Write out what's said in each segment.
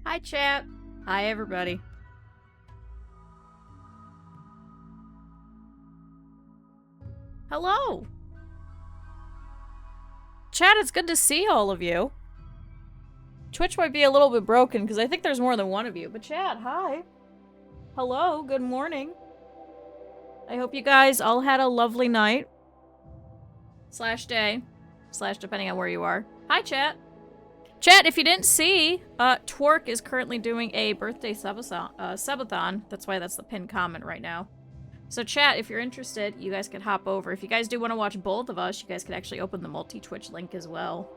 Hi, chat. Hi, everybody. Hello. Chat, it's good to see all of you. Twitch might be a little bit broken because I think there's more than one of you. But chat, hi. Hello, good morning. I hope you guys all had a lovely night. / day. / depending on where you are. Hi, chat. Chat, if you didn't see, Twork is currently doing a birthday subathon. That's why that's the pinned comment right now. So chat, if you're interested, you guys could hop over. If you guys do want to watch both of us, you guys could actually open the multi-Twitch link as well.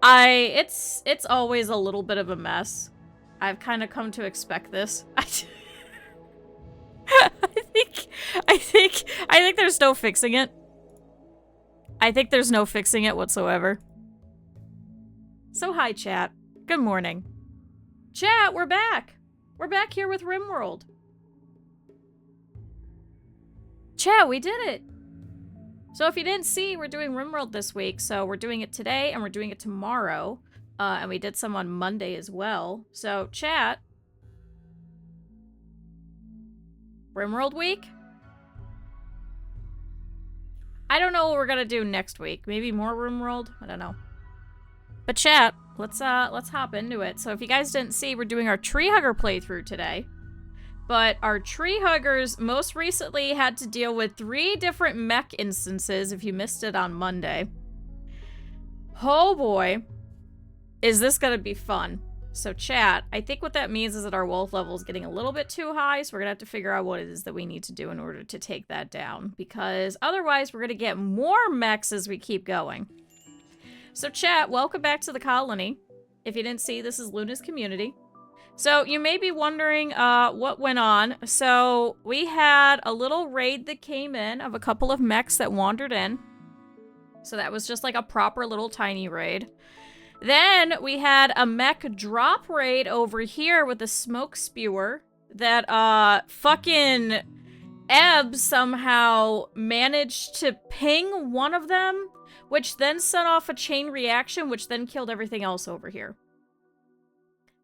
It's always a little bit of a mess. I've kind of come to expect this. I think there's no fixing it. I think there's no fixing it whatsoever. So hi, chat. Good morning. Chat, we're back. We're back here with Rimworld. Chat, we did it. So if you didn't see, we're doing Rimworld this week. So we're doing it today and we're doing it tomorrow. And we did some on Monday as well. So chat. Rimworld week? I don't know what we're gonna do next week. Maybe more Rimworld? I don't know. But chat, let's hop into it. So if you guys didn't see, we're doing our tree hugger playthrough today. But our tree huggers most recently had to deal with 3 different mech instances if you missed it on Monday. Oh boy. Is this gonna be fun. So chat, I think what that means is that our wolf level is getting a little bit too high, so we're gonna have to figure out what it is that we need to do in order to take that down. Because otherwise we're gonna get more mechs as we keep going. So chat, welcome back to the colony. If you didn't see, this is Luna's community. So you may be wondering what went on. So we had a little raid that came in of a couple of mechs that wandered in. So that was just like a proper little tiny raid. Then we had a mech drop raid over here with a smoke spewer that fucking Ebb somehow managed to ping one of them, which then set off a chain reaction, which then killed everything else over here.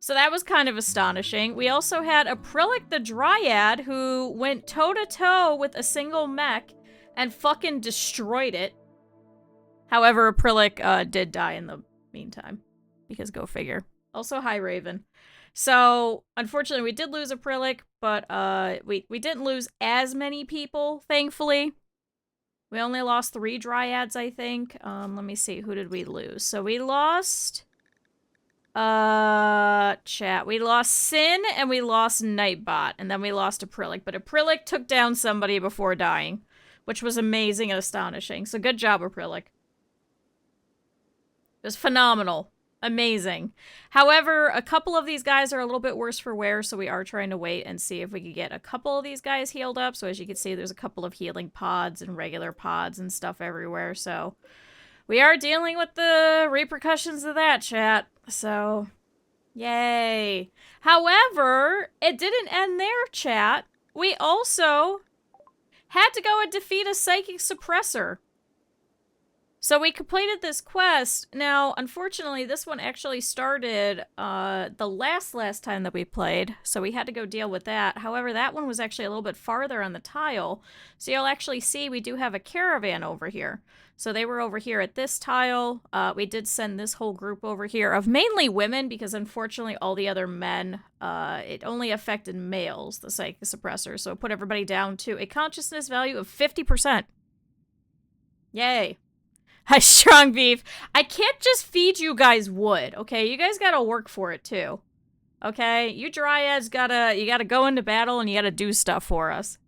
So that was kind of astonishing. We also had Acrylic the Dryad, who went toe-to-toe with a single mech and fucking destroyed it. However, Acrylic did die in the meantime, because go figure. Also, hi, Raven. So, unfortunately, we did lose Acrylic, but we didn't lose as many people, thankfully. We only lost 3 Dryads, I think. Let me see, who did we lose? So we lost... chat. We lost Sin and we lost Nightbot, and then we lost Acrylic. But Acrylic took down somebody before dying, which was amazing and astonishing. So good job, Acrylic. It was phenomenal. Amazing. However, a couple of these guys are a little bit worse for wear, so we are trying to wait and see if we can get a couple of these guys healed up. So as you can see, there's a couple of healing pods and regular pods and stuff everywhere, so we are dealing with the repercussions of that, chat. So, yay. However, it didn't end there, chat. We also had to go and defeat a psychic suppressor. So we completed this quest. Now, unfortunately, this one actually started the last time that we played, so we had to go deal with that. However, that one was actually a little bit farther on the tile, so you'll actually see we do have a caravan over here. So they were over here at this tile. We did send this whole group over here of mainly women, because unfortunately all the other men, it only affected males, the psychic suppressor, so it put everybody down to a consciousness value of 50%. Yay. Hi, Strong Beef. I can't just feed you guys wood, okay? You guys gotta work for it, too. Okay? You Dryads you gotta go into battle and you gotta do stuff for us.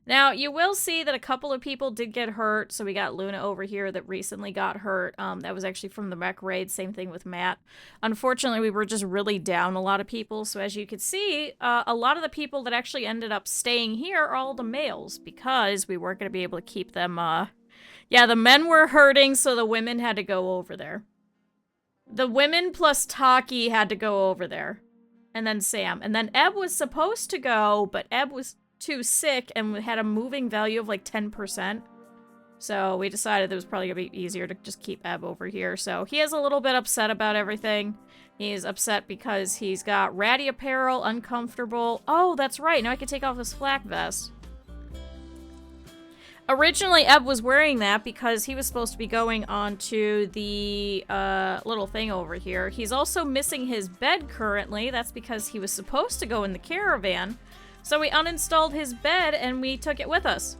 Now, you will see that a couple of people did get hurt. So we got Luna over here that recently got hurt. That was actually from the mech raid. Same thing with Matt. Unfortunately, we were just really down a lot of people. So as you can see, a lot of the people that actually ended up staying here are all the males, because we weren't going to be able to keep them, yeah, the men were hurting, so the women had to go over there. The women plus Taki had to go over there. And then Sam. And then Ebb was supposed to go, but Ebb was too sick and had a moving value of like 10%. So we decided it was probably going to be easier to just keep Eb over here. So he is a little bit upset about everything. He's upset because he's got ratty apparel, uncomfortable. Oh, that's right. Now I can take off his flak vest. Originally, Eb was wearing that because he was supposed to be going onto the little thing over here. He's also missing his bed currently. That's because he was supposed to go in the caravan. So we uninstalled his bed and we took it with us.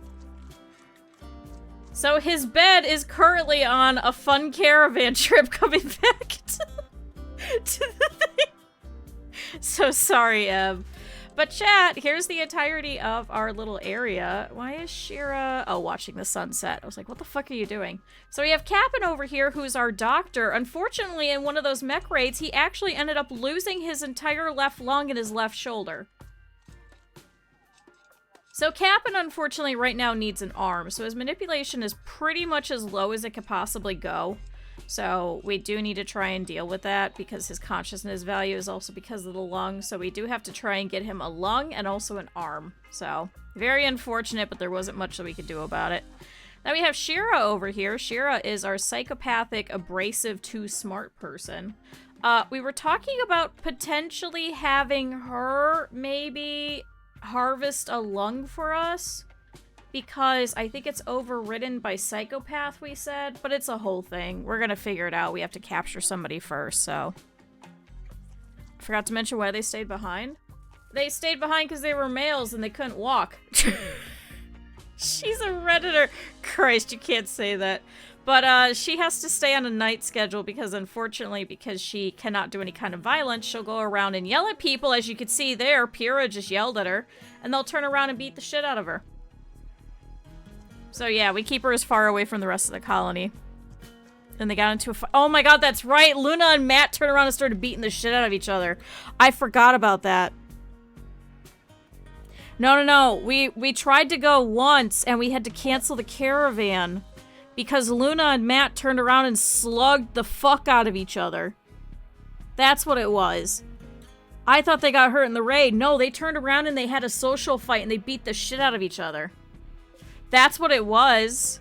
So his bed is currently on a fun caravan trip coming back to the thing. So sorry, Eb. But chat, here's the entirety of our little area. Why is Shira... Oh, watching the sunset. I was like, what the fuck are you doing? So we have Cap'n over here, who's our doctor. Unfortunately, in one of those mech raids, he actually ended up losing his entire left lung and his left shoulder. So Cap'n, unfortunately, right now needs an arm. So his manipulation is pretty much as low as it could possibly go. So we do need to try and deal with that because his consciousness value is also because of the lung. So we do have to try and get him a lung and also an arm. So very unfortunate, but there wasn't much that we could do about it. Now we have Shira over here. Shira is our psychopathic, abrasive, too smart person. We were talking about potentially having her maybe harvest a lung for us. Because I think it's overridden by psychopath, we said. But it's a whole thing. We're gonna figure it out. We have to capture somebody first, so. I forgot to mention why they stayed behind. They stayed behind because they were males and they couldn't walk. She's a Redditor. Christ, you can't say that. But she has to stay on a night schedule because unfortunately, because she cannot do any kind of violence, she'll go around and yell at people. As you can see there, Pyrrha just yelled at her. And they'll turn around and beat the shit out of her. So yeah, we keep her as far away from the rest of the colony. Then they got into a oh my god, that's right! Luna and Matt turned around and started beating the shit out of each other. I forgot about that. No. We tried to go once and we had to cancel the caravan. Because Luna and Matt turned around and slugged the fuck out of each other. That's what it was. I thought they got hurt in the raid. No, they turned around and they had a social fight and they beat the shit out of each other. That's what it was.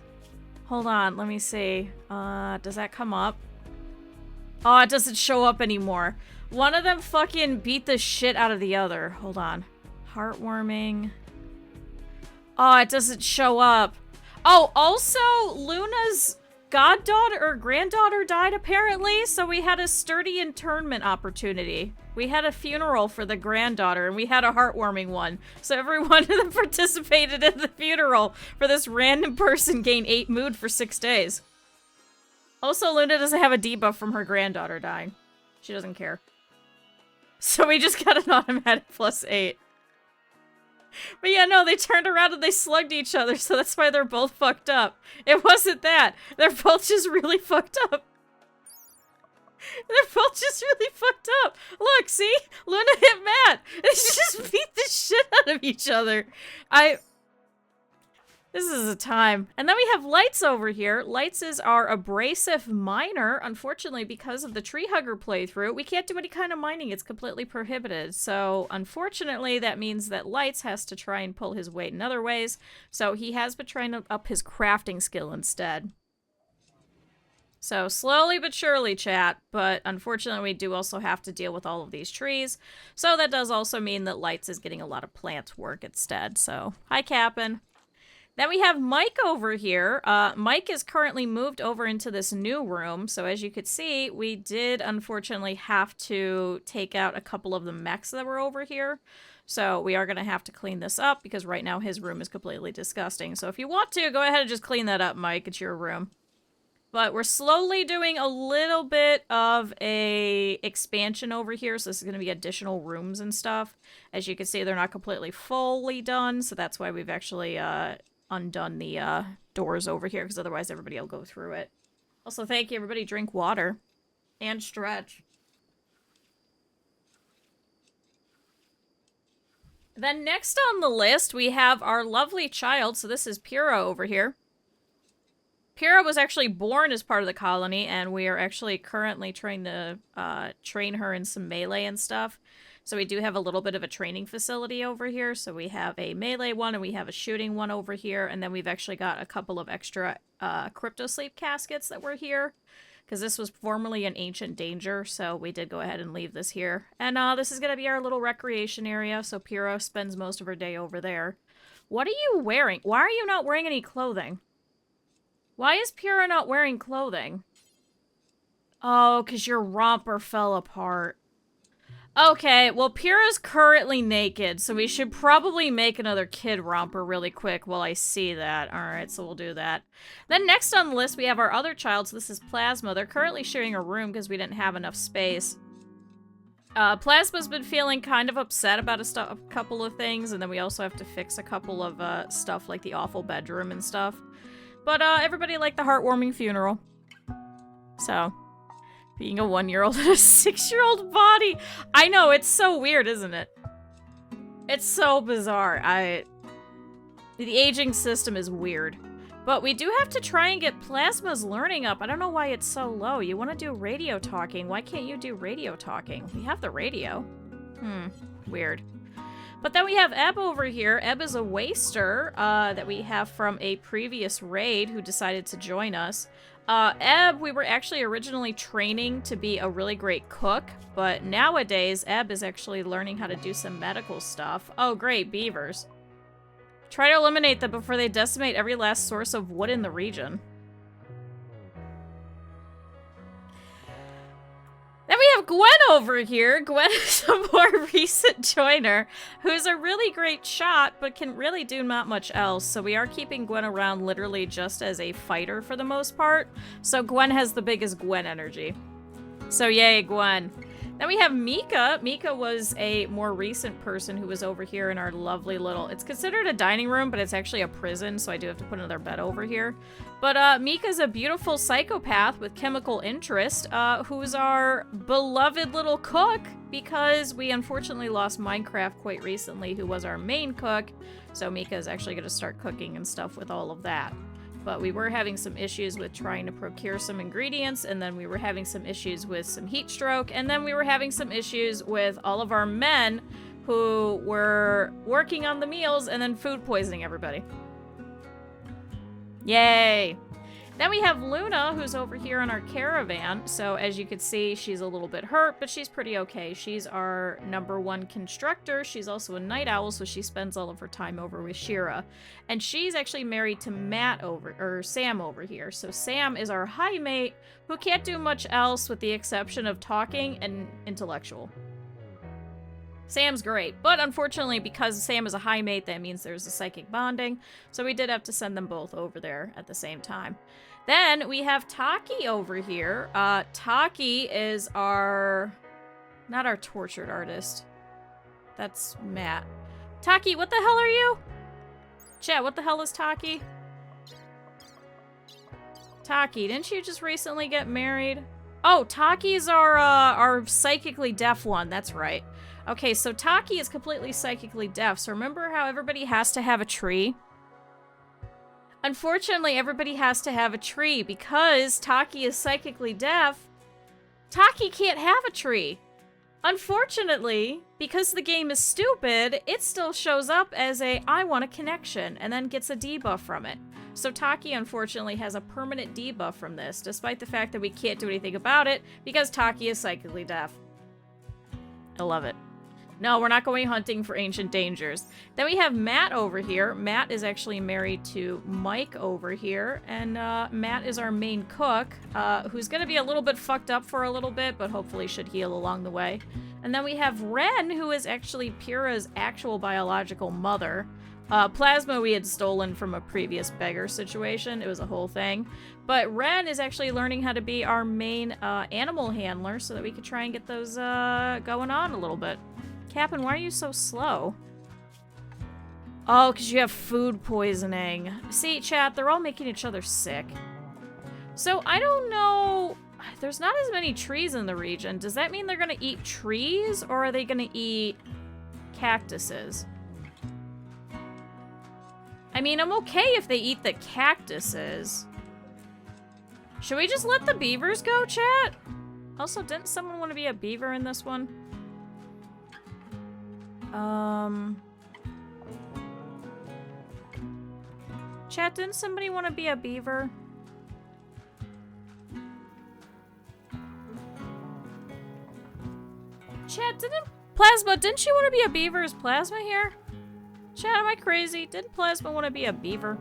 Hold on, let me see. Does that come up? Oh, it doesn't show up anymore. One of them fucking beat the shit out of the other. Hold on. Heartwarming. Oh, it doesn't show up. Oh, also, Luna's goddaughter or granddaughter died apparently, so we had a sturdy internment opportunity. We had a funeral for the granddaughter, and we had a heartwarming one. So everyone that participated in the funeral for this random person gained 8 mood for 6 days. Also, Luna doesn't have a debuff from her granddaughter dying. She doesn't care. So we just got an automatic +8. But yeah, no, they turned around and they slugged each other, so that's why they're both fucked up. It wasn't that. They're both just really fucked up. They're both just really fucked up. Look, see? Luna hit Matt. They just beat the shit out of each other. This is a time. And then we have Lights over here. Lights is our abrasive miner. Unfortunately, because of the tree hugger playthrough, we can't do any kind of mining. It's completely prohibited. So, unfortunately, that means that Lights has to try and pull his weight in other ways. So, he has been trying to up his crafting skill instead. So, slowly but surely, chat. But, unfortunately, we do also have to deal with all of these trees. So, that does also mean that Lights is getting a lot of plant work instead. So, hi, Cap'n. Then we have Mike over here. Mike is currently moved over into this new room. So as you could see, we did unfortunately have to take out a couple of the mechs that were over here. So we are going to have to clean this up because right now his room is completely disgusting. So if you want to, go ahead and just clean that up, Mike. It's your room. But we're slowly doing a little bit of a expansion over here. So this is going to be additional rooms and stuff. As you can see, they're not completely fully done. So that's why we've actually undone the doors over here, because otherwise everybody will go through it. Also, thank you, everybody. Drink water and stretch. Then next on the list, we have our lovely child. So this is Pyrrha over here. Pyrrha was actually born as part of the colony, and we are actually currently trying to train her in some melee and stuff. So we do have a little bit of a training facility over here. So we have a melee one and we have a shooting one over here. And then we've actually got a couple of extra crypto sleep caskets that were here. Because this was formerly an ancient danger, so we did go ahead and leave this here. And this is going to be our little recreation area, so Pyrrha spends most of her day over there. What are you wearing? Why are you not wearing any clothing? Why is Pyrrha not wearing clothing? Oh, because your romper fell apart. Okay, well, Pyrrha's currently naked, so we should probably make another kid romper really quick while I see that. Alright, so we'll do that. Then next on the list, we have our other child, so this is Plasma. They're currently sharing a room because we didn't have enough space. Plasma's been feeling kind of upset about a couple of things, and then we also have to fix a couple of stuff like the awful bedroom and stuff. But everybody liked the heartwarming funeral. So... being a 1-year-old in a 6-year-old body. I know, it's so weird, isn't it? It's so bizarre. The aging system is weird. But we do have to try and get Plasma's learning up. I don't know why it's so low. You want to do radio talking. Why can't you do radio talking? We have the radio. Weird. But then we have Ebb over here. Ebb is a waster that we have from a previous raid who decided to join us. Ebb, we were actually originally training to be a really great cook, but nowadays, Ebb is actually learning how to do some medical stuff. Oh, great, beavers. Try to eliminate them before they decimate every last source of wood in the region. Then we have Gwen over here. Gwen is a more recent joiner who's a really great shot, but can really do not much else. So we are keeping Gwen around literally just as a fighter for the most part. So Gwen has the biggest Gwen energy. So yay, Gwen. Then we have Mika. Mika was a more recent person who was over here in our lovely little... it's considered a dining room, but it's actually a prison, so I do have to put another bed over here. But Mika's a beautiful psychopath with chemical interest, who's our beloved little cook, because we unfortunately lost Minecraft quite recently, who was our main cook. So Mika is actually going to start cooking and stuff with all of that. But we were having some issues with trying to procure some ingredients, and then we were having some issues with some heat stroke, and then we were having some issues with all of our men who were working on the meals and then food poisoning everybody. Yay! Then we have Luna, who's over here in our caravan. So as you can see, she's a little bit hurt, but she's pretty okay. She's our #1 constructor. She's also a night owl, so she spends all of her time over with Shira. And she's actually married to Sam over here. So Sam is our high mate, who can't do much else with the exception of talking and intellectual. Sam's great, but unfortunately, because Sam is a high mate, that means there's a psychic bonding, so we did have to send them both over there at the same time. Then we have Taki over here. Taki is our... not our tortured artist. That's Matt. Taki, what the hell are you? Chat, what the hell is Taki? Taki, didn't you just recently get married? Oh, Taki's our psychically deaf one, that's right. Okay, so Taki is completely psychically deaf, so remember how everybody has to have a tree? Unfortunately, everybody has to have a tree because Taki is psychically deaf. Taki can't have a tree. Unfortunately, because the game is stupid, it still shows up as a I want a connection and then gets a debuff from it. So Taki, unfortunately, has a permanent debuff from this, despite the fact that we can't do anything about it because Taki is psychically deaf. I love it. No, we're not going hunting for ancient dangers. Then we have Matt over here. Matt is actually married to Mike over here, and Matt is our main cook, who's going to be a little bit fucked up for a little bit, but hopefully should heal along the way. And then we have Ren, who is actually Pyrrha's actual biological mother. Plasma we had stolen from a previous beggar situation. It was a whole thing. But Ren is actually learning how to be our main animal handler so that we could try and get those going on a little bit. Captain, why are you so slow? Oh, because you have food poisoning. See, chat, they're all making each other sick. So, I don't know... there's not as many trees in the region. Does that mean they're going to eat trees, or are they going to eat cactuses? I mean, I'm okay if they eat the cactuses. Should we just let the beavers go, chat? Also, didn't someone want to be a beaver in this one? Chat, didn't somebody want to be a beaver? Chat, didn't you want to be a beaver? Is Plasma here? Chat, am I crazy? Didn't Plasma want to be a beaver?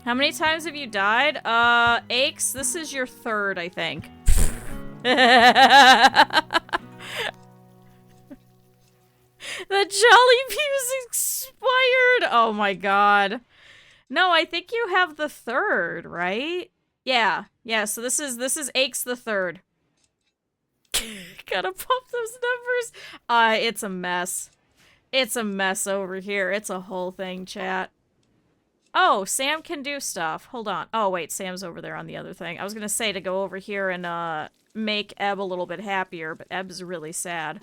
How many times have you died? Aches, this is your third, I think. The Jolly Fuse expired! Oh my god. No, I think you have the third, right? Yeah, so this is Aches the third. Gotta pump those numbers. It's a mess. It's a mess over here. It's a whole thing, chat. Oh, Sam can do stuff. Hold on. Oh, wait, Sam's over there on the other thing. I was gonna say to go over here and, make Eb a little bit happier, but Eb's really sad.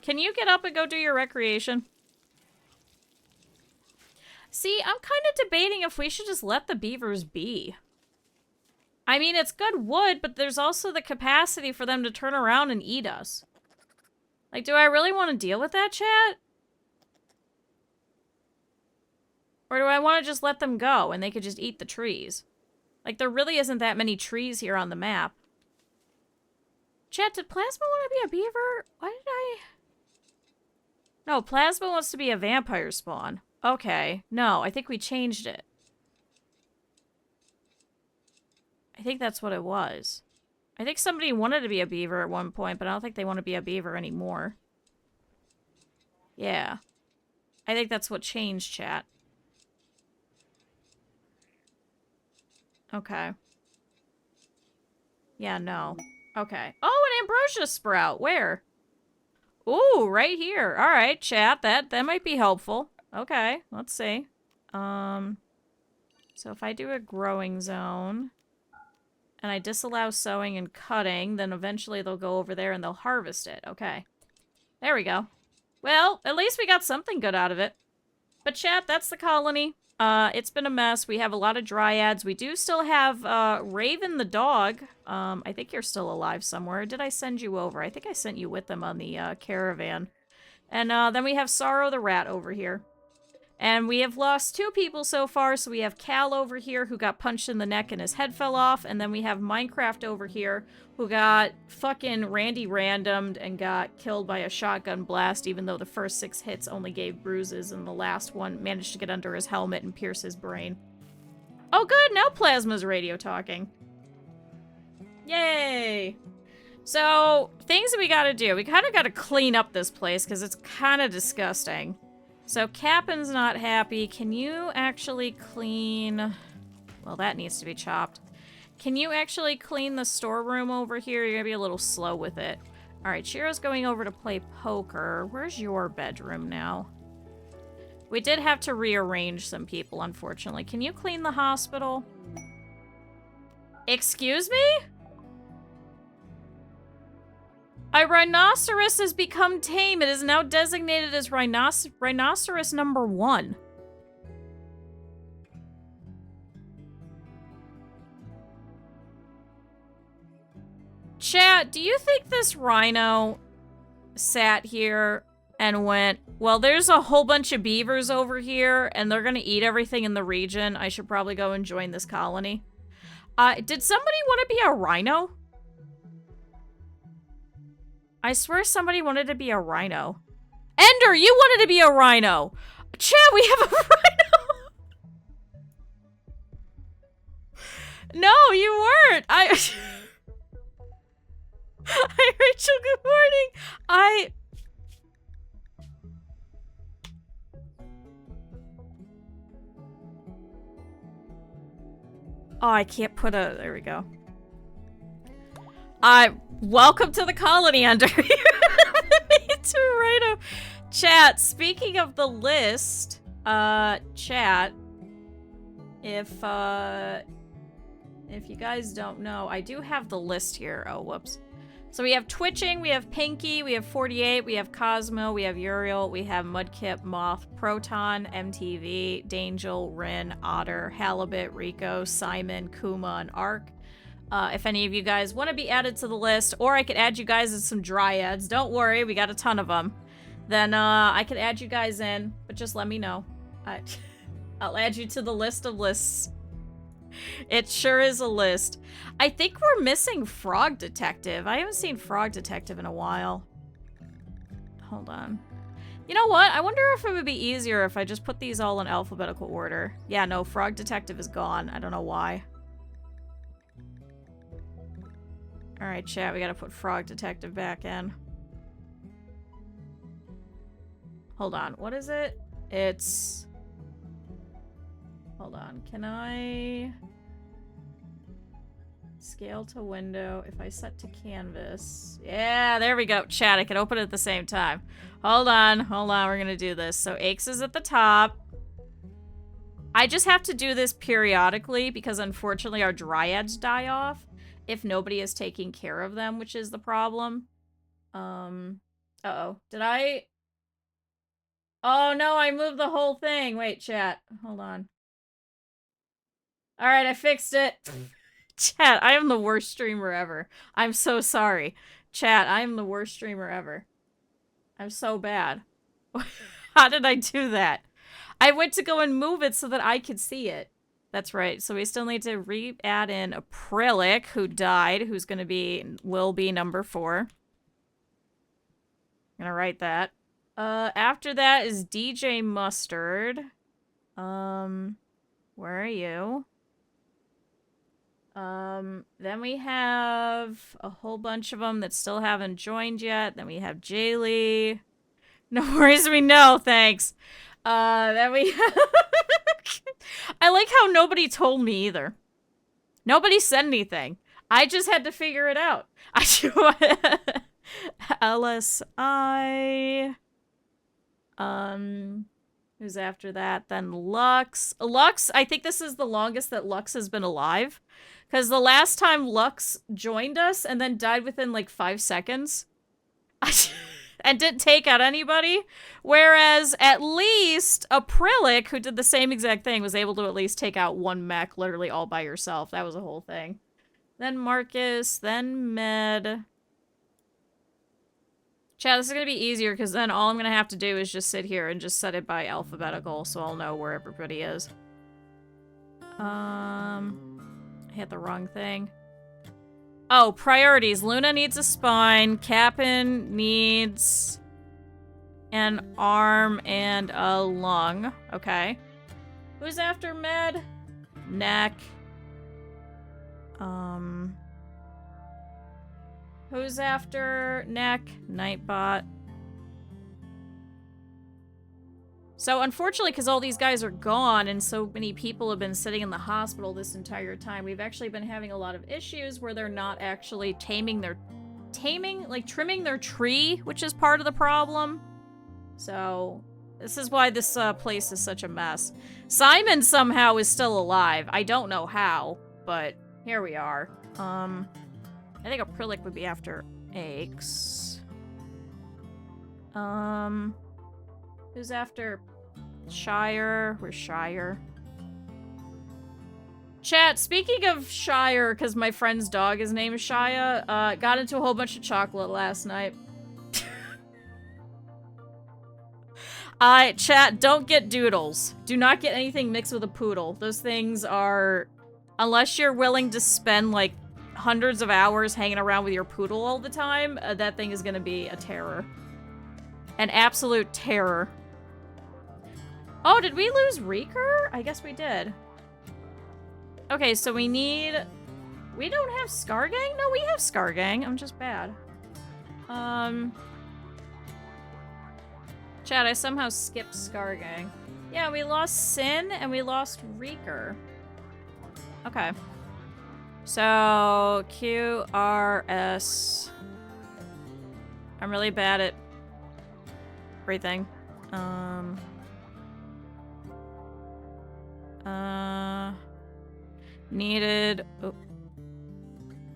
Can you get up and go do your recreation? See, I'm kind of debating if we should just let the beavers be. I mean, it's good wood, but there's also the capacity for them to turn around and eat us. Like, do I really want to deal with that, chat? Or do I want to just let them go and they could just eat the trees? Like, there really isn't that many trees here on the map. Chat, did Plasma want to be a beaver? Why did I... No, Plasma wants to be a vampire spawn. Okay. No, I think we changed it. I think that's what it was. I think somebody wanted to be a beaver at one point, but I don't think they want to be a beaver anymore. Yeah. I think that's what changed, chat. Okay. Yeah, no. Okay. Oh, an ambrosia sprout. Where? Ooh, right here. All right, chat. That might be helpful. Okay, let's see. So if I do a growing zone and I disallow sowing and cutting, then eventually they'll go over there and they'll harvest it. Okay. There we go. Well, at least we got something good out of it. But chat, that's the colony. It's been a mess. We have a lot of dryads. We do still have, Raven the dog. I think you're still alive somewhere. Did I send you over? I think I sent you with them on the, caravan. And, then we have Sorrow the rat over here. And we have lost 2 people so far, so we have Cal over here who got punched in the neck and his head fell off, and then we have Minecraft over here who got fucking Randy randomed and got killed by a shotgun blast, even though the first 6 hits only gave bruises and the last one managed to get under his helmet and pierce his brain. Oh good, now Plasma's radio talking. Yay! So, things that we gotta do. We kinda gotta clean up this place because it's kinda disgusting. So Capin's not happy. Can you actually clean... Well, that needs to be chopped. Can you actually clean the storeroom over here? You're gonna be a little slow with it. Alright, Shiro's going over to play poker. Where's your bedroom now? We did have to rearrange some people, unfortunately. Can you clean the hospital? Excuse me? A rhinoceros has become tame. It is now designated as rhinoceros number 1. Chat, do you think this rhino sat here and went, well, there's a whole bunch of beavers over here, and they're gonna eat everything in the region. I should probably go and join this colony. Did somebody want to be a rhino? I swear somebody wanted to be a rhino. Ender, you wanted to be a rhino! Chat, we have a rhino! No, you weren't! Hi, Rachel, good morning! Oh, I can't put a... There we go. Welcome to the colony, Under. Me too, Rhino. Chat, speaking of the list, chat, if you guys don't know, I do have the list here. Oh, whoops. So we have Twitching, we have Pinky, we have 48, we have Cosmo, we have Uriel, we have Mudkip, Moth, Proton, MTV, Dangel, Rin, Otter, Halibut, Rico, Simon, Kuma, and Ark. If any of you guys want to be added to the list, or I could add you guys as some dryads. Don't worry, we got a ton of them. Then I could add you guys in, but just let me know. I'll add you to the list of lists. It sure is a list. I think we're missing Frog Detective. I haven't seen Frog Detective in a while. Hold on. You know what? I wonder if it would be easier if I just put these all in alphabetical order. Yeah, no, Frog Detective is gone. I don't know why. Alright, chat, we gotta put Frog Detective back in. Hold on, what is it? It's... Hold on, can I... Scale to window, if I set to canvas... Yeah, there we go. Chat, I can open it at the same time. Hold on, we're gonna do this. So Aches is at the top. I just have to do this periodically because unfortunately our dryads die off if nobody is taking care of them, which is the problem. Uh-oh. Did I... Oh no, I moved the whole thing. Wait, chat. Hold on. Alright, I fixed it. Chat, I am the worst streamer ever. I'm so sorry. Chat, I am the worst streamer ever. I'm so bad. How did I do that? I went to go and move it so that I could see it. That's right. So we still need to re-add in Acrylic, who died, who's gonna be, will be number 4. I'm gonna write that. After that is DJ Mustard. Where are you? Then we have a whole bunch of them that still haven't joined yet. Then we have Jaylee. No worries, we know, thanks. Then we have... I like how nobody told me either. Nobody said anything. I just had to figure it out. LSI... Who's after that? Then Lux. Lux, I think this is the longest that Lux has been alive. Because the last time Lux joined us and then died within like 5 seconds. And didn't take out anybody. Whereas at least Acrylic, who did the same exact thing, was able to at least take out one mech literally all by yourself. That was a whole thing. Then Marcus, then Med. Chat, this is going to be easier because then all I'm going to have to do is just sit here and just set it by alphabetical so I'll know where everybody is. I hit the wrong thing. Oh, priorities. Luna needs a spine. Cap'n needs an arm and a lung. Okay. Who's after Med? Neck. Who's after Neck? Nightbot. So unfortunately, because all these guys are gone and so many people have been sitting in the hospital this entire time, we've actually been having a lot of issues where they're not actually trimming their tree, which is part of the problem. So this is why this place is such a mess. Simon somehow is still alive. I don't know how, but here we are. I think Acrylic would be after Aches. Who's after Shire? Where's Shire? Chat, speaking of Shire, because my friend's dog is named Shia, got into a whole bunch of chocolate last night. Chat, don't get doodles. Do not get anything mixed with a poodle. Those things are... Unless you're willing to spend, like, hundreds of hours hanging around with your poodle all the time, that thing is gonna be a terror. An absolute terror. Oh, did we lose Reeker? I guess we did. Okay, so we need... We don't have Scargang? No, we have Scargang. I'm just bad. Chad, I somehow skipped Scargang. Yeah, we lost Sin and we lost Reeker. Okay. So, QRS. I'm really bad at everything. Needed... Oh.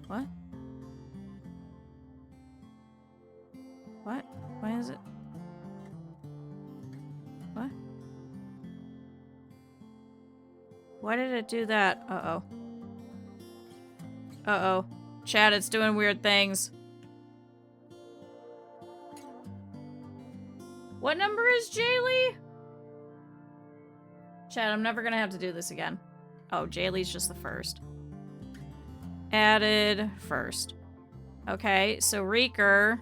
What? What? Why is it? What? Why did it do that? Uh-oh. Uh-oh. Chat, it's doing weird things. What number is Jaylee? Chat, I'm never gonna have to do this again. Oh, Jaylee's just the first. Added first. Okay, so Reeker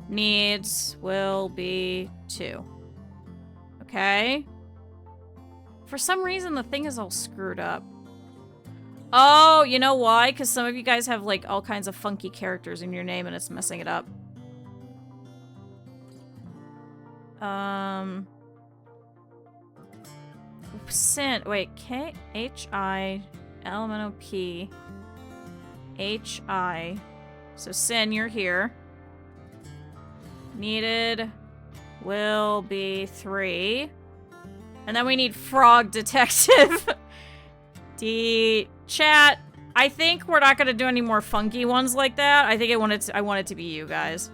needs will be 2. Okay. For some reason, the thing is all screwed up. Oh, you know why? Because some of you guys have, like, all kinds of funky characters in your name and it's messing it up. Sin. Wait, K-H-I-L-M-N-O-P. H-I. So, Sin, you're here. Needed will be 3. And then we need Frog Detective. Chat, I think we're not gonna do any more funky ones like that. I think I want it to be you guys.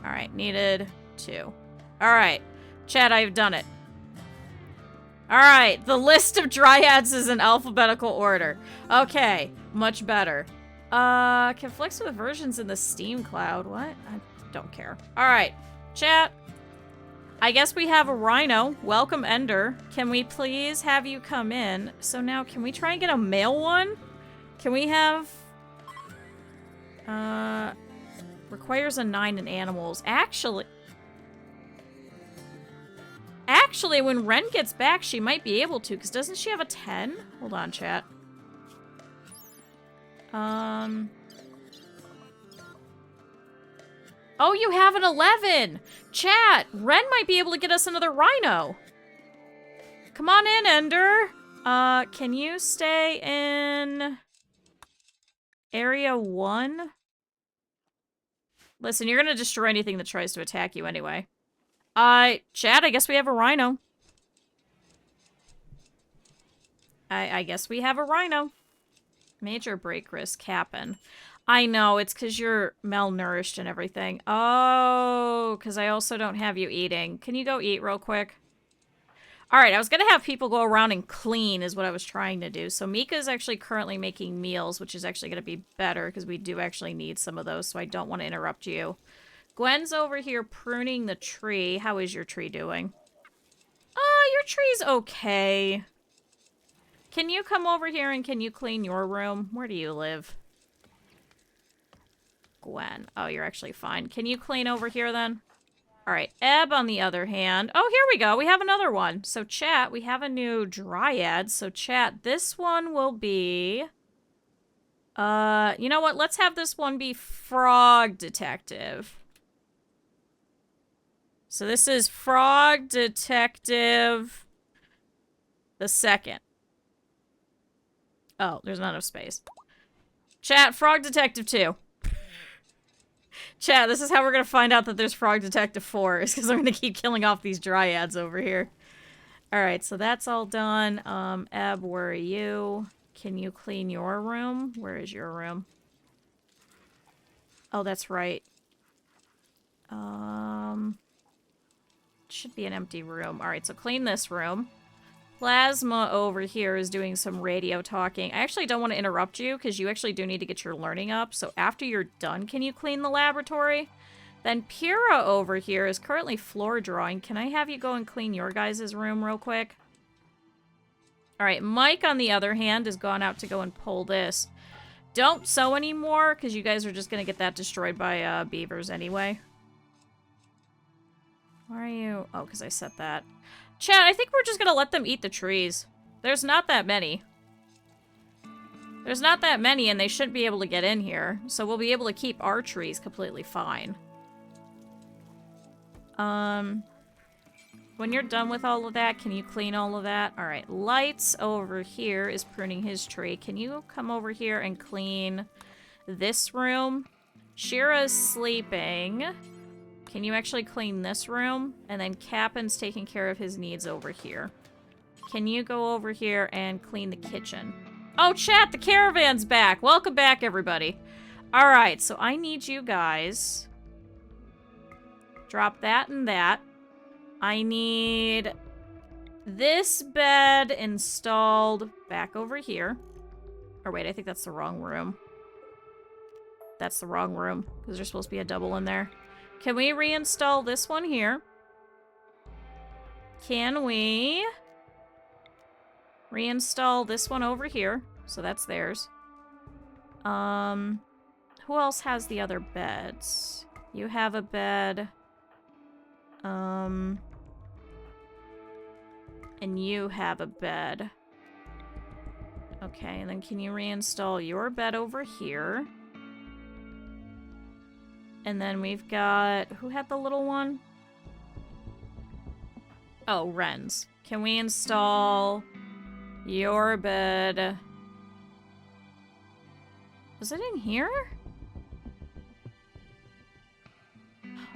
Alright, needed 2. Alright. Chat, I've done it. Alright, the list of dryads is in alphabetical order. Okay, much better. Conflicts with versions in the Steam cloud. What? I don't care. Alright, chat. I guess we have a rhino. Welcome, Ender. Can we please have you come in? So now, can we try and get a male one? Can we have... requires a 9 in animals. Actually, when Ren gets back, she might be able to, because doesn't she have a 10? Hold on, chat. Oh, you have an 11! Chat! Ren might be able to get us another rhino! Come on in, Ender! Can you stay in... Area 1? Listen, you're gonna destroy anything that tries to attack you anyway. Chat, I guess we have a rhino. I guess we have a rhino. Major break risk happen. I know, it's because you're malnourished and everything. Oh, because I also don't have you eating. Can you go eat real quick? Alright, I was gonna have people go around and clean is what I was trying to do. So Mika is actually currently making meals, which is actually gonna be better because we do actually need some of those, so I don't want to interrupt you. Gwen's over here pruning the tree. How is your tree doing? Your tree's okay. Can you come over here and can you clean your room? Where do you live? Gwen. Oh, you're actually fine. Can you clean over here then? Alright, Eb on the other hand. Oh, here we go. We have another one. So chat, we have a new dryad. So chat, this one will be... you know what? Let's have this one be Frog Detective. So this is Frog Detective the second. Oh, there's not enough space. Chat, Frog Detective 2. Chat, this is how we're gonna find out that there's Frog Detective 4, is because I'm gonna keep killing off these dryads over here. Alright, so that's all done. Eb, where are you? Can you clean your room? Where is your room? Oh, that's right. Should be an empty room. Alright, so clean this room. Plasma over here is doing some radio talking. I actually don't want to interrupt you, because you actually do need to get your learning up. So after you're done, can you clean the laboratory? Then Pyrrha over here is currently floor drawing. Can I have you go and clean your guys' room real quick? Alright, Mike, on the other hand, has gone out to go and pull this. Don't sew anymore, because you guys are just going to get that destroyed by beavers anyway. Why are you... Oh, because I set that. Chat, I think we're just gonna let them eat the trees. There's not that many. There's not that many, and they shouldn't be able to get in here. So we'll be able to keep our trees completely fine. When you're done with all of that, can you clean all of that? Alright, Lights over here is pruning his tree. Can you come over here and clean this room? Shira's sleeping. Can you actually clean this room? And then Cappen's taking care of his needs over here. Can you go over here and clean the kitchen? Oh, chat, the caravan's back. Welcome back, everybody. Alright, so I need you guys. Drop that and that. I need this bed installed back over here. Or wait, I think that's the wrong room. That's the wrong room, because there's supposed to be a double in there. Can we reinstall this one here? Can we reinstall this one over here? So that's theirs. Who else has the other beds? You have a bed. And you have a bed. Okay, and then can you reinstall your bed over here? And then we've got... Who had the little one? Oh, Ren's. Can we install your bed? Was it in here?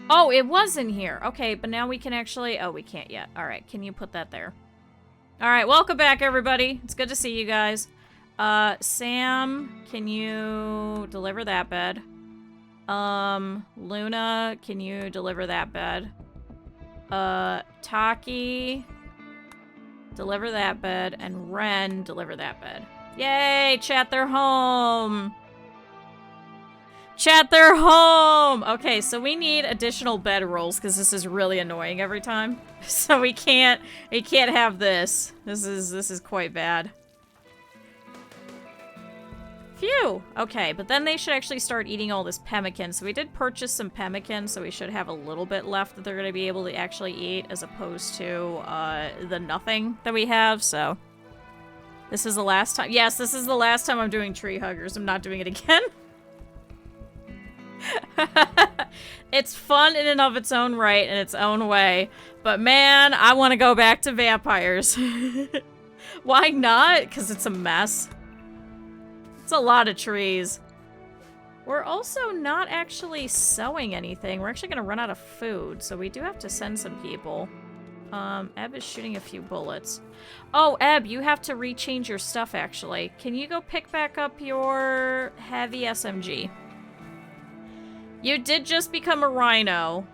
Oh, it was in here. Okay, but now we can actually... Oh, we can't yet. All right, can you put that there? All right, welcome back, everybody. It's good to see you guys. Sam, can you deliver that bed? Luna, can you deliver that bed? Taki, deliver that bed. And Ren, deliver that bed. Yay, chat, they're home. Chat, they're home! Okay, so we need additional bed rolls because this is really annoying every time. So we can't have this. This is quite bad. Phew! Okay, but then they should actually start eating all this pemmican. So we did purchase some pemmican, so we should have a little bit left that they're going to be able to actually eat as opposed to the nothing that we have, so... This is the last time. Yes, this is the last time I'm doing tree huggers. I'm not doing it again. It's fun in and of its own right, in its own way. But man, I want to go back to vampires. Why not? Because it's a mess. It's a lot of trees. We're also not actually sewing anything. We're actually going to run out of food, so we do have to send some people. Eb is shooting a few bullets. Oh, Eb, you have to rechange your stuff, actually. Can you go pick back up your heavy SMG? You did just become a rhino.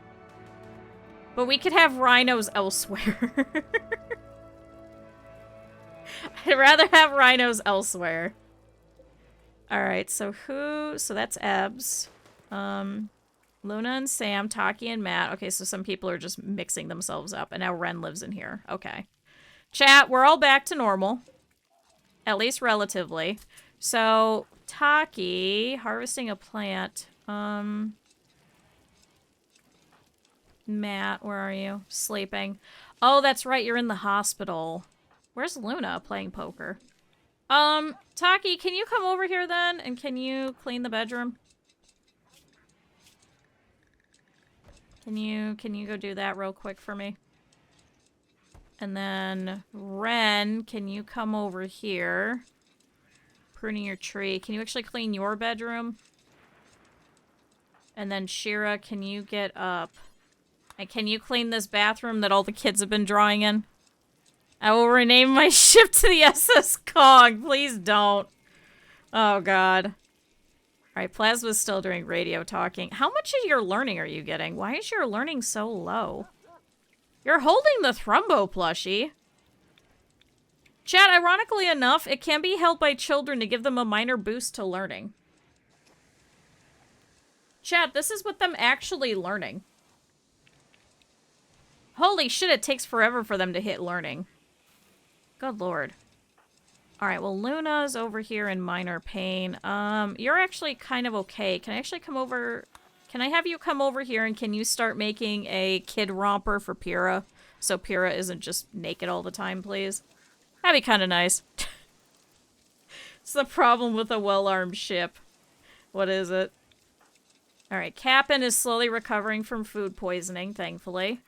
But we could have rhinos elsewhere. I'd rather have rhinos elsewhere. Alright, so who... So that's Ebs. Luna and Sam, Taki and Matt. Okay, so some people are just mixing themselves up. And now Ren lives in here. Okay. Chat, we're all back to normal. At least relatively. So, Taki, harvesting a plant. Matt, where are you? Sleeping. Oh, that's right, you're in the hospital. Where's Luna playing poker? Taki, can you come over here then? And can you clean the bedroom? Can you go do that real quick for me? And then, Ren, can you come over here? Pruning your tree. Can you actually clean your bedroom? And then Shira, can you get up? And can you clean this bathroom that all the kids have been drawing in? I will rename my ship to the SS Kong. Please don't. Oh, God. Alright, Plasma's still doing radio talking. How much of your learning are you getting? Why is your learning so low? You're holding the Thrumbo plushie. Chat, ironically enough, it can be held by children to give them a minor boost to learning. Chat, this is with them actually learning. Holy shit, it takes forever for them to hit learning. Good lord. Alright, well, Luna's over here in minor pain. You're actually kind of okay. Can I actually come over... Can I have you come over here and can you start making a kid romper for Pyrrha? So Pyrrha isn't just naked all the time, please? That'd be kind of nice. It's the problem with a well-armed ship. What is it? Alright, Cap'n is slowly recovering from food poisoning, thankfully.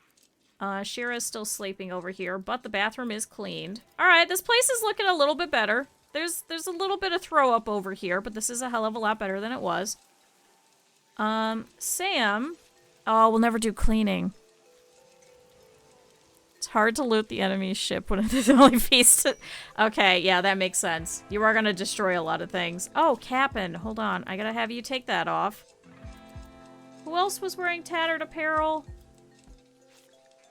Shira's still sleeping over here, but the bathroom is cleaned. Alright, this place is looking a little bit better. There's a little bit of throw up over here, but this is a hell of a lot better than it was. Sam. Oh, we'll never do cleaning. It's hard to loot the enemy's ship when it's only feasted. Okay, yeah, that makes sense. You are gonna destroy a lot of things. Oh, Cap'n, hold on. I gotta have you take that off. Who else was wearing tattered apparel?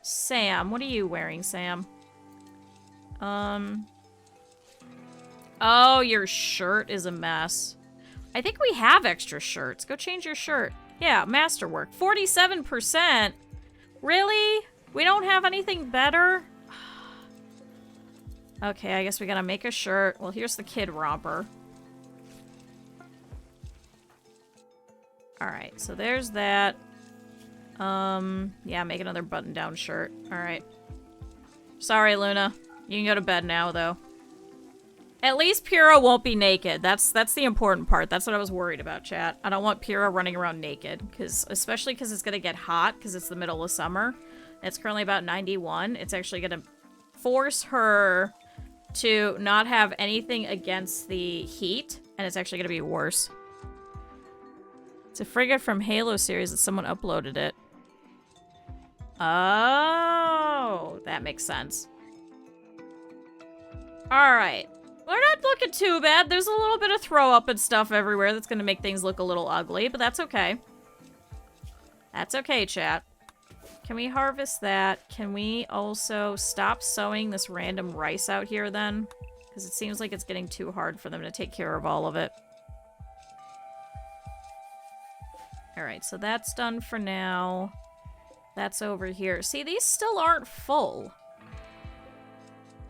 Sam. What are you wearing, Sam? Oh, your shirt is a mess. I think we have extra shirts. Go change your shirt. Yeah, masterwork. 47%? Really? We don't have anything better? Okay, I guess we gotta make a shirt. Well, here's the kid romper. Alright, so there's that. Yeah, make another button-down shirt. Alright. Sorry, Luna. You can go to bed now, though. At least Pyrrha won't be naked. That's the important part. That's what I was worried about, chat. I don't want Pyrrha running around naked, especially because it's gonna get hot, because it's the middle of summer. It's currently about 91. It's actually gonna force her to not have anything against the heat, and it's actually gonna be worse. It's a frigate from Halo series that someone uploaded it. Oh, that makes sense. Alright. We're not looking too bad. There's a little bit of throw up and stuff everywhere that's gonna make things look a little ugly, but that's okay. That's okay, chat. Can we harvest that? Can we also stop sowing this random rice out here then? Because it seems like it's getting too hard for them to take care of all of it. Alright, so that's done for now. That's over here. See, these still aren't full.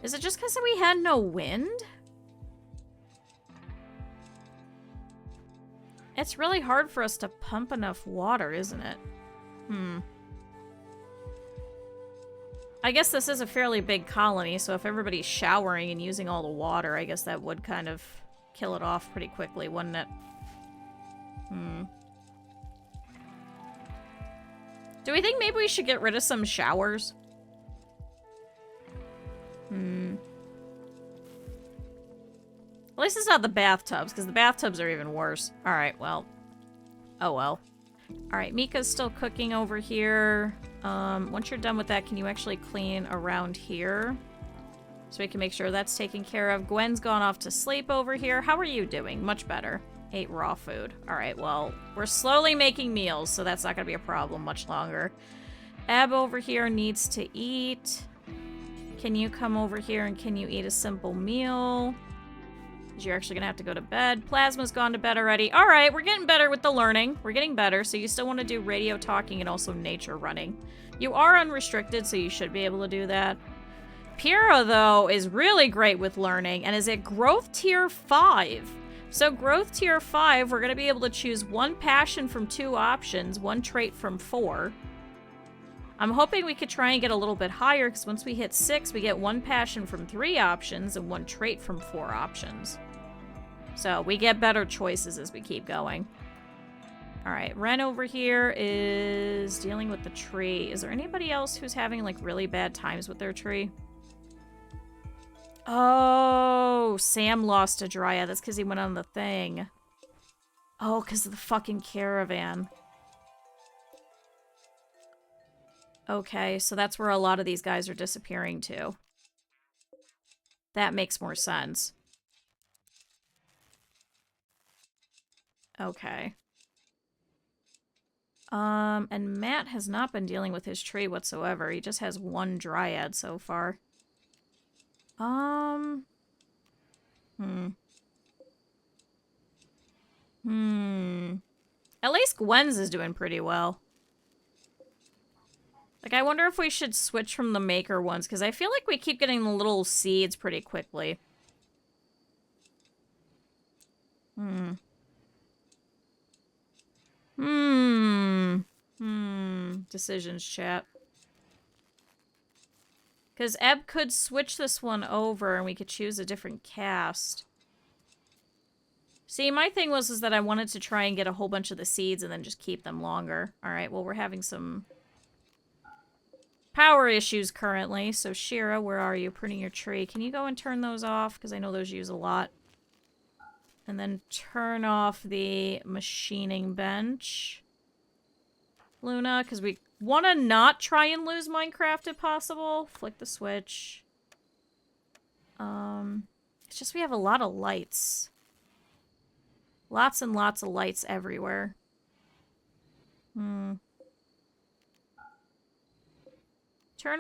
Is it just because we had no wind? It's really hard for us to pump enough water, isn't it? I guess this is a fairly big colony, so if everybody's showering and using all the water, I guess that would kind of kill it off pretty quickly, wouldn't it? Do we think maybe we should get rid of some showers? At least it's not the bathtubs, because the bathtubs are even worse. Alright, well. Oh well. Alright, Mika's still cooking over here. Once you're done with that, can you actually clean around here? So we can make sure that's taken care of. Gwen's gone off to sleep over here. How are you doing? Much better. Ate raw food. Alright, well, we're slowly making meals, so that's not going to be a problem much longer. Ab over here needs to eat. Can you come over here and can you eat a simple meal? Because you're actually going to have to go to bed. Plasma's gone to bed already. Alright, we're getting better with the learning. We're getting better, so you still want to do radio talking and also nature running. You are unrestricted, so you should be able to do that. Pyrrha, though, is really great with learning and is at growth tier 5. So growth tier 5, we're going to be able to choose one passion from 2 options, one trait from 4. I'm hoping we could try and get a little bit higher, because once we hit 6, we get one passion from 3 options and one trait from 4 options. So we get better choices as we keep going. Alright, Ren over here is dealing with the tree. Is there anybody else who's having, like, really bad times with their tree? Oh, Sam lost a dryad. That's because he went on the thing. Oh, because of the fucking caravan. Okay, so that's where a lot of these guys are disappearing to. That makes more sense. Okay. And Matt has not been dealing with his tree whatsoever. He just has one dryad so far. At least Gwen's is doing pretty well. Like, I wonder if we should switch from the maker ones, because I feel like we keep getting the little seeds pretty quickly. Decisions, chat. Because Eb could switch this one over and we could choose a different cast. See, my thing was that I wanted to try and get a whole bunch of the seeds and then just keep them longer. Alright, well, we're having some power issues currently. So, Shira, where are you? Pruning your tree. Can you go and turn those off? Because I know those use a lot. And then turn off the machining bench. Luna, because we want to not try and lose Minecraft if possible. Flick the switch. It's just we have a lot of lights. Lots and lots of lights everywhere. Turn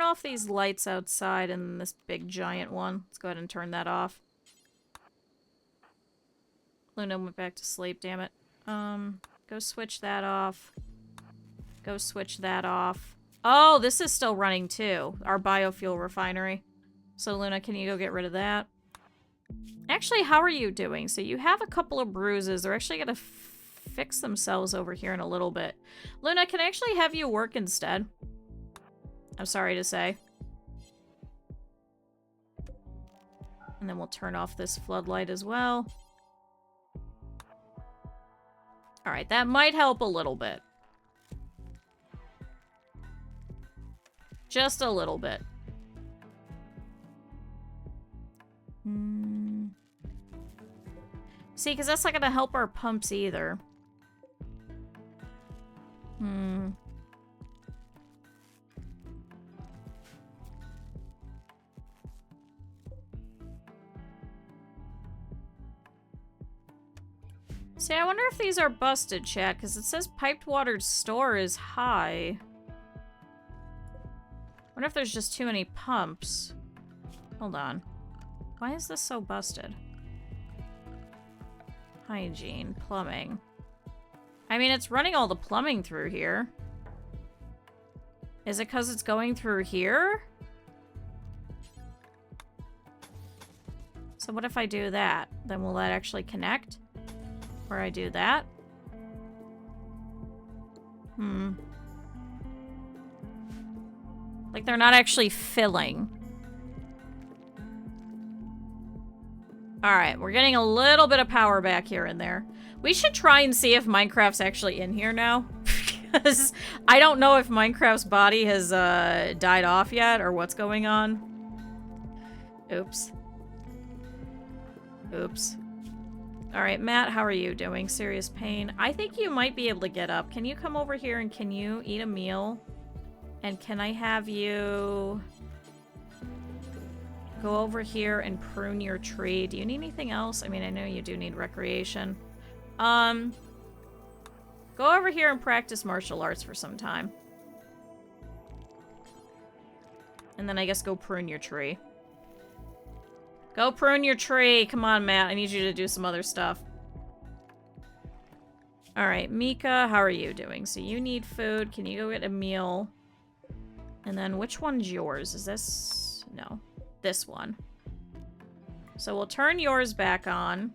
off these lights outside and this big giant one. Let's go ahead and turn that off. Luna went back to sleep, damn it. Go switch that off. Go switch that off. Oh, this is still running too. Our biofuel refinery. So Luna, can you go get rid of that? Actually, how are you doing? So you have a couple of bruises. They're actually gonna fix themselves over here in a little bit. Luna, can I actually have you work instead? I'm sorry to say. And then we'll turn off this floodlight as well. Alright, that might help a little bit. Just a little bit. See, because that's not going to help our pumps either. See, I wonder if these are busted, chat, because it says piped water store is high. I wonder if there's just too many pumps. Hold on. Why is this so busted? Hygiene, plumbing. I mean, it's running all the plumbing through here. Is it because it's going through here? So what if I do that? Then will that actually connect? Or I do that? Like they're not actually filling. Alright, we're getting a little bit of power back here and there. We should try and see if Minecraft's actually in here now. Because I don't know if Minecraft's body has died off yet or what's going on. Oops. Oops. Alright, Matt, how are you doing? Serious pain. I think you might be able to get up. Can you come over here and can you eat a meal? And can I have you go over here and prune your tree? Do you need anything else? I mean, I know you do need recreation. Go over here and practice martial arts for some time. And then I guess go prune your tree. Go prune your tree. Come on, Matt. I need you to do some other stuff. Alright, Mika, how are you doing? So you need food. Can you go get a meal? And then which one's yours? Is this... No. This one. So we'll turn yours back on.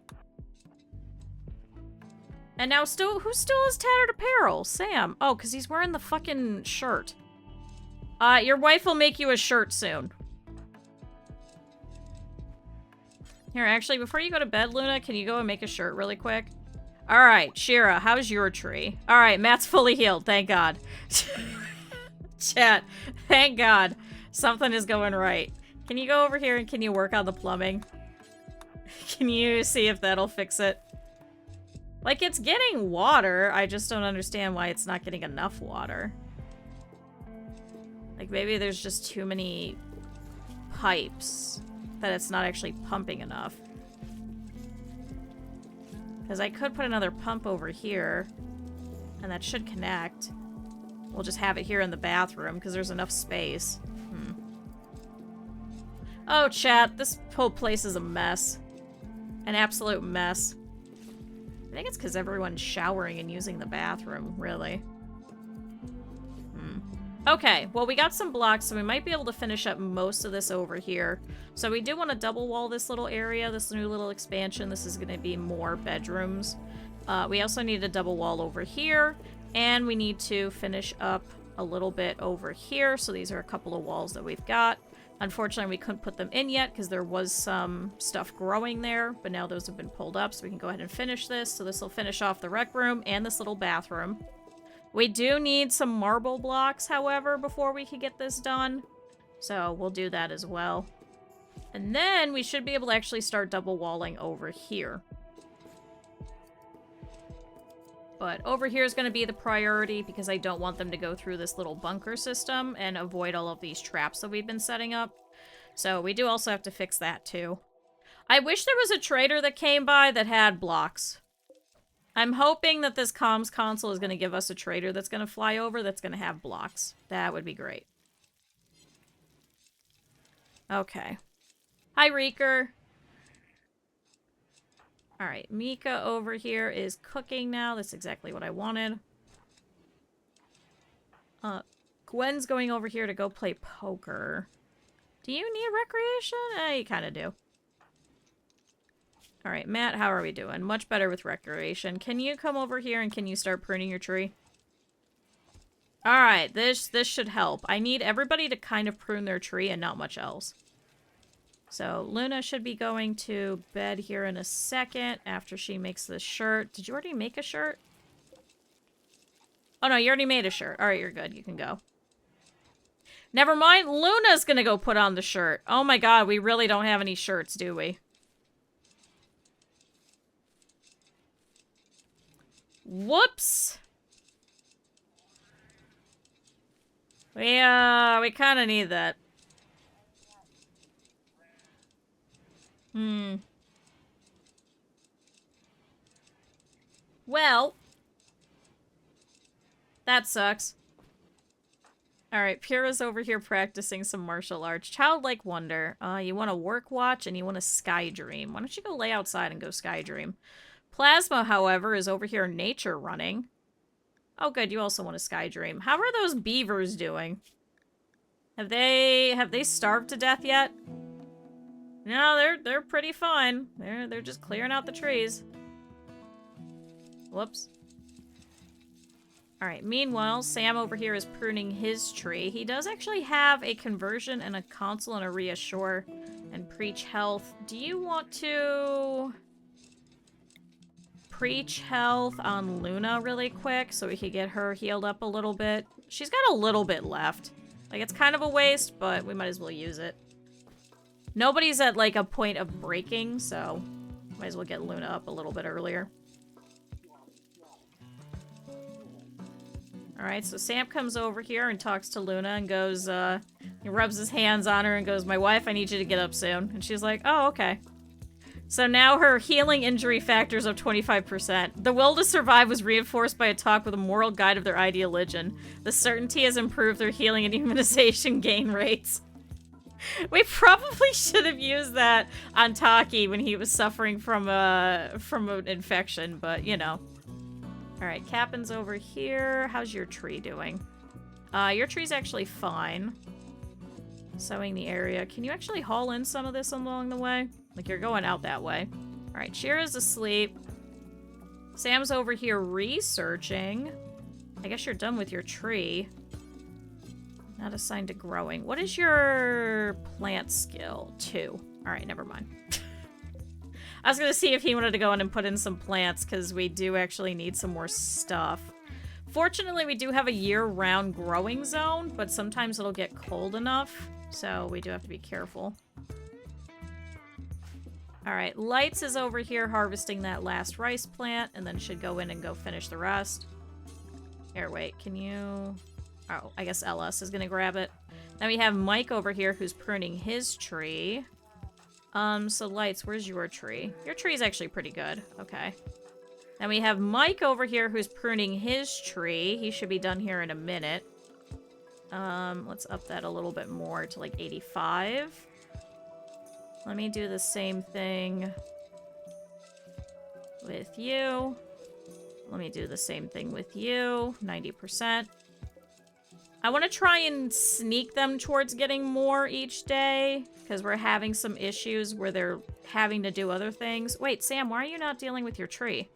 And now who still has tattered apparel? Sam. Oh, because he's wearing the fucking shirt. Your wife will make you a shirt soon. Here, actually, before you go to bed, Luna, can you go and make a shirt really quick? Alright, Shira, how's your tree? Alright, Matt's fully healed, thank God. Chat, thank God. Something is going right. Can you go over here and can you work on the plumbing? Can you see if that'll fix it? Like, it's getting water, I just don't understand why it's not getting enough water. Like, maybe there's just too many pipes that it's not actually pumping enough. Because I could put another pump over here, and that should connect. We'll just have it here in the bathroom, because there's enough space. Oh, chat, this whole place is a mess. An absolute mess. I think it's because everyone's showering and using the bathroom, really. Okay, well, we got some blocks, so we might be able to finish up most of this over here. So we do want to double wall this little area, this new little expansion. This is going to be more bedrooms. We also need a double wall over here, and we need to finish up a little bit over here. So these are a couple of walls that we've got. Unfortunately, we couldn't put them in yet because there was some stuff growing there, but now those have been pulled up, so we can go ahead and finish this. So this will finish off the rec room and this little bathroom. We do need some marble blocks, however, before we can get this done. So we'll do that as well. And then we should be able to actually start double walling over here. But over here is going to be the priority because I don't want them to go through this little bunker system and avoid all of these traps that we've been setting up. So we do also have to fix that too. I wish there was a trader that came by that had blocks. I'm hoping that this comms console is going to give us a trader that's going to fly over that's going to have blocks. That would be great. Okay. Hi, Reeker. Alright, Mika over here is cooking now. That's exactly what I wanted. Gwen's going over here to go play poker. Do you need recreation? You kind of do. Alright, Matt, how are we doing? Much better with recreation. Can you come over here and can you start pruning your tree? Alright, this should help. I need everybody to kind of prune their tree and not much else. So, Luna should be going to bed here in a second after she makes this shirt. Did you already make a shirt? Oh no, you already made a shirt. Alright, you're good. You can go. Never mind, Luna's gonna go put on the shirt. Oh my god, we really don't have any shirts, do we? Whoops! We kinda need that. Well, that sucks. Alright, Pyrrha's over here practicing some martial arts. Childlike wonder. You want to work watch and you want to sky dream. Why don't you go lay outside and go sky dream? Plasma, however, is over here nature running. Oh good, you also want to sky dream. How are those beavers doing? Have they starved to death yet? No, they're pretty fine. They're just clearing out the trees. Whoops. Alright, meanwhile, Sam over here is pruning his tree. He does actually have a conversion and a console and a reassure and preach health. Do you want to preach health on Luna really quick so we could get her healed up a little bit? She's got a little bit left. Like, it's kind of a waste, but we might as well use it. Nobody's at, like, a point of breaking, so might as well get Luna up a little bit earlier. Alright, so Sam comes over here and talks to Luna and goes, he rubs his hands on her and goes, "My wife, I need you to get up soon." And she's like, "Oh, okay." So now her healing injury factor is up 25%. The will to survive was reinforced by a talk with a moral guide of their ideologian. The certainty has improved their healing and immunization gain rates. We probably should have used that on Taki when he was suffering from an infection, but, you know. Alright, Captain's over here. How's your tree doing? Your tree's actually fine. Sowing the area. Can you actually haul in some of this along the way? Like, you're going out that way. Alright, Shira's asleep. Sam's over here researching. I guess you're done with your tree. Not assigned to growing. What is your plant skill? 2. Alright, never mind. I was gonna see if he wanted to go in and put in some plants, because we do actually need some more stuff. Fortunately, we do have a year-round growing zone, but sometimes it'll get cold enough, so we do have to be careful. Alright, Lights is over here harvesting that last rice plant, and then should go in and go finish the rest. Here, wait, can you... Oh, I guess LS is gonna grab it. Then we have Mike over here who's pruning his tree. So Lights, where's your tree? Your tree's actually pretty good. Okay. Then we have Mike over here who's pruning his tree. He should be done here in a minute. Let's up that a little bit more to like 85. Let me do the same thing with you. Let me do the same thing with you. 90%. I want to try and sneak them towards getting more each day, because we're having some issues where they're having to do other things. Wait, Sam, why are you not dealing with your tree?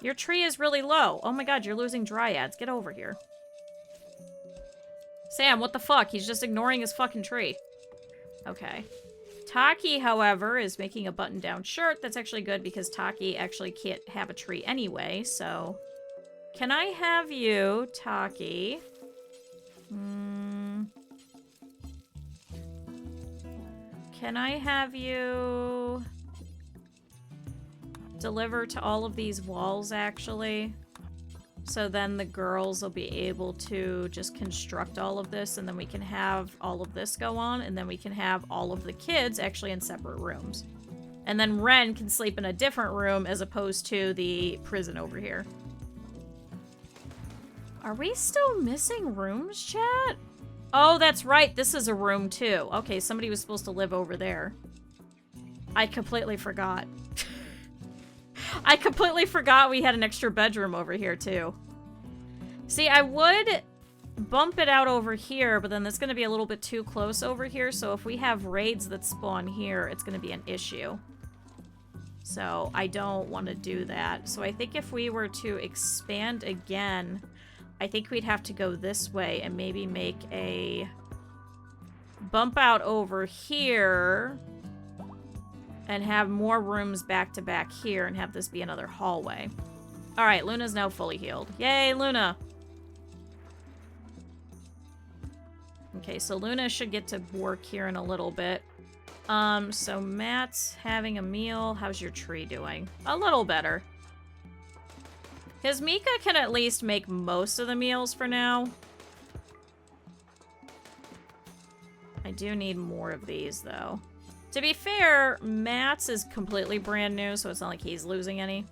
Your tree is really low. Oh my god, you're losing dryads. Get over here. Sam, what the fuck? He's just ignoring his fucking tree. Okay. Taki, however, is making a button-down shirt. That's actually good because Taki actually can't have a tree anyway, so... Can I have you, Taki? Can I have you deliver to all of these walls, actually? So then the girls will be able to just construct all of this, and then we can have all of this go on, and then we can have all of the kids actually in separate rooms. And then Ren can sleep in a different room as opposed to the prison over here. Are we still missing rooms, chat? Oh, that's right. This is a room, too. Okay, somebody was supposed to live over there. I completely forgot. I completely forgot we had an extra bedroom over here, too. See, I would bump it out over here, but then that's going to be a little bit too close over here, so if we have raids that spawn here, it's going to be an issue. So I don't want to do that. So I think if we were to expand again, I think we'd have to go this way and maybe make a bump out over here and have more rooms back to back here and have this be another hallway. All right, Luna's now fully healed. Yay, Luna. Okay, so Luna should get to work here in a little bit. So Matt's having a meal. How's your tree doing? A little better. Because Mika can at least make most of the meals for now. I do need more of these, though. To be fair, Matt's is completely brand new, so it's not like he's losing any.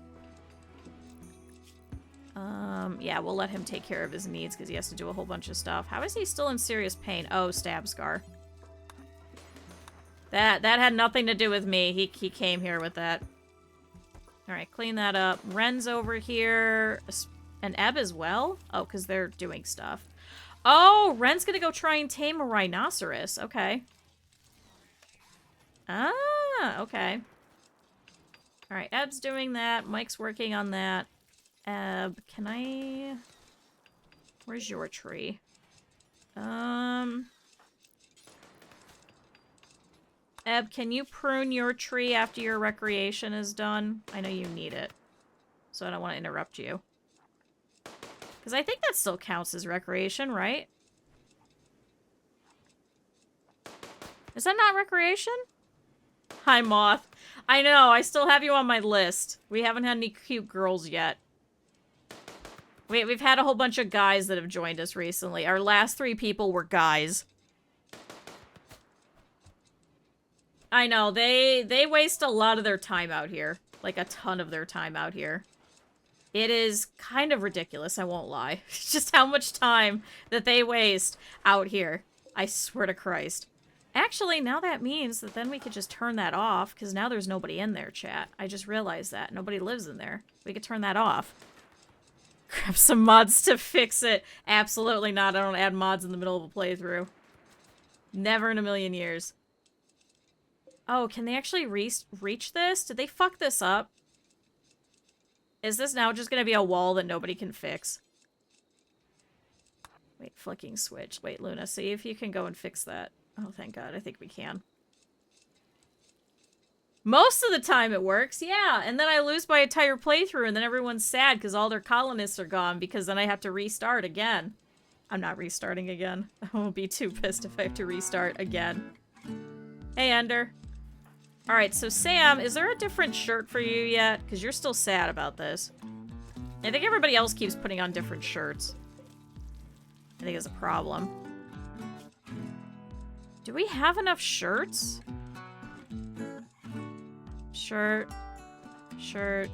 Yeah, we'll let him take care of his needs because he has to do a whole bunch of stuff. How is he still in serious pain? Oh, stab scar. That had nothing to do with me. He came here with that. Alright, clean that up. Ren's over here. And Ebb as well? Oh, because they're doing stuff. Oh, Ren's gonna go try and tame a rhinoceros. Okay. Ah, okay. Alright, Ebb's doing that. Mike's working on that. Ebb, can I... Where's your tree? Ebb, can you prune your tree after your recreation is done? I know you need it, so I don't want to interrupt you. Because I think that still counts as recreation, right? Is that not recreation? Hi, Moth. I know, I still have you on my list. We haven't had any cute girls yet. We've had a whole bunch of guys that have joined us recently. Our last 3 people were guys. I know, they waste a lot of their time out here. Like, a ton of their time out here. It is kind of ridiculous, I won't lie. Just how much time that they waste out here. I swear to Christ. Actually, now that means that then we could just turn that off, because now there's nobody in there, chat. I just realized that. Nobody lives in there. We could turn that off. Grab some mods to fix it. Absolutely not. I don't add mods in the middle of a playthrough. Never in a million years. Oh, can they actually reach this? Did they fuck this up? Is this now just gonna be a wall that nobody can fix? Wait, flicking switch. Wait, Luna, see if you can go and fix that. Oh, thank God. I think we can. Most of the time it works, yeah. And then I lose my entire playthrough and then everyone's sad because all their colonists are gone because then I have to restart again. I'm not restarting again. I won't be too pissed if I have to restart again. Hey, Ender. Alright, so Sam, is there a different shirt for you yet? Because you're still sad about this. I think everybody else keeps putting on different shirts. I think it's a problem. Do we have enough shirts? Shirt. Shirt.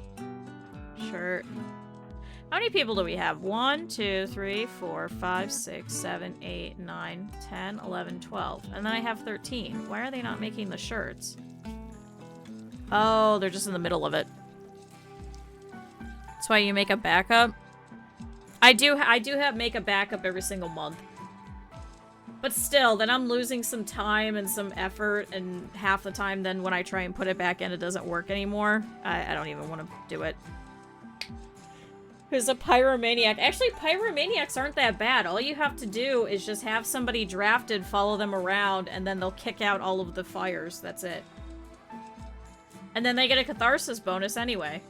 Shirt. How many people do we have? 1, 2, 3, 4, 5, 6, 7, 8, 9, 10, 11, 12. And then I have 13. Why are they not making the shirts? Oh, they're just in the middle of it. That's why you make a backup? I do make a backup every single month. But still, then I'm losing some time and some effort, and half the time then when I try and put it back in, it doesn't work anymore. I don't even want to do it. Who's a pyromaniac? Actually, pyromaniacs aren't that bad. All you have to do is just have somebody drafted, follow them around, and then they'll kick out all of the fires. That's it. And then they get a catharsis bonus anyway.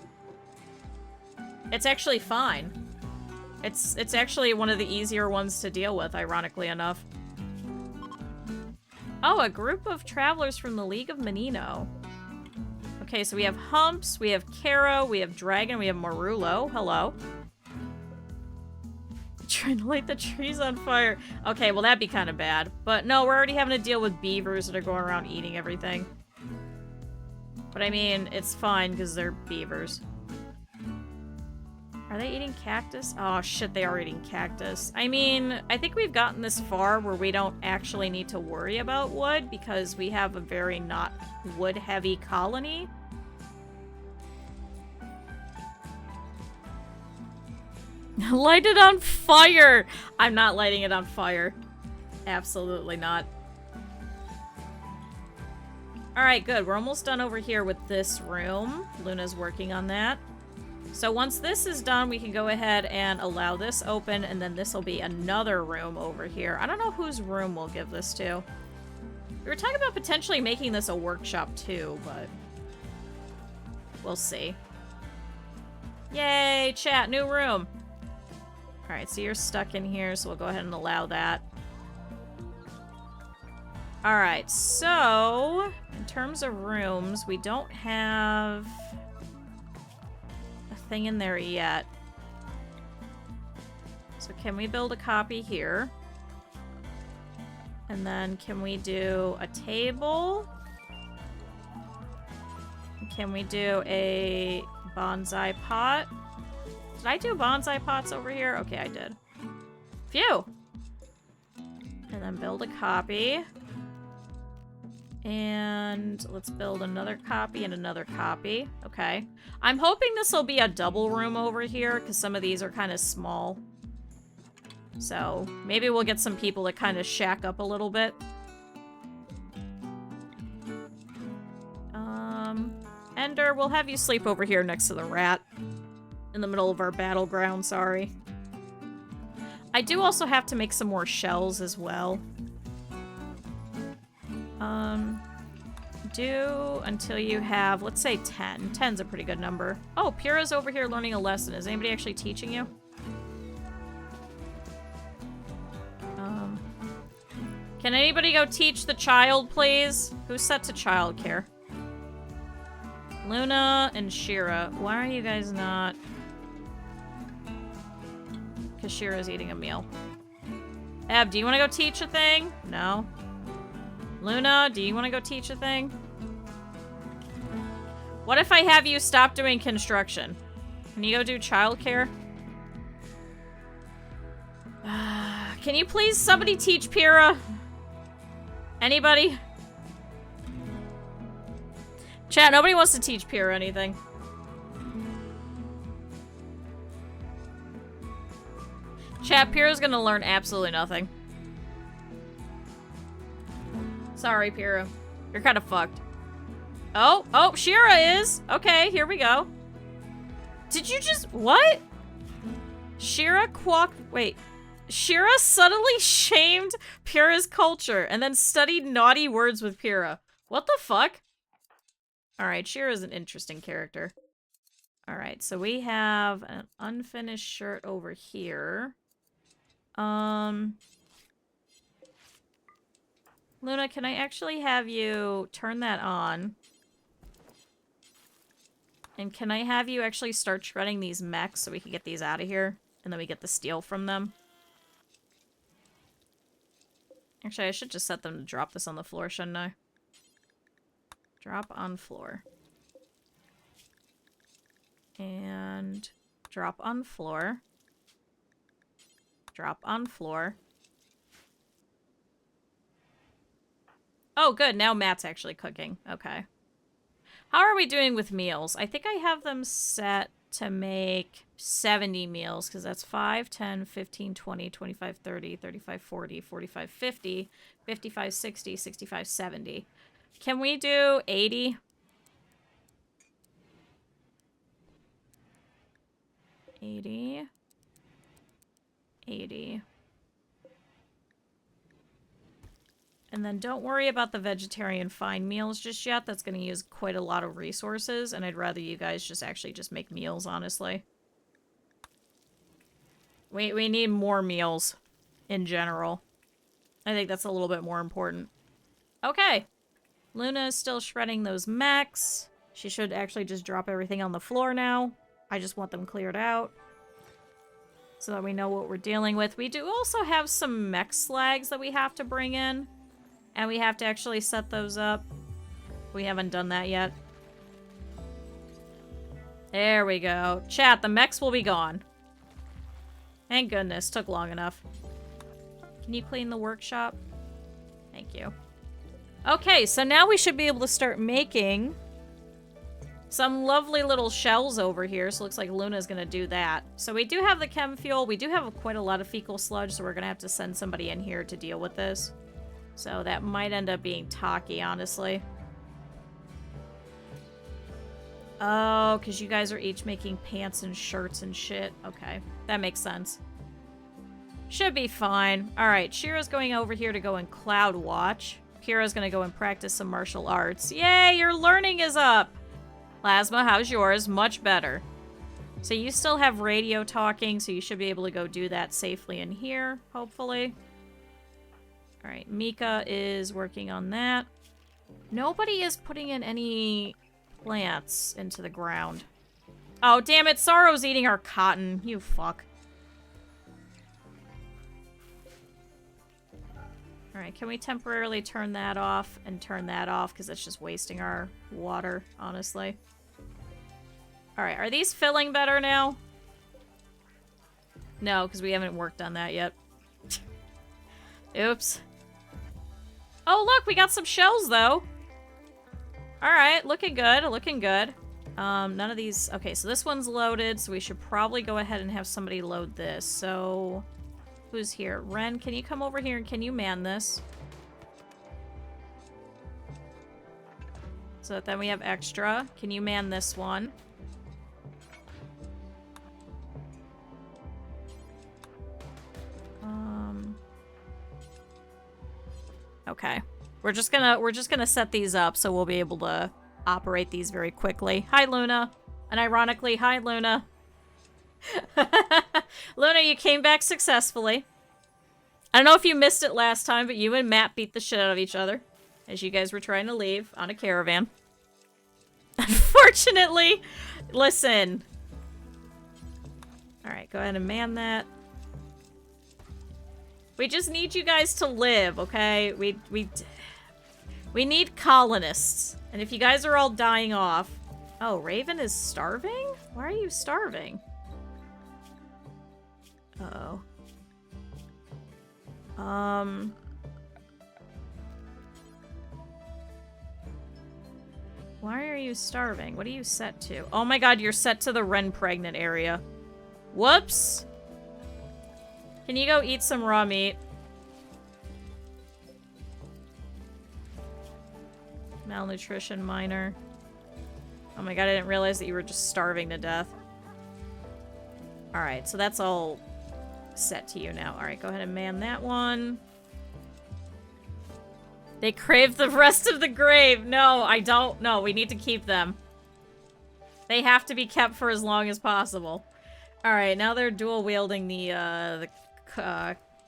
It's actually fine. It's actually one of the easier ones to deal with, ironically enough. Oh, a group of travelers from the League of Menino. Okay, so we have Humps, we have Karo, we have Dragon, we have Marulo. Hello. Trying to light the trees on fire. Okay, well that'd be kind of bad. But no, we're already having to deal with beavers that are going around eating everything. But I mean, it's fine because they're beavers. Are they eating cactus? Oh shit, they are eating cactus. I mean, I think we've gotten this far where we don't actually need to worry about wood because we have a very not wood-heavy colony. Light it on fire! I'm not lighting it on fire. Absolutely not. Alright, good. We're almost done over here with this room. Luna's working on that. So once this is done, we can go ahead and allow this open, and then this will be another room over here. I don't know whose room we'll give this to. We were talking about potentially making this a workshop too, but we'll see. Yay, chat, new room. Alright, so you're stuck in here, so we'll go ahead and allow that. Alright, so in terms of rooms, we don't have a thing in there yet. So can we build a copy here? And then can we do a table? Can we do a bonsai pot? Did I do bonsai pots over here? Okay, I did. Phew! And then build a copy. And let's build another copy and another copy. Okay. I'm hoping this will be a double room over here, because some of these are kind of small. So maybe we'll get some people to kind of shack up a little bit. Ender, we'll have you sleep over here next to the rat. In the middle of our battleground, sorry. I do also have to make some more shells as well. Do until you have, let's say 10. 10's a pretty good number. Oh, Pyrrha's over here learning a lesson. Is anybody actually teaching you? Can anybody go teach the child, please? Who's set to childcare? Luna and Shira. Why are you guys not? Because Shira's eating a meal. Eb, do you want to go teach a thing? No. Luna, do you want to go teach a thing? What if I have you stop doing construction? Can you go do childcare? Can you please somebody teach Pyrrha? Anybody? Chat, nobody wants to teach Pyrrha anything. Chat, Pyrrha's gonna learn absolutely nothing. Sorry, Pyrrha. You're kind of fucked. Oh, Shira is! Okay, here we go. Did you just... what? Shira wait. Shira subtly shamed Pyrrha's culture and then studied naughty words with Pyrrha. What the fuck? Alright, Shira's an interesting character. Alright, so we have an unfinished shirt over here. Luna, can I actually have you turn that on? And can I have you actually start shredding these mechs so we can get these out of here? And then we get the steel from them? Actually, I should just set them to drop this on the floor, shouldn't I? Drop on floor. And drop on floor. Drop on floor. Oh, good. Now Matt's actually cooking. Okay. How are we doing with meals? I think I have them set to make 70 meals, because that's 5, 10, 15, 20, 25, 30, 35, 40, 45, 50, 55, 60, 65, 70. Can we do 80? 80. 80. And then don't worry about the vegetarian fine meals just yet. That's going to use quite a lot of resources, and I'd rather you guys just actually just make meals, honestly. We need more meals in general. I think that's a little bit more important. Okay. Luna is still shredding those mechs. She should actually just drop everything on the floor now. I just want them cleared out so that we know what we're dealing with. We do also have some mech slags that we have to bring in. And we have to actually set those up. We haven't done that yet. There we go. Chat, the mechs will be gone. Thank goodness. Took long enough. Can you clean the workshop? Thank you. Okay, so now we should be able to start making some lovely little shells over here, so looks like Luna's gonna do that. So we do have the chem fuel. We do have quite a lot of fecal sludge, so we're gonna have to send somebody in here to deal with this. So that might end up being Taki, honestly. Oh, because you guys are each making pants and shirts and shit. Okay, that makes sense. Should be fine. Alright, Shira's going over here to go and cloud watch. Kira's gonna go and practice some martial arts. Yay, your learning is up! Plasma, how's yours? Much better. So you still have radio talking, so you should be able to go do that safely in here, hopefully. Alright, Mika is working on that. Nobody is putting in any plants into the ground. Oh, damn it, Sorrow's eating our cotton. You fuck. Alright, can we temporarily turn that off and turn that off? Because that's just wasting our water, honestly. Alright, are these filling better now? No, because we haven't worked on that yet. Oops. Oh, look, we got some shells, though. Alright, looking good, looking good. None of these... Okay, so this one's loaded, so we should probably go ahead and have somebody load this. So, who's here? Ren, can you come over here and can you man this? So that then we have extra. Can you man this one? Okay. We're just gonna set these up so we'll be able to operate these very quickly. Hi, Luna. And ironically, hi, Luna. Luna, you came back successfully. I don't know if you missed it last time, but you and Matt beat the shit out of each other as you guys were trying to leave on a caravan. Unfortunately, listen. Alright, go ahead and man that. We just need you guys to live, okay? We need colonists. And if you guys are all dying off... Oh, Raven is starving? Why are you starving? Uh-oh. Why are you starving? What are you set to? Oh my god, you're set to the Ren pregnant area. Whoops! Can you go eat some raw meat? Malnutrition minor. Oh my god, I didn't realize that you were just starving to death. Alright, so that's all set to you now. Alright, go ahead and man that one. They crave the rest of the grave. No, I don't. No, we need to keep them. They have to be kept for as long as possible. Alright, now they're dual wielding the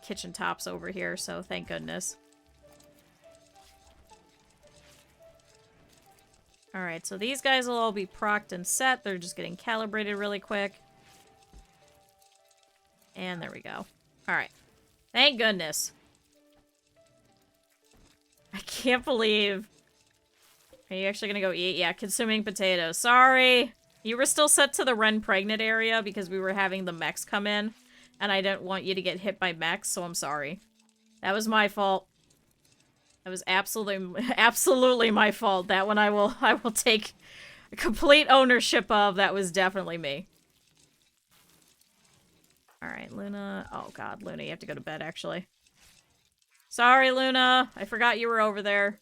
kitchen tops over here, so thank goodness. Alright, so these guys will all be procced and set. They're just getting calibrated really quick. And there we go. Alright. Thank goodness. I can't believe... Are you actually gonna go eat? Yeah, consuming potatoes. Sorry! You were still set to the Ren pregnant area because we were having the mechs come in. And I didn't want you to get hit by mechs, so I'm sorry. That was my fault. That was absolutely my fault. That one I will take complete ownership of. That was definitely me. Alright, Luna. Oh god, Luna, you have to go to bed, actually. Sorry, Luna. I forgot you were over there.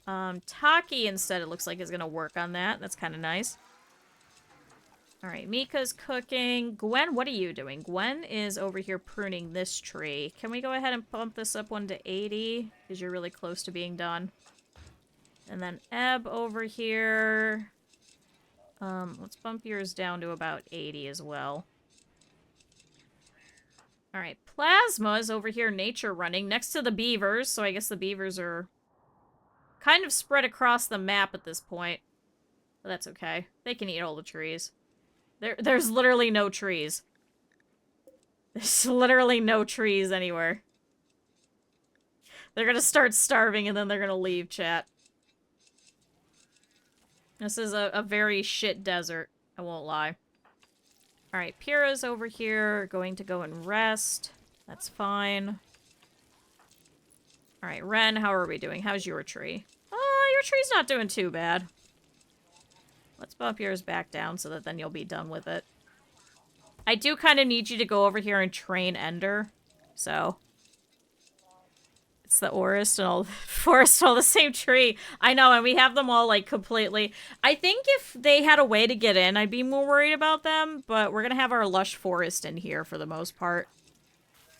Taki, instead, it looks like, is gonna work on that. That's kind of nice. Alright, Mika's cooking. Gwen, what are you doing? Gwen is over here pruning this tree. Can we go ahead and bump this up one to 80? Because you're really close to being done. And then Ebb over here. Let's bump yours down to about 80 as well. Alright, Plasma is over here nature running next to the beavers. So I guess the beavers are kind of spread across the map at this point. But that's okay. They can eat all the trees. There's literally no trees. There's literally no trees anywhere. They're gonna start starving and then they're gonna leave, chat. This is a very shit desert. I won't lie. Alright, Pyrrha's over here, going to go and rest. That's fine. Alright, Ren, how are we doing? How's your tree? Oh, your tree's not doing too bad. Let's bump yours back down so that then you'll be done with it. I do kind of need you to go over here and train Ender. So... It's the forest and all the same tree. I know, and we have them all, like, completely... I think if they had a way to get in, I'd be more worried about them, but we're gonna have our lush forest in here for the most part.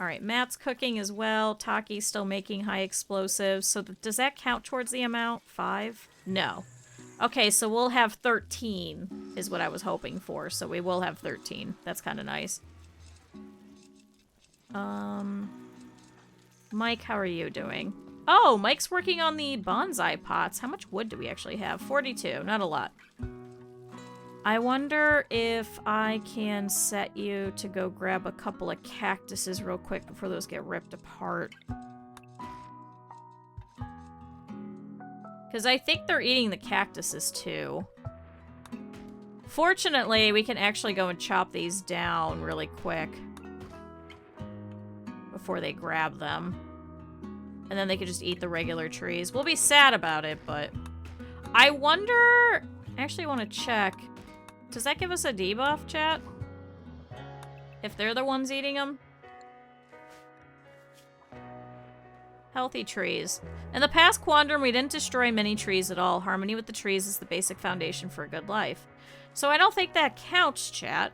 Alright, Matt's cooking as well. Taki's still making high explosives. So does that count towards the amount? 5? No. Okay, so we'll have 13, is what I was hoping for. So we will have 13. That's kind of nice. Mike, how are you doing? Oh, Mike's working on the bonsai pots. How much wood do we actually have? 42, not a lot. I wonder if I can set you to go grab a couple of cactuses real quick before those get ripped apart. Because I think they're eating the cactuses too. Fortunately, we can actually go and chop these down really quick before they grab them. And then they could just eat the regular trees. We'll be sad about it, but... I wonder... I actually want to check. Does that give us a debuff, chat? If they're the ones eating them? Healthy trees. In the past quantum, we didn't destroy many trees at all. Harmony with the trees is the basic foundation for a good life. So I don't think that counts, chat.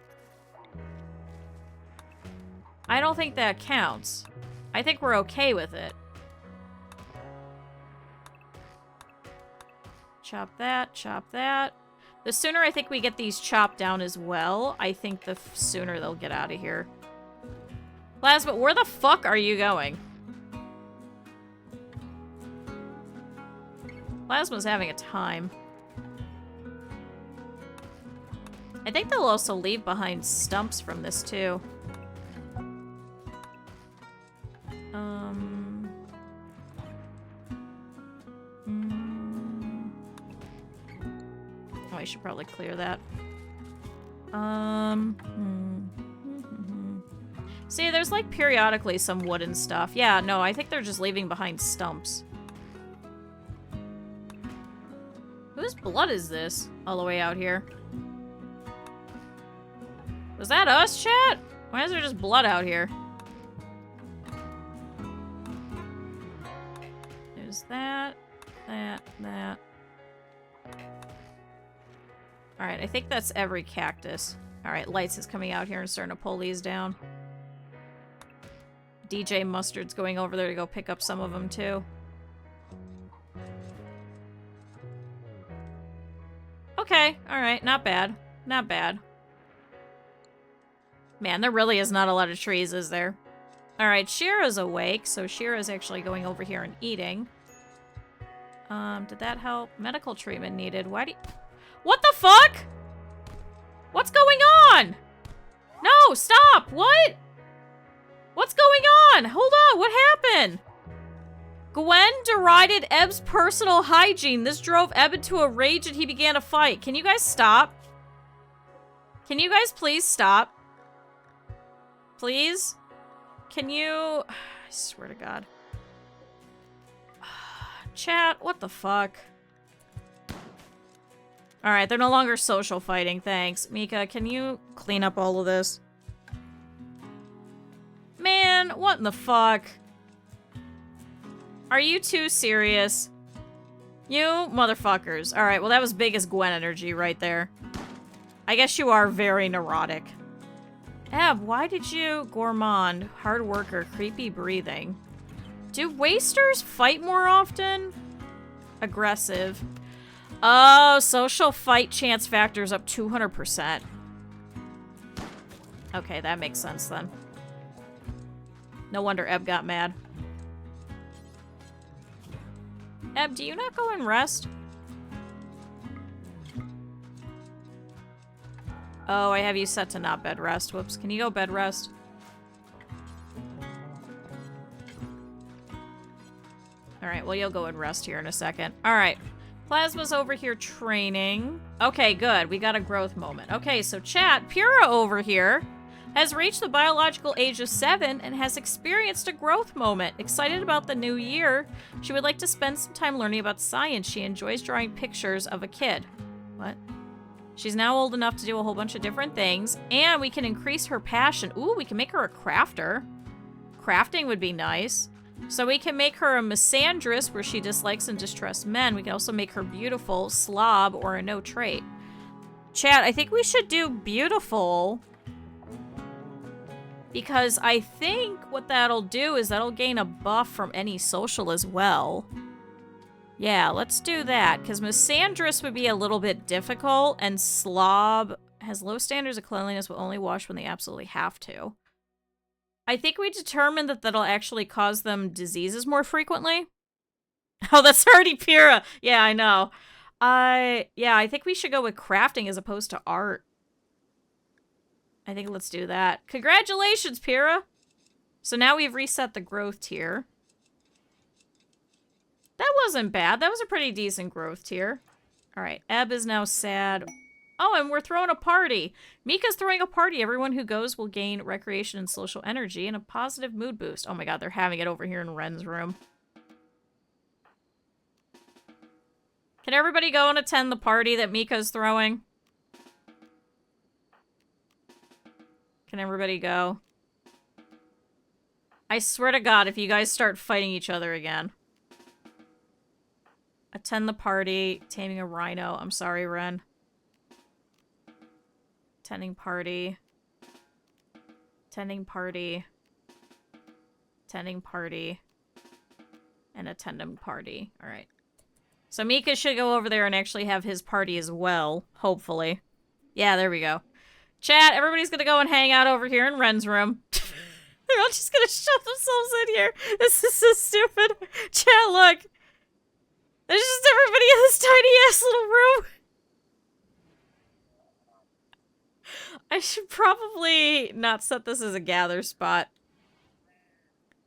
I don't think that counts. I think we're okay with it. Chop that, chop that. The sooner I think we get these chopped down as well, I think the sooner they'll get out of here. Plasma, where the fuck are you going? Plasma's having a time. I think they'll also leave behind stumps from this too. Oh, I should probably clear that. See, there's like periodically some wooden stuff. Yeah, no, I think they're just leaving behind stumps. Whose blood is this? All the way out here. Was that us, chat? Why is there just blood out here? There's that, that. Alright, I think that's every cactus. Alright, Lights is coming out here and starting to pull these down. DJ Mustard's going over there to go pick up some of them, too. Okay, alright, not bad. Not bad. Man, there really is not a lot of trees, is there? Alright, Shira's awake, so Shira's actually going over here and eating. Did that help? Medical treatment needed. Why do you... What the fuck? What's going on? No, stop! What? What's going on? Hold on, what happened? Gwen derided Eb's personal hygiene. This drove Eb into a rage and he began a fight. Can you guys stop? Can you guys please stop? Please? Can you... I swear to God. Chat, what the fuck? Alright, they're no longer social fighting, thanks. Mika, can you clean up all of this? Man, what in the fuck? Are you too serious? You motherfuckers. Alright, well that was biggest Gwen energy right there. I guess you are very neurotic. Eb, why did you... Gourmand, hard worker, creepy breathing. Do wasters fight more often? Aggressive. Oh, social fight chance factors up 200%. Okay, that makes sense then. No wonder Eb got mad. Eb, do you not go and rest? Oh, I have you set to not bed rest. Whoops. Can you go bed rest? Alright, well, you'll go and rest here in a second. Alright. Plasma's over here training. Okay, good. We got a growth moment. Okay, so chat, Pura over here has reached the biological age of 7 and has experienced a growth moment. Excited about the new year, she would like to spend some time learning about science. She enjoys drawing pictures of a kid. What? She's now old enough to do a whole bunch of different things. And we can increase her passion. Ooh, we can make her a crafter. Crafting would be nice. So we can make her a misandrist, where she dislikes and distrusts men. We can also make her beautiful, slob, or a no trait. Chat, I think we should do beautiful. Because I think what that'll do is that'll gain a buff from any social as well. Yeah, let's do that, because misandrist would be a little bit difficult, and slob has low standards of cleanliness, will only wash when they absolutely have to. I think we determined that that'll actually cause them diseases more frequently. Oh, that's already Pyrrha. Yeah, I know. Yeah, I think we should go with crafting as opposed to art. I think let's do that. Congratulations, Pyrrha! So now we've reset the growth tier. That wasn't bad. That was a pretty decent growth tier. Alright, Ebb is now sad. Oh, and we're throwing a party. Mika's throwing a party. Everyone who goes will gain recreation and social energy and a positive mood boost. Oh my god, they're having it over here in Ren's room. Can everybody go and attend the party that Mika's throwing? Can everybody go? I swear to god, if you guys start fighting each other again. Attend the party. Taming a rhino. I'm sorry, Ren. Attending party. Attending party. Attending party. And attending party. Alright. So Mika should go over there and actually have his party as well. Hopefully. Yeah, there we go. Chat, everybody's gonna go and hang out over here in Ren's room. They're all just gonna shove themselves in here. This is so stupid. Chat, look. There's just everybody in this tiny-ass little room. I should probably not set this as a gather spot.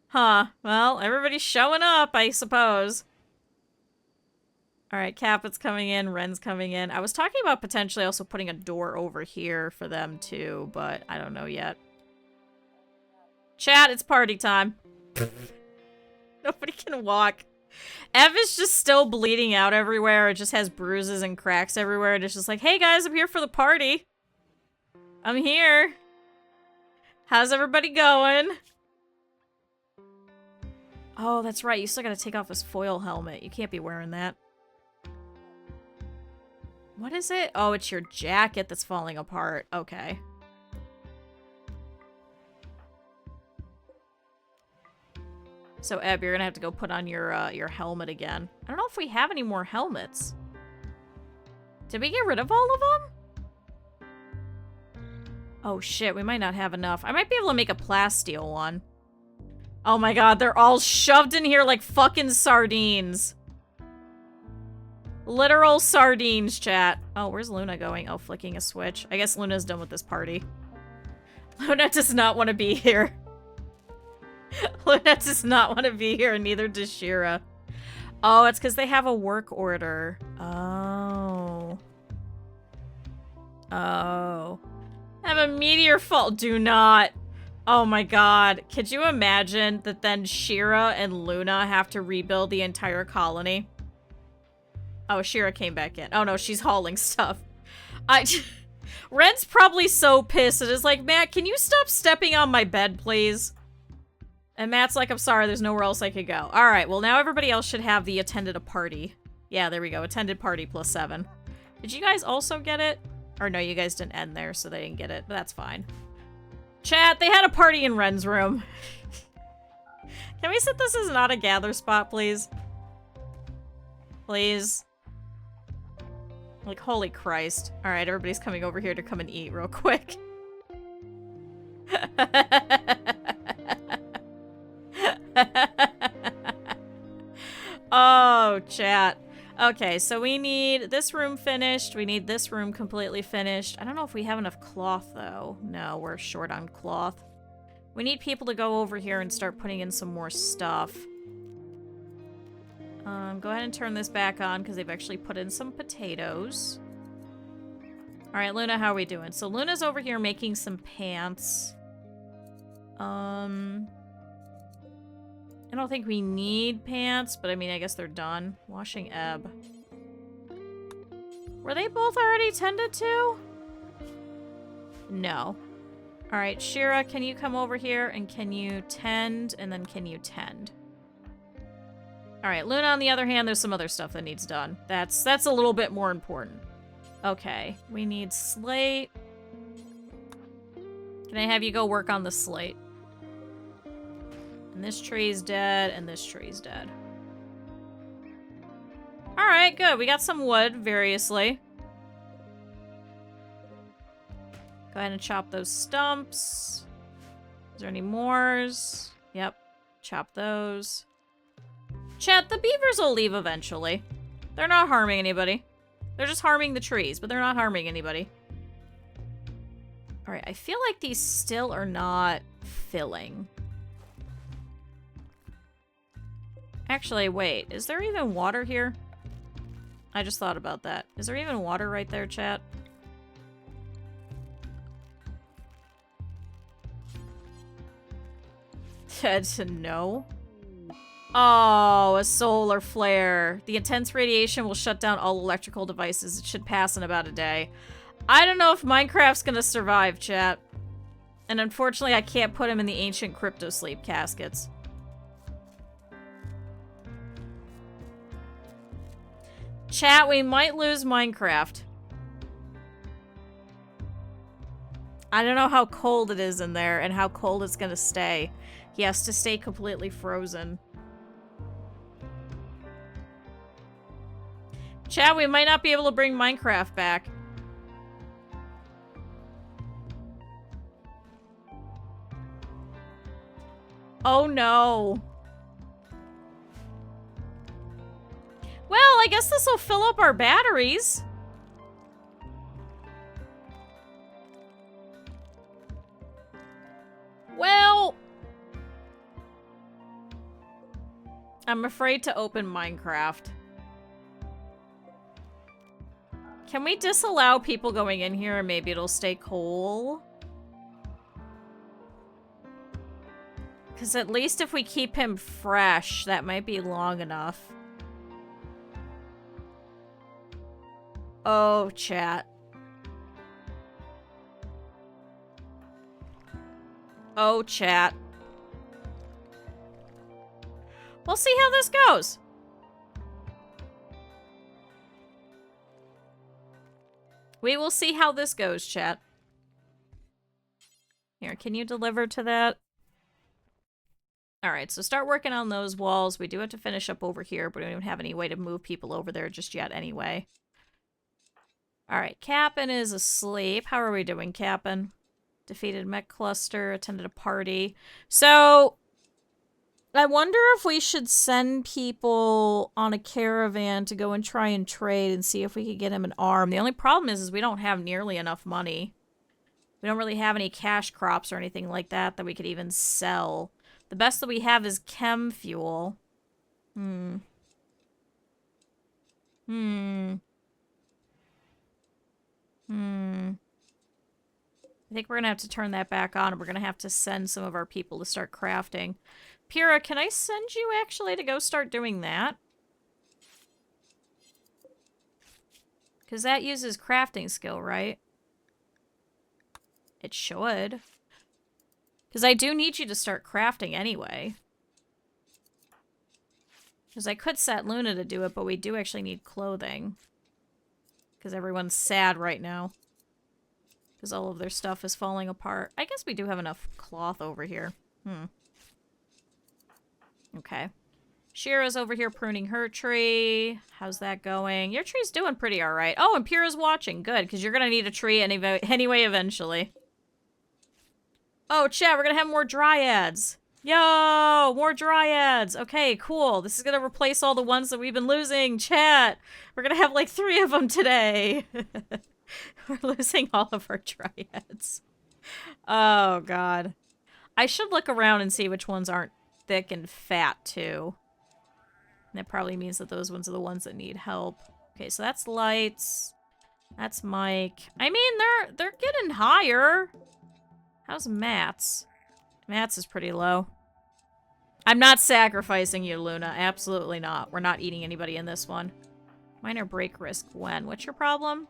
Huh. Well, everybody's showing up, I suppose. Alright, Capit's coming in, Ren's coming in. I was talking about potentially also putting a door over here for them too, but I don't know yet. Chat, it's party time. Nobody can walk. Ev is just still bleeding out everywhere. It just has bruises and cracks everywhere. And it's just like, hey guys, I'm here for the party. I'm here. How's everybody going? Oh, that's right. You still gotta take off his foil helmet. You can't be wearing that. What is it? Oh, it's your jacket that's falling apart. Okay. So, Eb, you're gonna have to go put on your helmet again. I don't know if we have any more helmets. Did we get rid of all of them? Oh shit, we might not have enough. I might be able to make a plasteel one. Oh my god, they're all shoved in here like fucking sardines. Literal sardines, chat. Oh, where's Luna going? Oh, flicking a switch. I guess Luna's done with this party. Luna does not want to be here. Luna does not want to be here, and neither does Shira. Oh, it's because they have a work order. Oh. Oh. Have a meteor fall. Do not. Oh my god. Could you imagine that then Shira and Luna have to rebuild the entire colony? Oh, Shira came back in. Oh no, she's hauling stuff. Ren's probably so pissed. It is like, Matt, can you stop stepping on my bed, please? And Matt's like, I'm sorry, there's nowhere else I could go. Alright, well now everybody else should have the attended a party. Yeah, there we go. Attended party plus 7. Did you guys also get it? Or no, you guys didn't end there, so they didn't get it. But that's fine. Chat, they had a party in Ren's room. Can we set this as not a gather spot, please? Please. Like, holy Christ. Alright, everybody's coming over here to come and eat real quick. Oh, chat. Okay, so we need this room finished. We need this room completely finished. I don't know if we have enough cloth, though. No, we're short on cloth. We need people to go over here and start putting in some more stuff. Go ahead and turn this back on, because they've actually put in some potatoes. Alright, Luna, how are we doing? So Luna's over here making some pants. I don't think we need pants, but I mean, I guess they're done. Washing Ebb. Were they both already tended to? No. Alright, Shira, can you come over here and can you tend, and then can you tend? Alright, Luna, on the other hand, there's some other stuff that needs done. That's a little bit more important. Okay, we need slate. Can I have you go work on the slate? And this tree's dead, and this tree's dead. Alright, good. We got some wood, variously. Go ahead and chop those stumps. Is there any mores? Yep. Chop those. Chat, the beavers will leave eventually. They're not harming anybody. They're just harming the trees, but they're not harming anybody. Alright, I feel like these still are not filling. Actually, wait. Is there even water here? I just thought about that. Is there even water right there, chat? No. Oh, a solar flare. The intense radiation will shut down all electrical devices. It should pass in about a day. I don't know if Minecraft's gonna survive, chat. And unfortunately, I can't put him in the ancient crypto sleep caskets. Chat, we might lose Minecraft. I don't know how cold it is in there and how cold it's gonna stay. He has to stay completely frozen. Chat, we might not be able to bring Minecraft back. Oh no. Well, I guess this will fill up our batteries. Well, I'm afraid to open Minecraft. Can we disallow people going in here and maybe it'll stay cool? Because at least if we keep him fresh, that might be long enough. Oh, chat. Oh, chat. We'll see how this goes. We will see how this goes, chat. Here, can you deliver to that? Alright, so start working on those walls. We do have to finish up over here, but we don't even have any way to move people over there just yet anyway. Alright, Cap'n is asleep. How are we doing, Cap'n? Defeated mech cluster, attended a party. So, I wonder if we should send people on a caravan to go and try and trade and see if we could get him an arm. The only problem is we don't have nearly enough money. We don't really have any cash crops or anything like that that we could even sell. The best that we have is chem fuel. I think we're gonna have to turn that back on, and we're gonna have to send some of our people to start crafting. Pyrrha, can I send you actually to go start doing that? Because that uses crafting skill, right? It should. Because I do need you to start crafting anyway. Because I could set Luna to do it, but we do actually need clothing. Because everyone's sad right now. Because all of their stuff is falling apart. I guess we do have enough cloth over here. Okay. Shira's over here pruning her tree. How's that going? Your tree's doing pretty alright. Oh, and Pyrrha's watching. Good, because you're going to need a tree anyway eventually. Oh, chat, we're going to have more dryads. Yo, more dryads. Okay, cool. This is going to replace all the ones that we've been losing. Chat, we're going to have like 3 of them today. We're losing all of our dryads. Oh, God. I should look around and see which ones aren't thick and fat, too. And that probably means that those ones are the ones that need help. Okay, so that's Lights. That's Mike. I mean, they're getting higher. How's Matt's? Matt's is pretty low. I'm not sacrificing you, Luna. Absolutely not. We're not eating anybody in this one. Minor break risk when? What's your problem?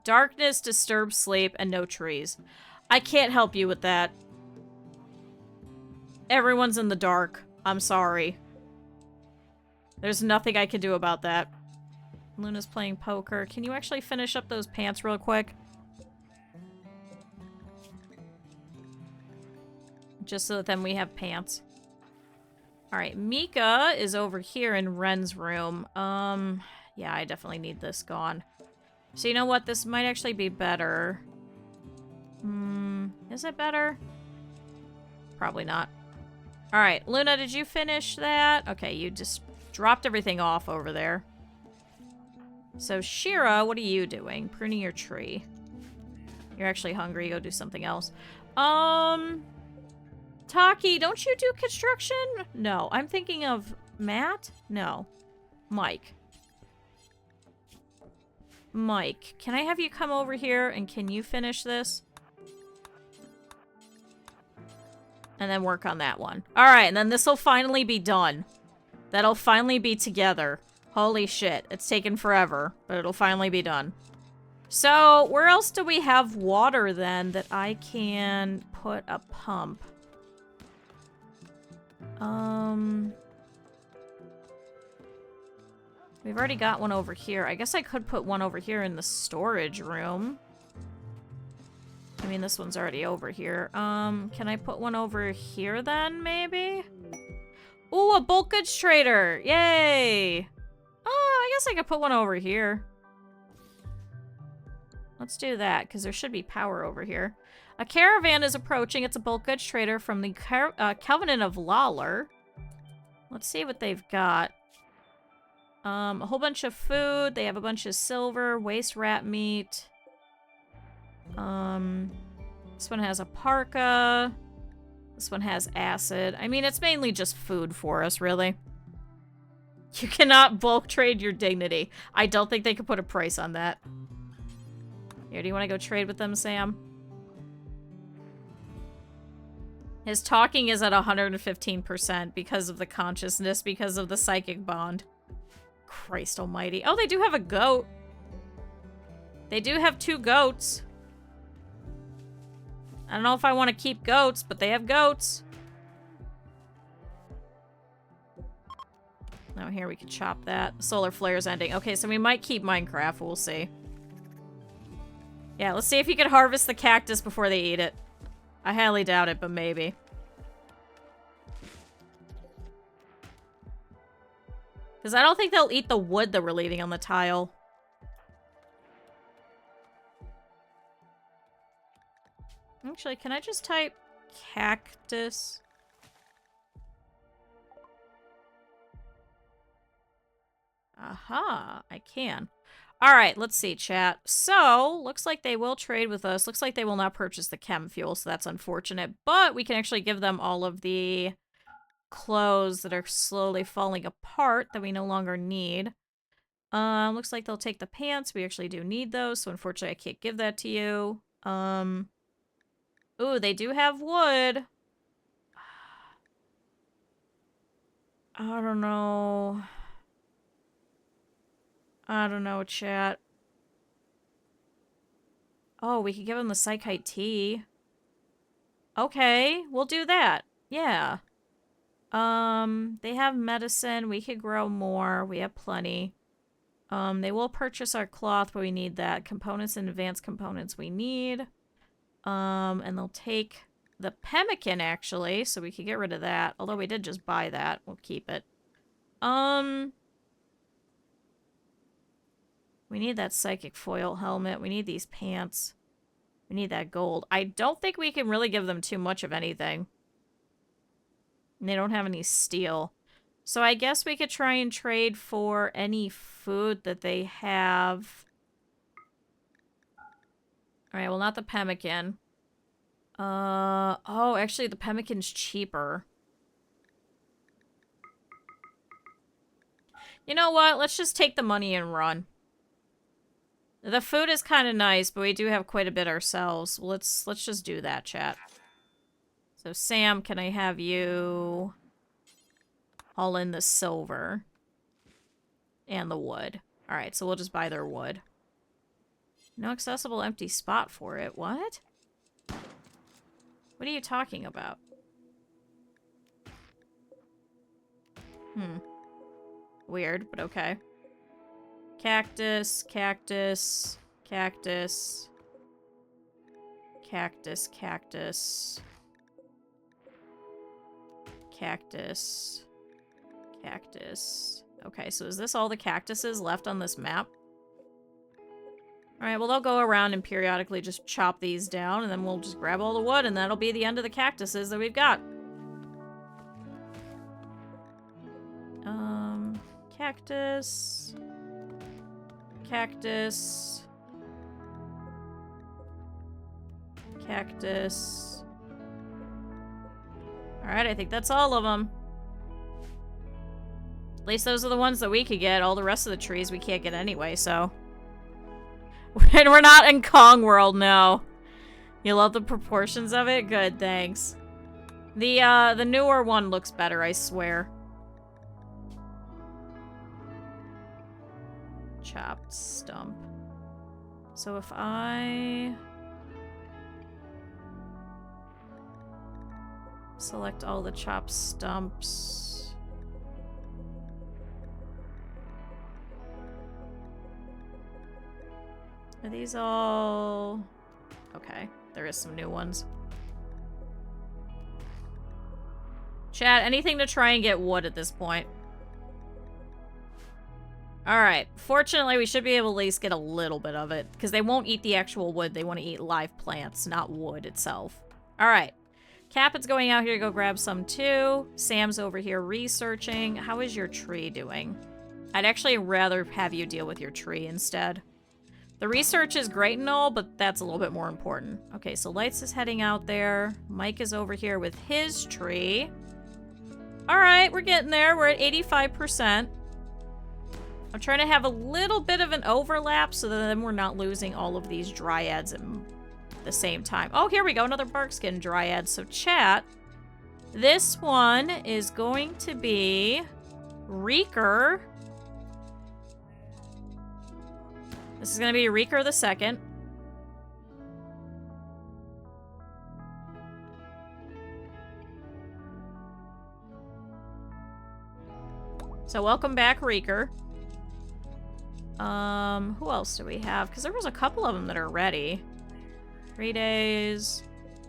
Darkness, disturbed sleep, and no trees. I can't help you with that. Everyone's in the dark. I'm sorry. There's nothing I can do about that. Luna's playing poker. Can you actually finish up those pants real quick? Just so that then we have pants. Alright, Mika is over here in Ren's room. Yeah, I definitely need this gone. So you know what? This might actually be better. Is it better? Probably not. Alright, Luna, did you finish that? Okay, you just dropped everything off over there. So Shira, what are you doing? Pruning your tree. You're actually hungry. Go do something else. Taki, don't you do construction? No, I'm thinking of Matt? No. Mike. Mike, can I have you come over here and can you finish this? And then work on that one. Alright, and then this will finally be done. That'll finally be together. Holy shit, it's taken forever, but it'll finally be done. So, where else do we have water then that I can put a pump? We've already got one over here. I guess I could put one over here in the storage room. I mean, this one's already over here. Can I put one over here then, maybe? Ooh, a bulk goods trader! Yay! Oh, I guess I could put one over here. Let's do that, because there should be power over here. A caravan is approaching. It's a bulk goods trader from the Covenant of Lawler. Let's see what they've got. A whole bunch of food. They have a bunch of silver, waste rat meat. This one has a parka. This one has acid. I mean, it's mainly just food for us, really. You cannot bulk trade your dignity. I don't think they could put a price on that. Here, do you want to go trade with them, Sam? His talking is at 115% because of the consciousness, because of the psychic bond. Christ almighty. Oh, they do have a goat. They do have 2 goats. I don't know if I want to keep goats, but they have goats. Oh, here we can chop that. Solar flare's ending. Okay, so we might keep Minecraft. We'll see. Yeah, let's see if you can harvest the cactus before they eat it. I highly doubt it, but maybe. Because I don't think they'll eat the wood that we're leaving on the tile. Actually, can I just type cactus? Aha, I can. Alright, let's see, chat. So, looks like they will trade with us. Looks like they will not purchase the chem fuel, so that's unfortunate. But we can actually give them all of the clothes that are slowly falling apart that we no longer need. Looks like they'll take the pants. We actually do need those, so unfortunately I can't give that to you. Ooh, they do have wood. I don't know. I don't know, chat. Oh, we could give them the psychite tea. Okay, we'll do that. Yeah. They have medicine. We could grow more. We have plenty. They will purchase our cloth, but we need that. Components and advanced components we need. And they'll take the pemmican, actually, so we could get rid of that. Although we did just buy that. We'll keep it. We need that psychic foil helmet. We need these pants. We need that gold. I don't think we can really give them too much of anything. And they don't have any steel. So I guess we could try and trade for any food that they have. Alright, well, not the pemmican. Oh, actually, the pemmican's cheaper. You know what? Let's just take the money and run. The food is kind of nice, but we do have quite a bit ourselves. Let's just do that, chat. So, Sam, can I have you haul in the silver? And the wood. Alright, so we'll just buy their wood. No accessible empty spot for it. What? What are you talking about? Weird, but okay. Cactus, cactus, cactus, cactus, cactus, cactus, cactus. Okay, so is this all the cactuses left on this map? Alright, well, they'll go around and periodically just chop these down, and then we'll just grab all the wood, and that'll be the end of the cactuses that we've got. Cactus. Cactus. Cactus. Alright, I think that's all of them. At least those are the ones that we could get. All the rest of the trees we can't get anyway, so... And we're not in Kong World, no. You love the proportions of it? Good, thanks. The newer one looks better, I swear. Chopped stump. So if I... select all the chopped stumps... Are these all... Okay, there is some new ones. Chat, anything to try and get wood at this point. Alright, fortunately we should be able to at least get a little bit of it, because they won't eat the actual wood, they want to eat live plants, not wood itself. Alright, Capit's going out here to go grab some too. Sam's over here researching. How is your tree doing? I'd actually rather have you deal with your tree instead. The research is great and all, but that's a little bit more important. Okay, so Lights is heading out there. Mike is over here with his tree. Alright, we're getting there. We're at 85%. I'm trying to have a little bit of an overlap so that then we're not losing all of these dryads at the same time. Oh, here we go. Another barkskin dryad. So chat, this one is going to be Reeker. This is going to be Reeker the second. So welcome back, Reeker. Who else do we have? Because there was a couple of them that are ready. 3 days,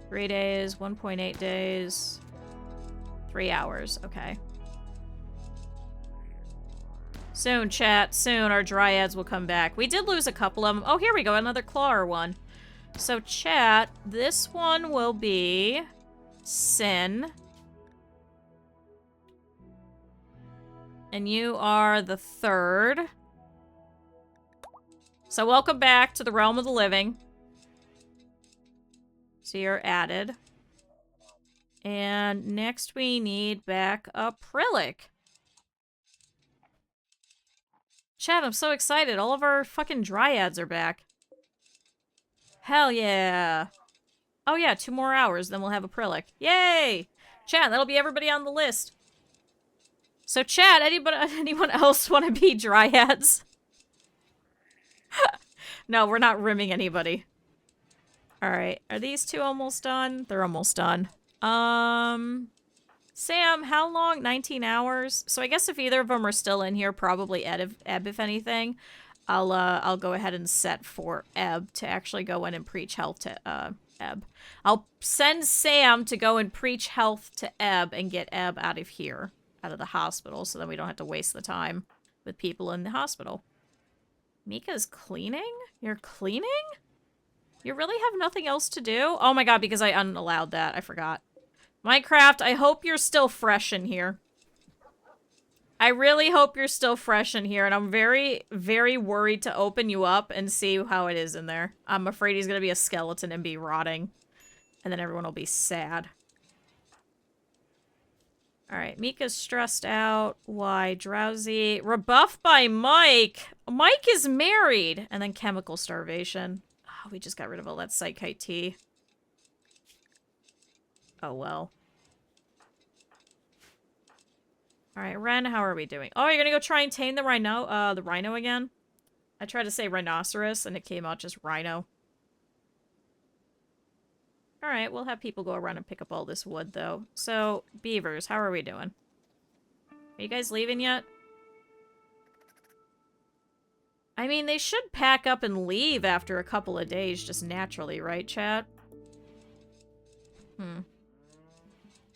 3 days, 1.8 days, 3 hours. Okay. Soon, chat. Soon, our dryads will come back. We did lose a couple of them. Oh, here we go. Another clawer one. So, chat, this one will be Sin. And you are the third. So welcome back to the realm of the living. So you're added. And next we need back acrylic. Chat, I'm so excited. All of our fucking dryads are back. Hell yeah. Oh yeah, 2 more hours, then we'll have acrylic. Yay! Chat, that'll be everybody on the list. So chat, anyone else want to be dryads? No, we're not rimming anybody. Alright, are these 2 almost done? They're almost done. Sam, how long? 19 hours? So I guess if either of them are still in here, probably Eb if anything. I'll go ahead and set for Eb to actually go in and preach health to, Eb. I'll send Sam to go and preach health to Eb and get Eb out of here, out of the hospital, so then we don't have to waste the time with people in the hospital. Mika's cleaning? You're cleaning? You really have nothing else to do? Oh my god, because I unallowed that. I forgot. Minecraft, I hope you're still fresh in here. I really hope you're still fresh in here, and I'm very, very worried to open you up and see how it is in there. I'm afraid he's gonna be a skeleton and be rotting. And then everyone will be sad. Alright, Mika's stressed out. Why? Drowsy. Rebuffed by Mike! Mike is married! And then chemical starvation. Oh, we just got rid of all that psychite tea. Oh well. Alright, Ren, how are we doing? Oh, you're gonna go try and tame the rhino again? I tried to say rhinoceros, and it came out just rhino. Alright, we'll have people go around and pick up all this wood, though. So, beavers, how are we doing? Are you guys leaving yet? I mean, they should pack up and leave after a couple of days, just naturally, right, chat?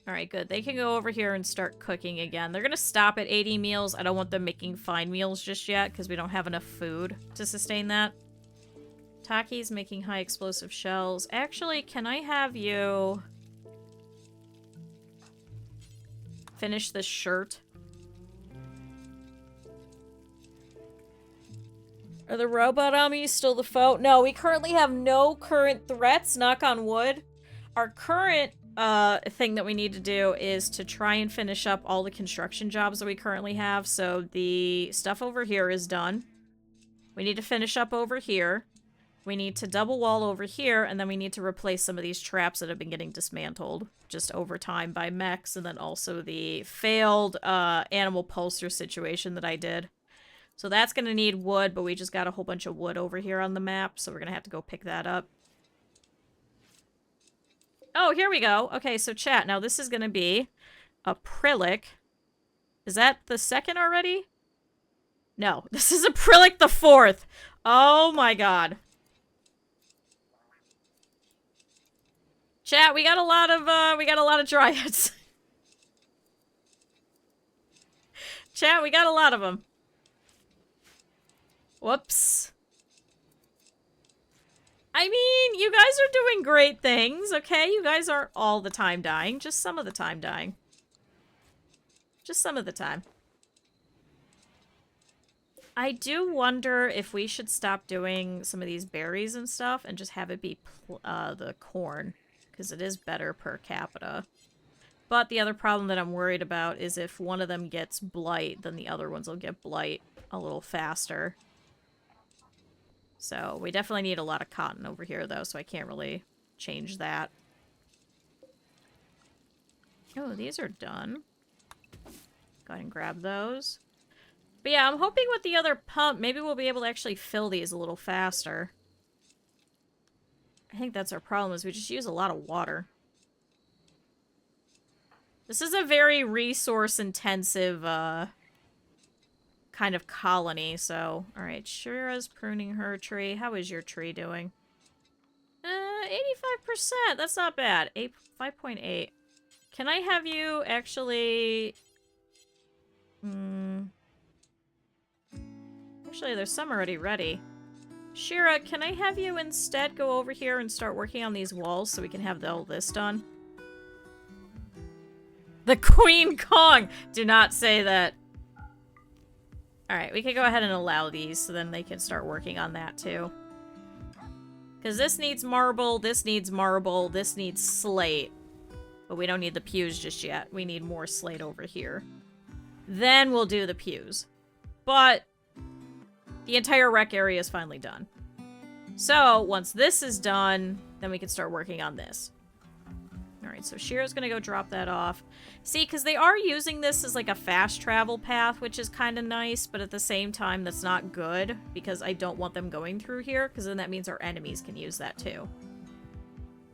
Alright, good. They can go over here and start cooking again. They're gonna stop at 80 meals. I don't want them making fine meals just yet, because we don't have enough food to sustain that. Taki's making high explosive shells. Actually, can I have you finish this shirt? Are the robot armies still the foe? No, we currently have no current threats, knock on wood. Our current thing that we need to do is to try and finish up all the construction jobs that we currently have. So the stuff over here is done. We need to finish up over here. We need to double wall over here, and then we need to replace some of these traps that have been getting dismantled just over time by mechs, and then also the failed animal pulsar situation that I did. So that's going to need wood, but we just got a whole bunch of wood over here on the map, so we're going to have to go pick that up. Oh, here we go. Okay, so chat. Now this is going to be acrylic. Is that the second already? No, this is acrylic the fourth. Oh my god. Chat, we got a lot of dryads. Chat, we got a lot of them. Whoops. I mean, you guys are doing great things, okay? You guys aren't all the time dying, just some of the time dying. Just some of the time. I do wonder if we should stop doing some of these berries and stuff and just have it be the corn, because it is better per capita. But the other problem that I'm worried about is if one of them gets blight, then the other ones will get blight a little faster. So we definitely need a lot of cotton over here, though, so I can't really change that. Oh, these are done. Go ahead and grab those. But yeah, I'm hoping with the other pump, maybe we'll be able to actually fill these a little faster. I think that's our problem, is we just use a lot of water. This is a very resource-intensive, kind of colony, so... Alright, Shira's pruning her tree. How is your tree doing? 85%! That's not bad. 5.8. Can I have you actually... Actually, there's some already ready. Shira, can I have you instead go over here and start working on these walls so we can have all this done? The Queen Kong! Do not say that. Alright, we can go ahead and allow these so then they can start working on that too. Because this needs marble, this needs marble, this needs slate. But we don't need the pews just yet. We need more slate over here. Then we'll do the pews. But the entire rec area is finally done. So, once this is done, then we can start working on this. Alright, so Shira's gonna go drop that off. See, because they are using this as like a fast travel path, which is kind of nice, but at the same time, that's not good, because I don't want them going through here, because then that means our enemies can use that too.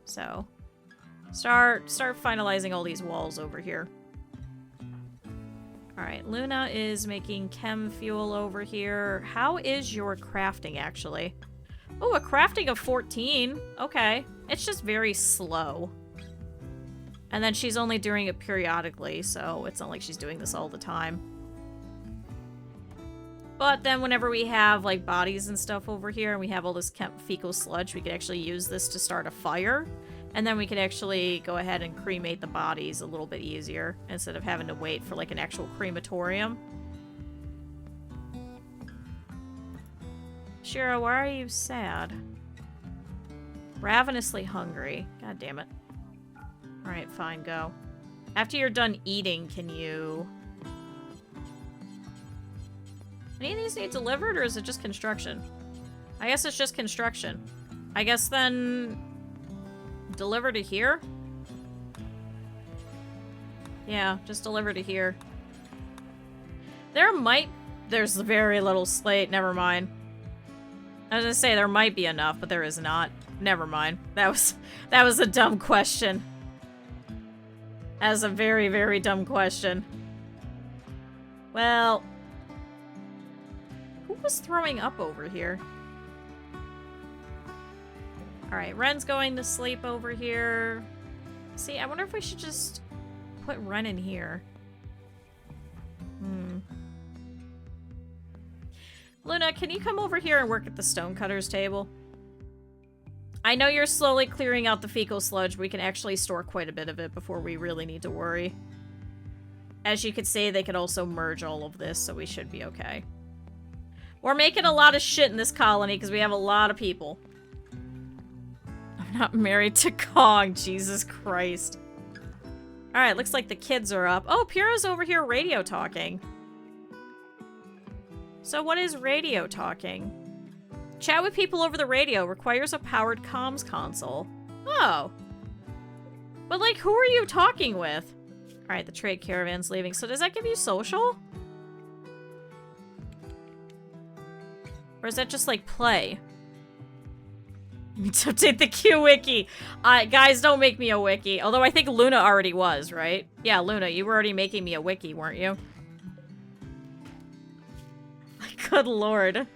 So, start finalizing all these walls over here. Alright, Luna is making chem fuel over here. How is your crafting, actually? Oh, a crafting of 14. Okay. It's just very slow. And then she's only doing it periodically, so it's not like she's doing this all the time. But then whenever we have, like, bodies and stuff over here, and we have all this fecal sludge, we could actually use this to start a fire. And then we could actually go ahead and cremate the bodies a little bit easier, instead of having to wait for, like, an actual crematorium. Shira, why are you sad? Ravenously hungry. God damn it. Alright, fine, go. After you're done eating, can you... Any of these need delivered, or is it just construction? I guess it's just construction. I guess then... Deliver to here? Yeah, just deliver to here. There's very little slate. Never mind. I was gonna say there might be enough, but there is not. Never mind. That was a dumb question. That was a very, very dumb question. Well, who was throwing up over here? Alright, Ren's going to sleep over here. See, I wonder if we should just put Ren in here. Luna, can you come over here and work at the stonecutter's table? I know you're slowly clearing out the fecal sludge. We can actually store quite a bit of it before we really need to worry. As you could see, they could also merge all of this, so we should be okay. We're making a lot of shit in this colony because we have a lot of people. I'm not married to Kong. Jesus Christ. Alright, looks like the kids are up. Oh, Pyrrha's over here radio talking. So what is radio talking? Chat with people over the radio requires a powered comms console. Oh. But, like, who are you talking with? Alright, the trade caravan's leaving. So does that give you social? Or is that just, like, play? You need to update the Q wiki. Guys, don't make me a wiki. Although I think Luna already was, right? Yeah, Luna, you were already making me a wiki, weren't you? Good lord.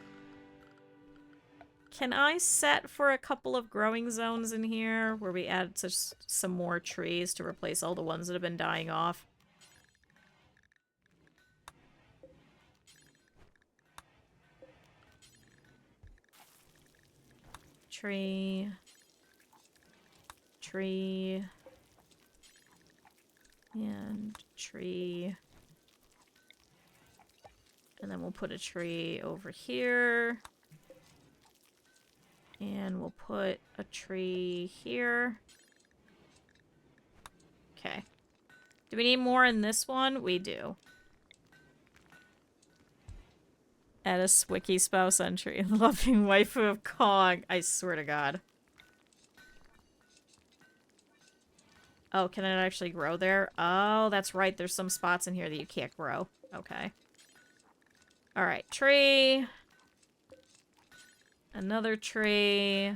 Can I set for a couple of growing zones in here where we add some more trees to replace all the ones that have been dying off? Tree. Tree. And tree. And then we'll put a tree over here. And we'll put a tree here. Okay. Do we need more in this one? We do. Add a Swicky spouse entry. Loving waifu of Kong. I swear to God. Oh, can it actually grow there? Oh, that's right. There's some spots in here that you can't grow. Okay. Alright, tree. Another tree.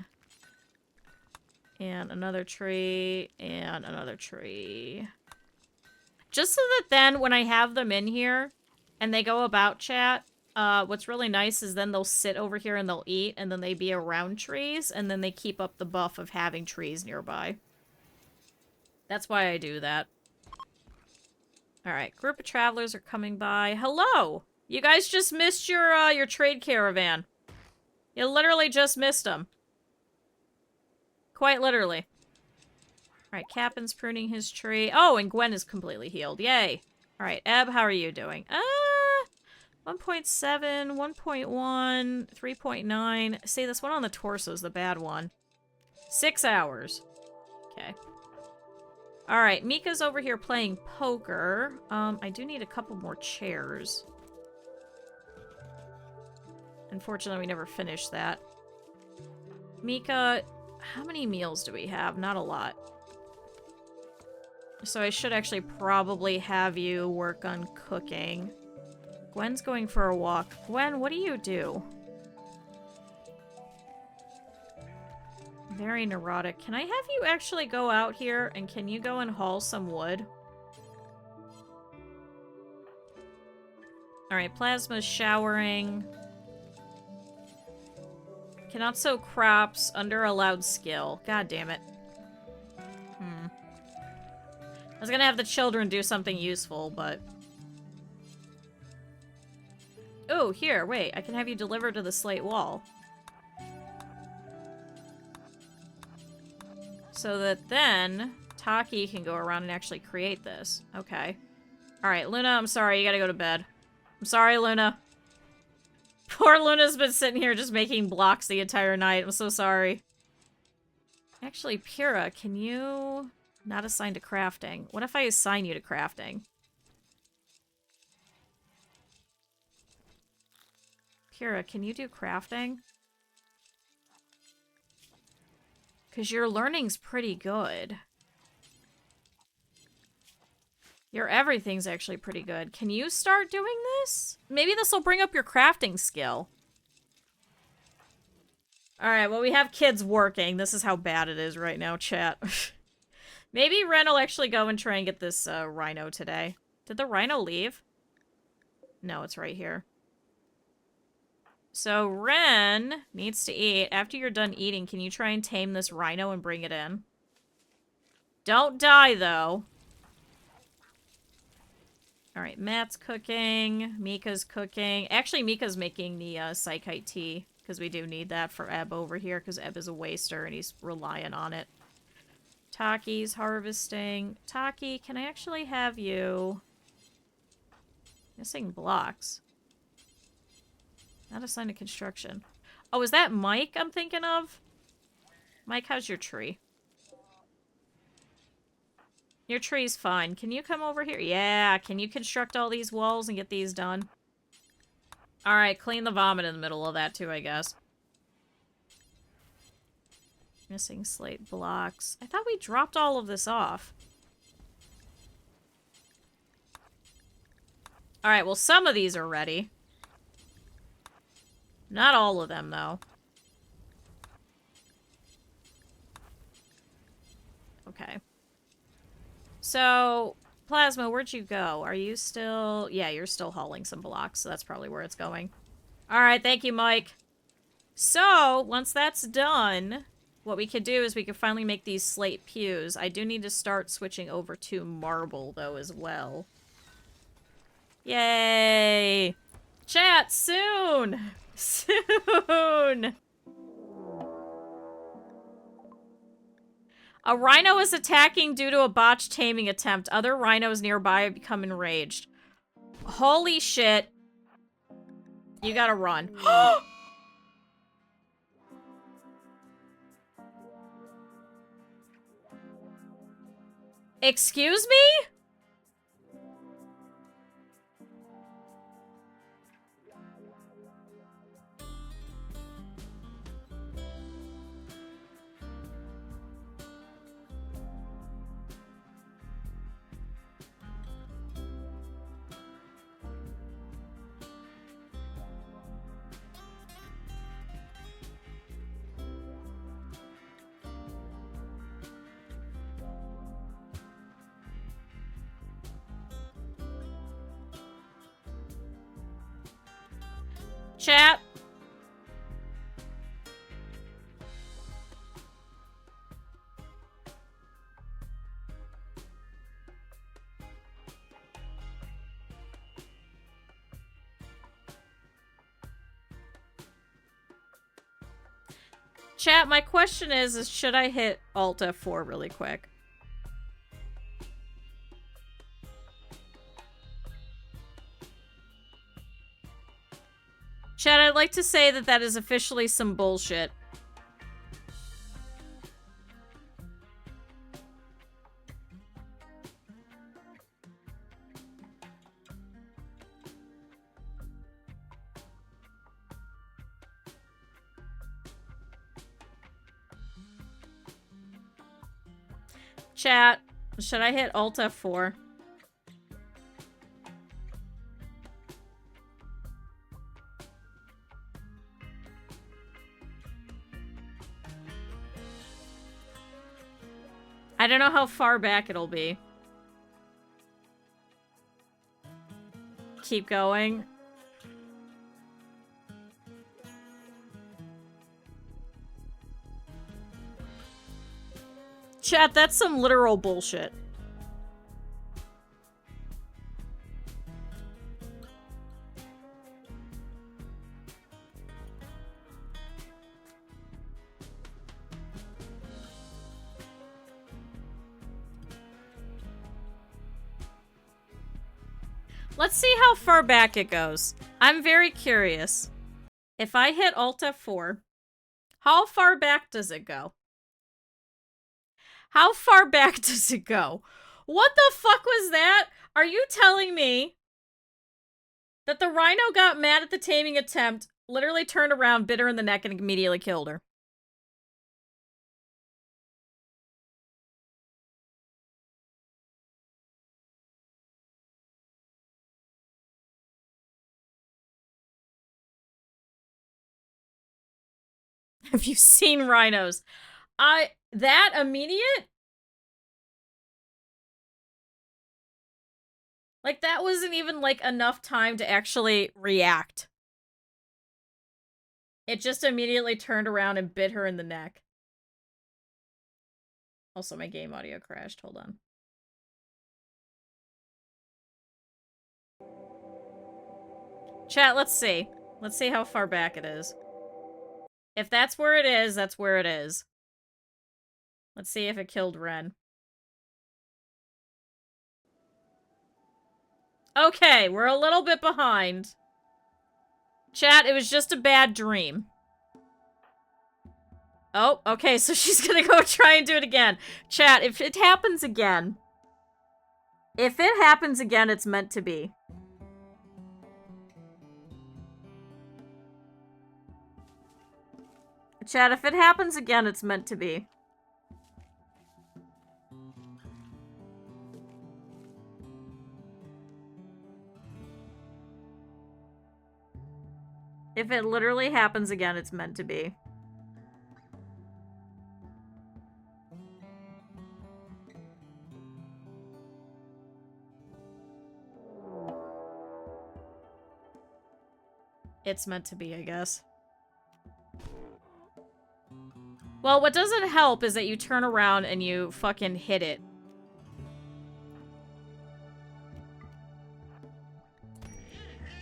And another tree. And another tree. Just so that then, when I have them in here, and they go about chat, what's really nice is then they'll sit over here and they'll eat, and then they be around trees, and then they keep up the buff of having trees nearby. That's why I do that. Alright, group of travelers are coming by. Hello! You guys just missed your trade caravan. You literally just missed them. Quite literally. Alright, Captain's pruning his tree. Oh, and Gwen is completely healed. Yay. Alright, Eb, how are you doing? 1.7, 1.1, 3.9. See, this one on the torso is the bad one. 6 hours. Okay. Alright, Mika's over here playing poker. I do need a couple more chairs. Unfortunately, we never finished that. Mika, how many meals do we have? Not a lot. So I should actually probably have you work on cooking. Gwen's going for a walk. Gwen, what do you do? Very neurotic. Can I have you actually go out here and can you go and haul some wood? Alright, Plasma's showering. Cannot sow crops under allowed skill. God damn it. I was gonna have the children do something useful, but... Oh, here, wait. I can have you deliver to the slate wall. So that then Taki can go around and actually create this. Okay. Alright, Luna, I'm sorry. You gotta go to bed. I'm sorry, Luna. Poor Luna's been sitting here just making blocks the entire night. I'm so sorry. Actually, Pyrrha, can you... Not assigned to crafting. What if I assign you to crafting? Pyrrha, can you do crafting? Because your learning's pretty good. Your everything's actually pretty good. Can you start doing this? Maybe this will bring up your crafting skill. Alright, well, we have kids working. This is how bad it is right now, chat. Maybe Ren will actually go and try and get this rhino today. Did the rhino leave? No, it's right here. So Ren needs to eat. After you're done eating, can you try and tame this rhino and bring it in? Don't die, though. Alright, Matt's cooking. Mika's cooking. Actually, Mika's making the psychite tea. Because we do need that for Eb over here. Because Eb is a waster and he's relying on it. Taki's harvesting. Taki, can I actually have you... Missing blocks. Not assigned to construction. Oh, is that Mike I'm thinking of? Mike, how's your tree? Your tree's fine. Can you come over here? Yeah, can you construct all these walls and get these done? Alright, clean the vomit in the middle of that too, I guess. Missing slate blocks. I thought we dropped all of this off. Alright, well, some of these are ready. Not all of them, though. Okay. So, Plasma, where'd you go? Are you still... Yeah, you're still hauling some blocks, so that's probably where it's going. Alright, thank you, Mike. So, once that's done, what we could do is we could finally make these slate pews. I do need to start switching over to marble, though, as well. Yay! Chat, soon! Soon! A rhino is attacking due to a botched taming attempt. Other rhinos nearby have become enraged. Holy shit. You gotta run. Excuse me? Chat. Chat, my question is should I hit Alt F4 really quick? Chat, I'd like to say that that is officially some bullshit. Chat, should I hit Alt F4? I don't know how far back it'll be. Keep going. Chat, that's some literal bullshit. Let's see how far back it goes. I'm very curious. If I hit Alt F4, how far back does it go? How far back does it go? What the fuck was that? Are you telling me that the rhino got mad at the taming attempt, literally turned around, bit her in the neck, and immediately killed her? Have you seen rhinos? That immediate? Like, that wasn't even, like, enough time to actually react. It just immediately turned around and bit her in the neck. Also, my game audio crashed. Hold on. Chat, let's see. Let's see how far back it is. If that's where it is, that's where it is. Let's see if it killed Ren. Okay, we're a little bit behind. Chat, it was just a bad dream. Oh, okay, so she's gonna go try and do it again. Chat, if it happens again... If it happens again, it's meant to be. Chat, if it happens again, it's meant to be. If it literally happens again, it's meant to be. It's meant to be, I guess. Well, what doesn't help is that you turn around and you fucking hit it.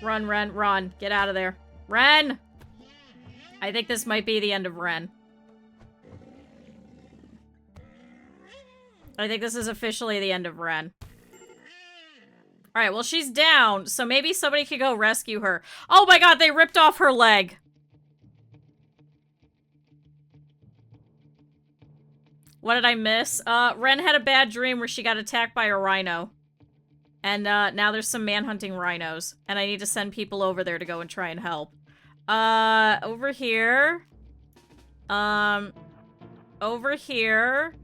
Run, Ren, run. Get out of there. Ren! I think this might be the end of Ren. I think this is officially the end of Ren. Alright, well, she's down, so maybe somebody could go rescue her. Oh my god, they ripped off her leg! What did I miss? Ren had a bad dream where she got attacked by a rhino. And, now there's some manhunting rhinos. And I need to send people over there to go and try and help. Over here. Over here.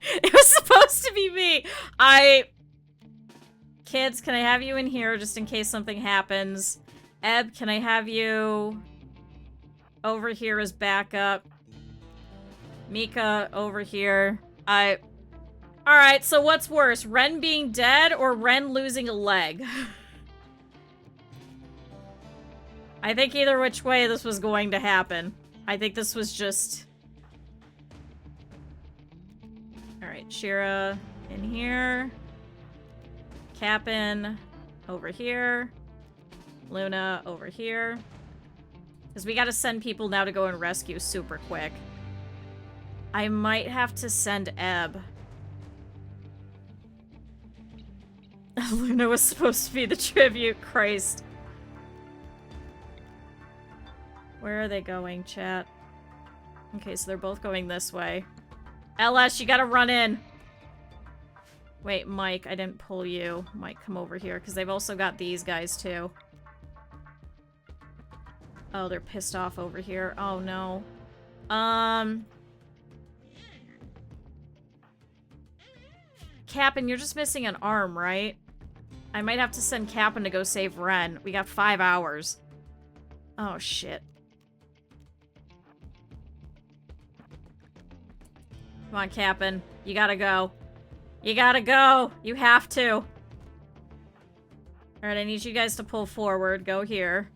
It was supposed to be me! Kids, can I have you in here just in case something happens? Eb, can I have you over here as backup? Mika, over here. Alright, so what's worse? Ren being dead or Ren losing a leg? I think either which way this was going to happen. I think this was just... Alright, Shira in here. Cap'n over here. Luna over here. Because we gotta send people now to go and rescue super quick. I might have to send Eb. Luna was supposed to be the tribute, Christ. Where are they going, chat? Okay, so they're both going this way. LS, you gotta run in. Wait, Mike, I didn't pull you. Mike, come over here, because they've also got these guys, too. Oh, they're pissed off over here. Oh, no. Cap'n, you're just missing an arm, right? I might have to send Cap'n to go save Ren. We got 5 hours. Oh, shit. Come on, Cap'n. You gotta go. You gotta go! You have to! Alright, I need you guys to pull forward. Go here.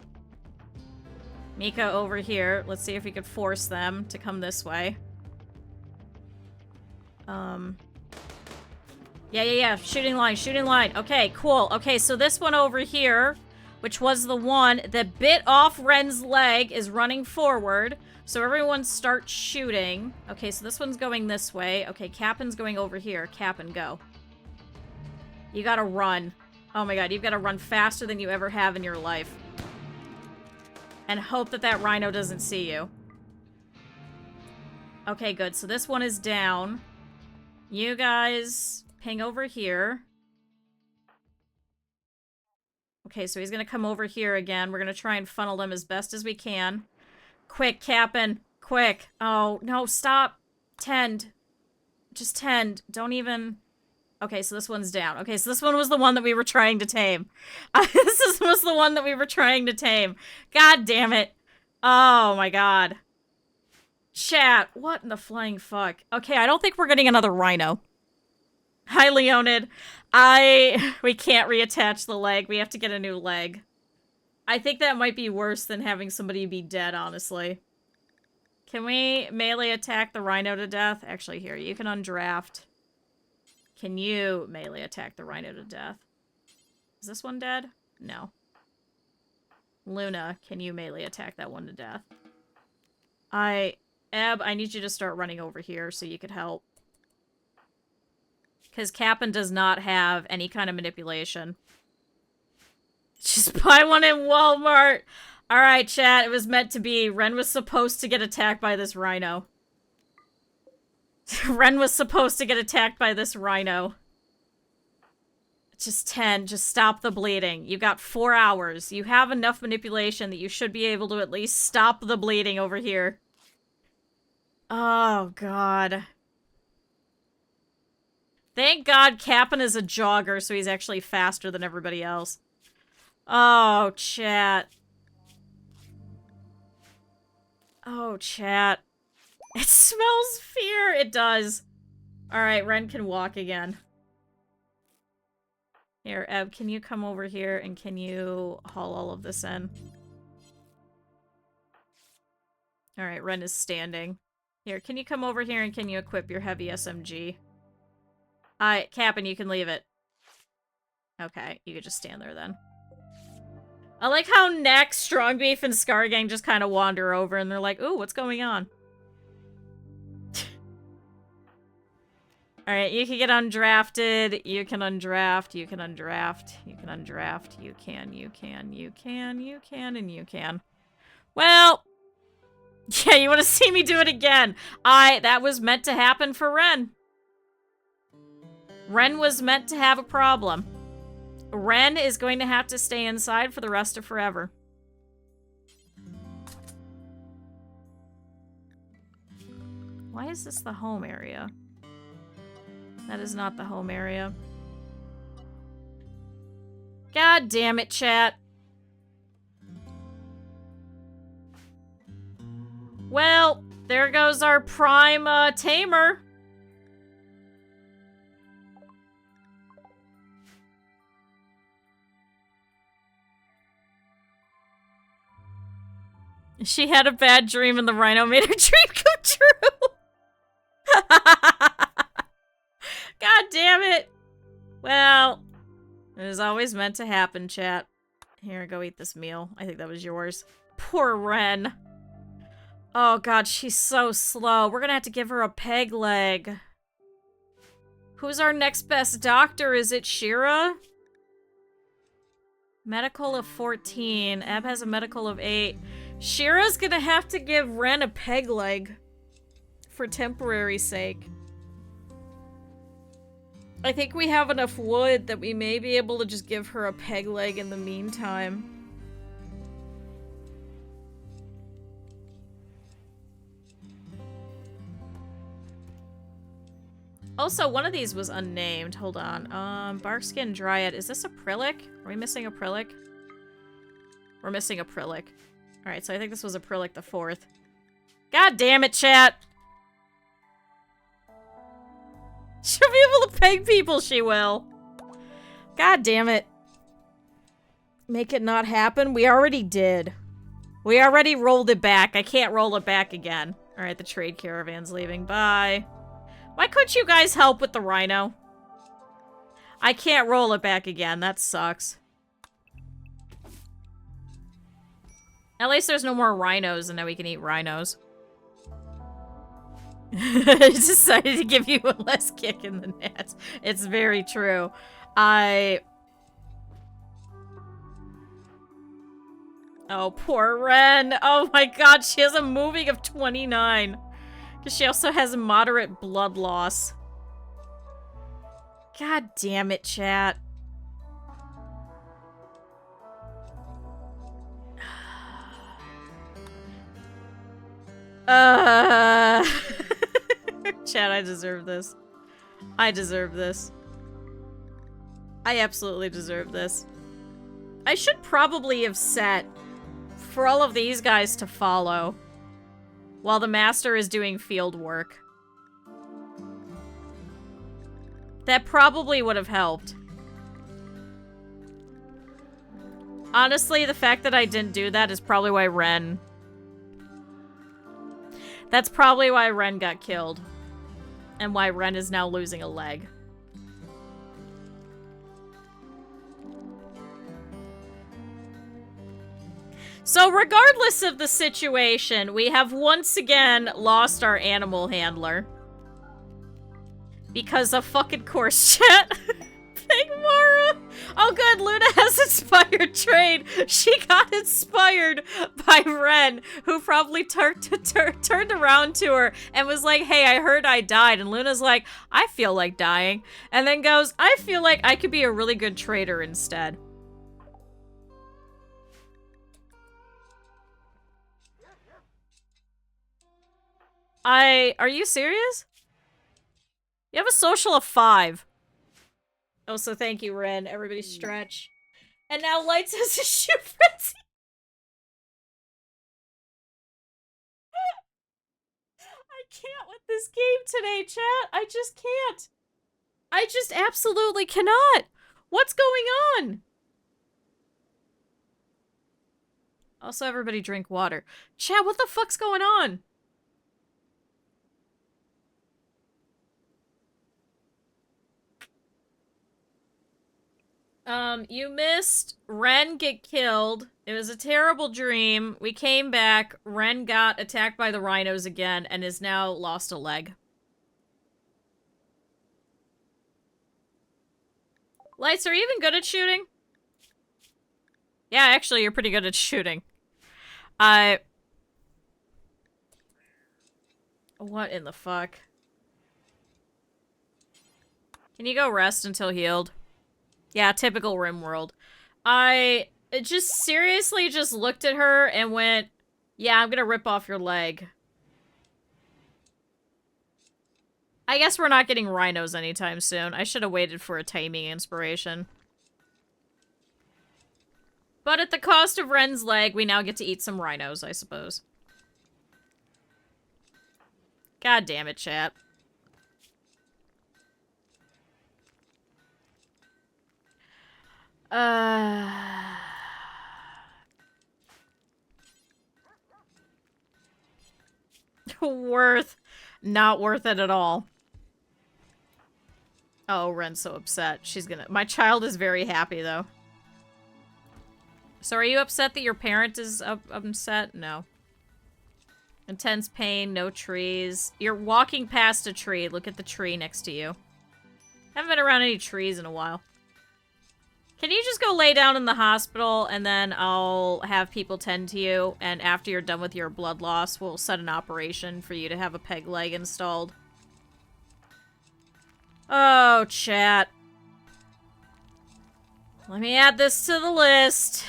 Mika over here. Let's see if we could force them to come this way. Yeah. Shooting line. Okay, cool. Okay, so this one over here, which was the one that bit off Ren's leg, is running forward. So everyone start shooting. Okay, so this one's going this way. Okay, Cap'n's going over here. Cap'n, go. You gotta run. Oh my god, you've gotta run faster than you ever have in your life. And hope that that rhino doesn't see you. Okay, good. So this one is down. You guys ping over here. Okay, so he's gonna come over here again. We're gonna try and funnel them as best as we can. Quick, Cap'n. Quick. Oh, no, stop. Tend. Just tend. Don't even... Okay, so this one's down. Okay, so this one was the one that we were trying to tame. This was the one that we were trying to tame. God damn it. Oh my god. Chat, what in the flying fuck? Okay, I don't think we're getting another rhino. Hi, Leonid. We can't reattach the leg. We have to get a new leg. I think that might be worse than having somebody be dead, honestly. Can we melee attack the rhino to death? Actually, here, you can undraft. Can you melee attack the rhino to death? Is this one dead? No. Luna, can you melee attack that one to death? Eb, I need you to start running over here so you could help. Because Cap'n does not have any kind of manipulation. Just buy one in Walmart! Alright, chat, it was meant to be. Ren was supposed to get attacked by this rhino. Ren was supposed to get attacked by this rhino. Just 10. Just stop the bleeding. You got 4 hours. You have enough manipulation that you should be able to at least stop the bleeding over here. Oh, God. Thank God Cap'n is a jogger, so he's actually faster than everybody else. Oh, chat. Oh, chat. It smells fear. It does. Alright, Ren can walk again. Here, Eb, can you come over here and can you haul all of this in? Alright, Ren is standing. Here, can you come over here and can you equip your heavy SMG? Cap'n, you can leave it. Okay, you could just stand there then. I like how Neck, Strong Beef, and Scargang just kind of wander over and they're like, ooh, what's going on? Alright, you can get undrafted, you can undraft, you can undraft, you can undraft, you can, and you can. Well, yeah, you want to see me do it again. That was meant to happen for Ren. Ren was meant to have a problem. Ren is going to have to stay inside for the rest of forever. Why is this the home area? That is not the home area. God damn it, chat. Well, there goes our prime tamer. She had a bad dream and the rhino made her dream come true. God damn it. Well, it was always meant to happen, chat. Here, go eat this meal. I think that was yours. Poor Ren. Oh god, she's so slow. We're gonna have to give her a peg leg. Who's our next best doctor? Is it Shira? Medical of 14. Eb has a medical of 8. Shira's gonna have to give Ren a peg leg. For temporary sake. I think we have enough wood that we may be able to just give her a peg leg in the meantime. Also, one of these was unnamed. Hold on. Barkskin Dryad. Is this a Prillic? Are we missing a Prillic? We're missing a Prillic. Alright, so I think this was a Prillic the 4th. God damn it, chat! She'll be able to peg people, she will. God damn it. Make it not happen? We already did. We already rolled it back. I can't roll it back again. Alright, the trade caravan's leaving. Bye. Why couldn't you guys help with the rhino? I can't roll it back again. That sucks. At least there's no more rhinos, and now we can eat rhinos. I decided to give you a less kick in the nuts. It's very true. Oh, poor Ren. Oh my god, she has a moving of 29. Because she also has moderate blood loss. God damn it, chat. Chat, I deserve this. I deserve this. I absolutely deserve this. I should probably have set for all of these guys to follow while the master is doing field work. That probably would have helped. Honestly, the fact that I didn't do that is probably why Ren... That's probably why Ren got killed. And why Ren is now losing a leg. So regardless of the situation, we have once again lost our animal handler. Because of fucking course chat. Big Mara! Oh good, Luna has inspired trade. She got inspired by Ren, who probably turned around to her and was like, hey, I heard I died. And Luna's like, I feel like dying. And then goes, I feel like I could be a really good trader instead. Are you serious? You have a social of 5. Oh, so thank you, Ren. Everybody stretch. And now Lights has a shoe frenzy. I can't with this game today, chat. I just can't. I just absolutely cannot. What's going on? Also, everybody drink water. Chat, what the fuck's going on? You missed Ren get killed. It was a terrible dream. We came back. Ren got attacked by the rhinos again and is now lost a leg. Lights, are you even good at shooting? Yeah, actually, you're pretty good at shooting. What in the fuck? Can you go rest until healed? Yeah, typical Rimworld. I just seriously just looked at her and went, yeah, I'm gonna rip off your leg. I guess we're not getting rhinos anytime soon. I should have waited for a taming inspiration. But at the cost of Ren's leg, we now get to eat some rhinos, I suppose. God damn it, chat. Not worth it at all. Oh, Ren's so upset. My child is very happy, though. So are you upset that your parent is upset? No. Intense pain, no trees. You're walking past a tree. Look at the tree next to you. Haven't been around any trees in a while. Can you just go lay down in the hospital and then I'll have people tend to you, and after you're done with your blood loss, we'll set an operation for you to have a peg leg installed. Oh, chat. Let me add this to the list.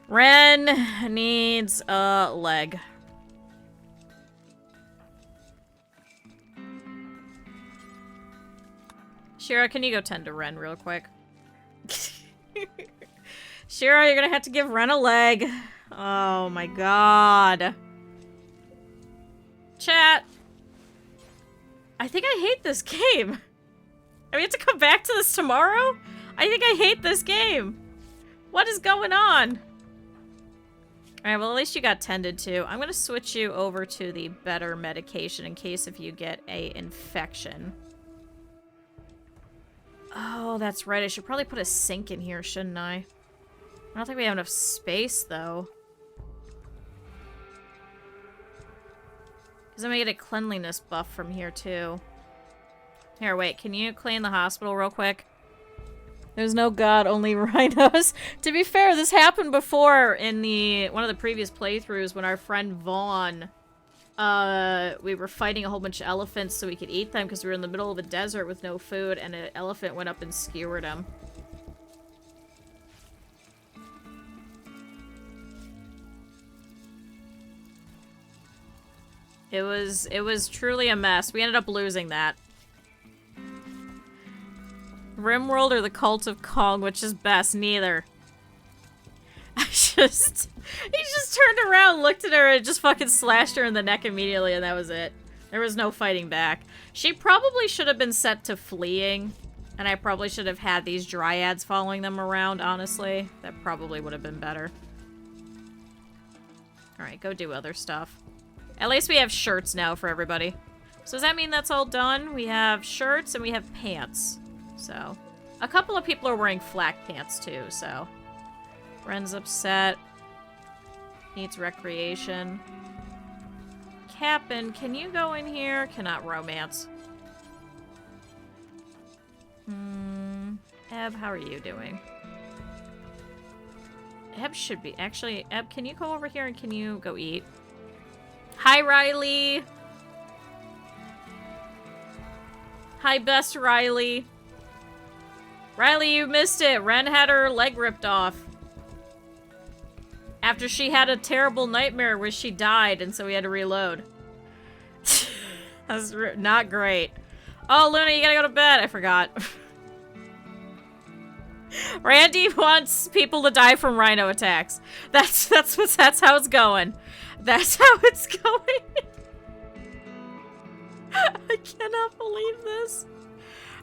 Ren needs a leg. Shira, can you go tend to Ren real quick? Shira, you're gonna have to give Ren a leg. Oh my god. Chat. I think I hate this game. I have to come back to this tomorrow? I think I hate this game. What is going on? Alright, well at least you got tended to. I'm gonna switch you over to the better medication in case if you get a infection. Oh, that's right. I should probably put a sink in here, shouldn't I? I don't think we have enough space, though. Because I'm gonna get a cleanliness buff from here, too. Here, wait. Can you clean the hospital real quick? There's no god, only rhinos. To be fair, this happened before in one of the previous playthroughs when our friend Vaughn... we were fighting a whole bunch of elephants so we could eat them because we were in the middle of a desert with no food, and an elephant went up and skewered him. It was truly a mess. We ended up losing that. Rimworld or the Cult of Kong, which is best? Neither. He just turned around, looked at her, and just fucking slashed her in the neck immediately, and that was it. There was no fighting back. She probably should have been set to fleeing, and I probably should have had these dryads following them around, honestly. That probably would have been better. Alright, go do other stuff. At least we have shirts now for everybody. So does that mean that's all done? We have shirts and we have pants. So, a couple of people are wearing flak pants too, so. Ren's upset. Needs recreation. Cap'n, can you go in here? Cannot romance. Eb, how are you doing? Eb should be. Actually, Eb, can you go over here and can you go eat? Hi, Riley! Hi, best Riley. Riley, you missed it. Ren had her leg ripped off. After she had a terrible nightmare where she died, and so we had to reload. That's not great. Oh, Luna, you gotta go to bed. I forgot. Randy wants people to die from rhino attacks. That's how it's going. That's how it's going. I cannot believe this.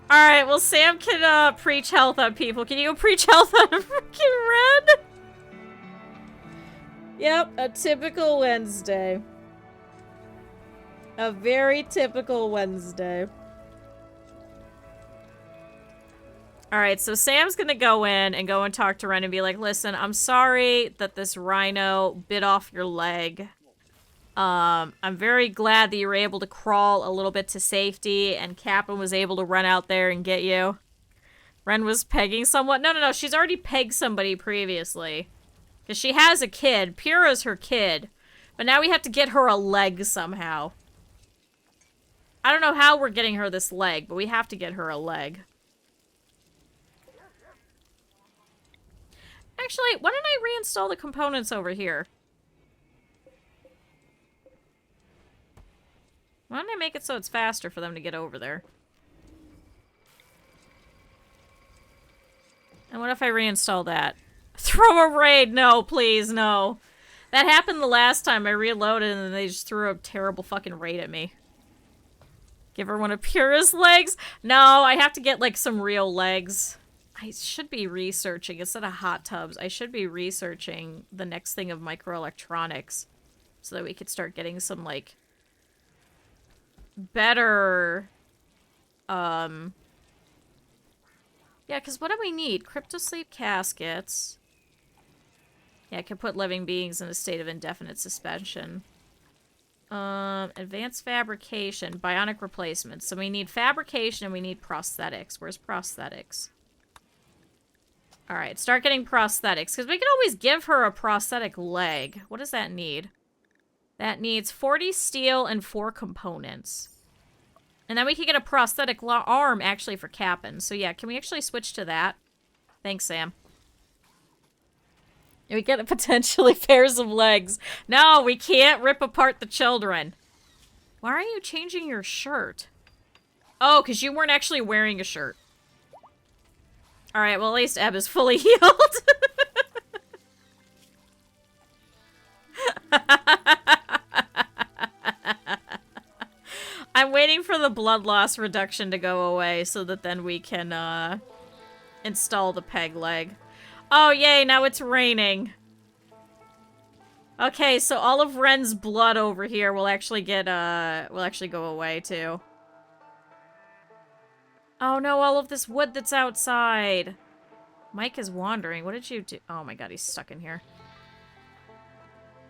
Alright, well, Sam can preach health on people. Can you go preach health on a freaking Red? Yep, a typical Wednesday. A very typical Wednesday. Alright, so Sam's gonna go in and talk to Ren and be like, listen, I'm sorry that this rhino bit off your leg. I'm very glad that you were able to crawl a little bit to safety and Cap'n was able to run out there and get you. Ren was pegging someone. No, she's already pegged somebody previously. Because she has a kid. Pura's her kid. But now we have to get her a leg somehow. I don't know how we're getting her this leg, but we have to get her a leg. Actually, why don't I reinstall the components over here? Why don't I make it so it's faster for them to get over there? And what if I reinstall that? Throw a raid! No, please, no. That happened the last time I reloaded and then they just threw a terrible fucking raid at me. Give her one of Pura's legs? No, I have to get, like, some real legs. I should be researching, instead of hot tubs, I should be researching the next thing of microelectronics. So that we could start getting some, like, better, yeah, because what do we need? Cryptosleep caskets. Yeah, I can put living beings in a state of indefinite suspension. Advanced fabrication, bionic replacements. So we need fabrication and we need prosthetics. Where's prosthetics? Alright, start getting prosthetics. Because we can always give her a prosthetic leg. What does that need? That needs 40 steel and 4 components. And then we can get a prosthetic arm, actually, for Cap'n. So yeah, can we actually switch to that? Thanks, Sam. And we get potentially pairs of legs. No, we can't rip apart the children. Why are you changing your shirt? Oh, because you weren't actually wearing a shirt. Alright, well, at least Eb is fully healed. I'm waiting for the blood loss reduction to go away so that then we can, install the peg leg. Oh, yay, now it's raining. Okay, so all of Ren's blood over here will actually get, will actually go away, too. Oh no, all of this wood that's outside. Mike is wandering. What did you do? Oh my god, he's stuck in here.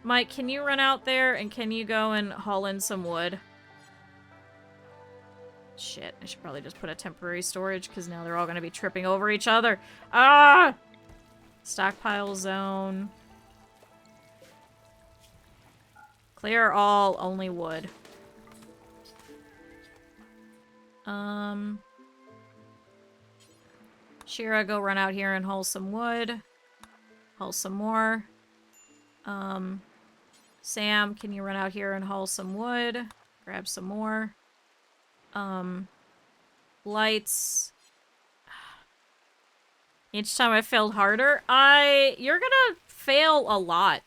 Mike, can you run out there and can you go and haul in some wood? Shit, I should probably just put a temporary storage because now they're all going to be tripping over each other. Ah! Stockpile zone. Clear all, only wood. Shira, go run out here and haul some wood. Haul some more. Sam, can you run out here and haul some wood? Grab some more. Lights. Each time I failed harder, you're gonna fail a lot.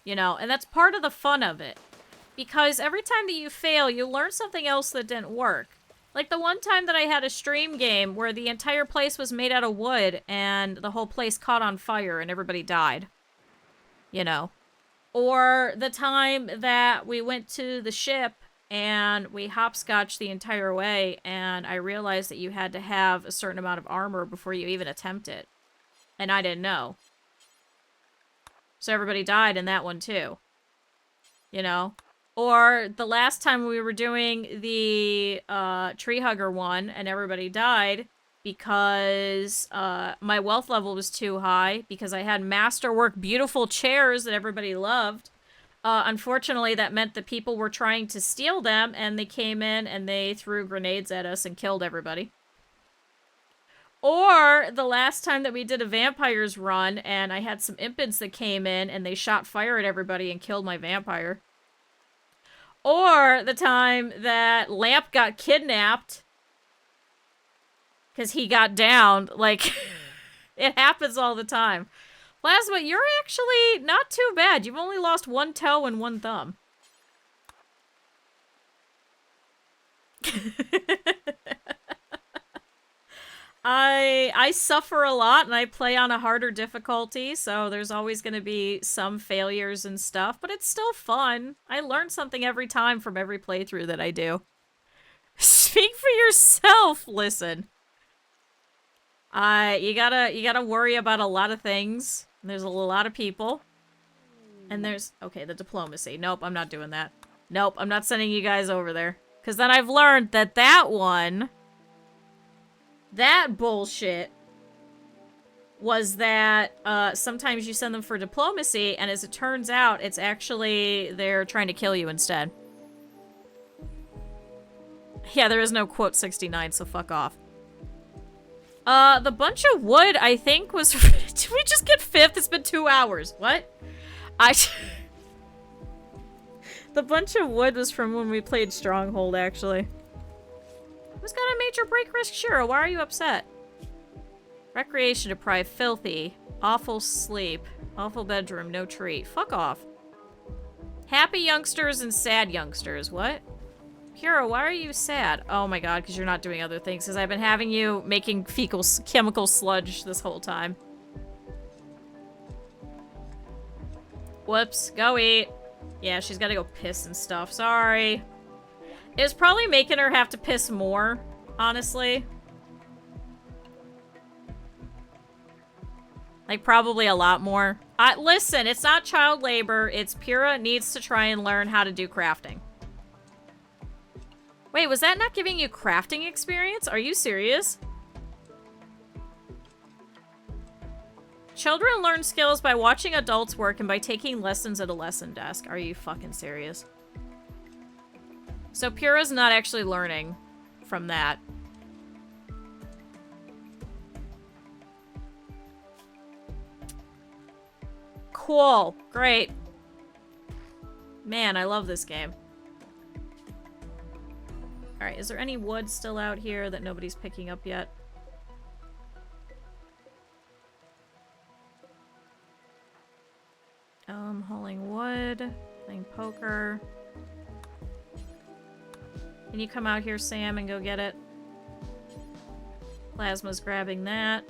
You know, and that's part of the fun of it. Because every time that you fail, you learn something else that didn't work. Like the one time that I had a stream game where the entire place was made out of wood and the whole place caught on fire and everybody died. You know. Or the time that we went to the ship and we hopscotched the entire way and I realized that you had to have a certain amount of armor before you even attempt it. And I didn't know. So everybody died in that one too. You know? Or the last time we were doing the tree hugger one and everybody died because my wealth level was too high because I had masterwork beautiful chairs that everybody loved. Unfortunately, that meant that people were trying to steal them and they came in and they threw grenades at us and killed everybody. Or the last time that we did a vampires run and I had some impids that came in and they shot fire at everybody and killed my vampire. Or the time that Lamp got kidnapped because he got downed. Like, it happens all the time. Plasma, you're actually not too bad. You've only lost one toe and one thumb. I suffer a lot and I play on a harder difficulty, so there's always going to be some failures and stuff, but it's still fun. I learn something every time from every playthrough that I do. Speak for yourself, listen. You gotta worry about a lot of things. There's a lot of people. And there's, okay, the diplomacy. Nope, I'm not doing that. Nope, I'm not sending you guys over there. Because then I've learned that that one... That bullshit was that sometimes you send them for diplomacy, and as it turns out, it's actually they're trying to kill you instead. Yeah, there is no quote 69, so fuck off. The bunch of wood, I think, was... Did we just get 5th? It's been 2 hours. What? The bunch of wood was from when we played Stronghold, actually. Who's got a major break risk? Shiro, why are you upset? Recreation deprived, filthy, awful sleep, awful bedroom, no treat. Fuck off. Happy youngsters and sad youngsters. What? Hiro, why are you sad? Oh my god, because you're not doing other things. Because I've been having you making fecal chemical sludge this whole time. Whoops. Go eat. Yeah, she's got to go piss and stuff. Sorry. It's probably making her have to piss more, honestly. Like, probably a lot more. Listen, it's not child labor. It's Pyrrha needs to try and learn how to do crafting. Wait, was that not giving you crafting experience? Are you serious? Children learn skills by watching adults work and by taking lessons at a lesson desk. Are you fucking serious? So Pyrrha's not actually learning from that. Cool. Great. Man, I love this game. Alright, is there any wood still out here that nobody's picking up yet? Hauling wood, playing poker. Can you come out here, Sam, and go get it? Plasma's grabbing that.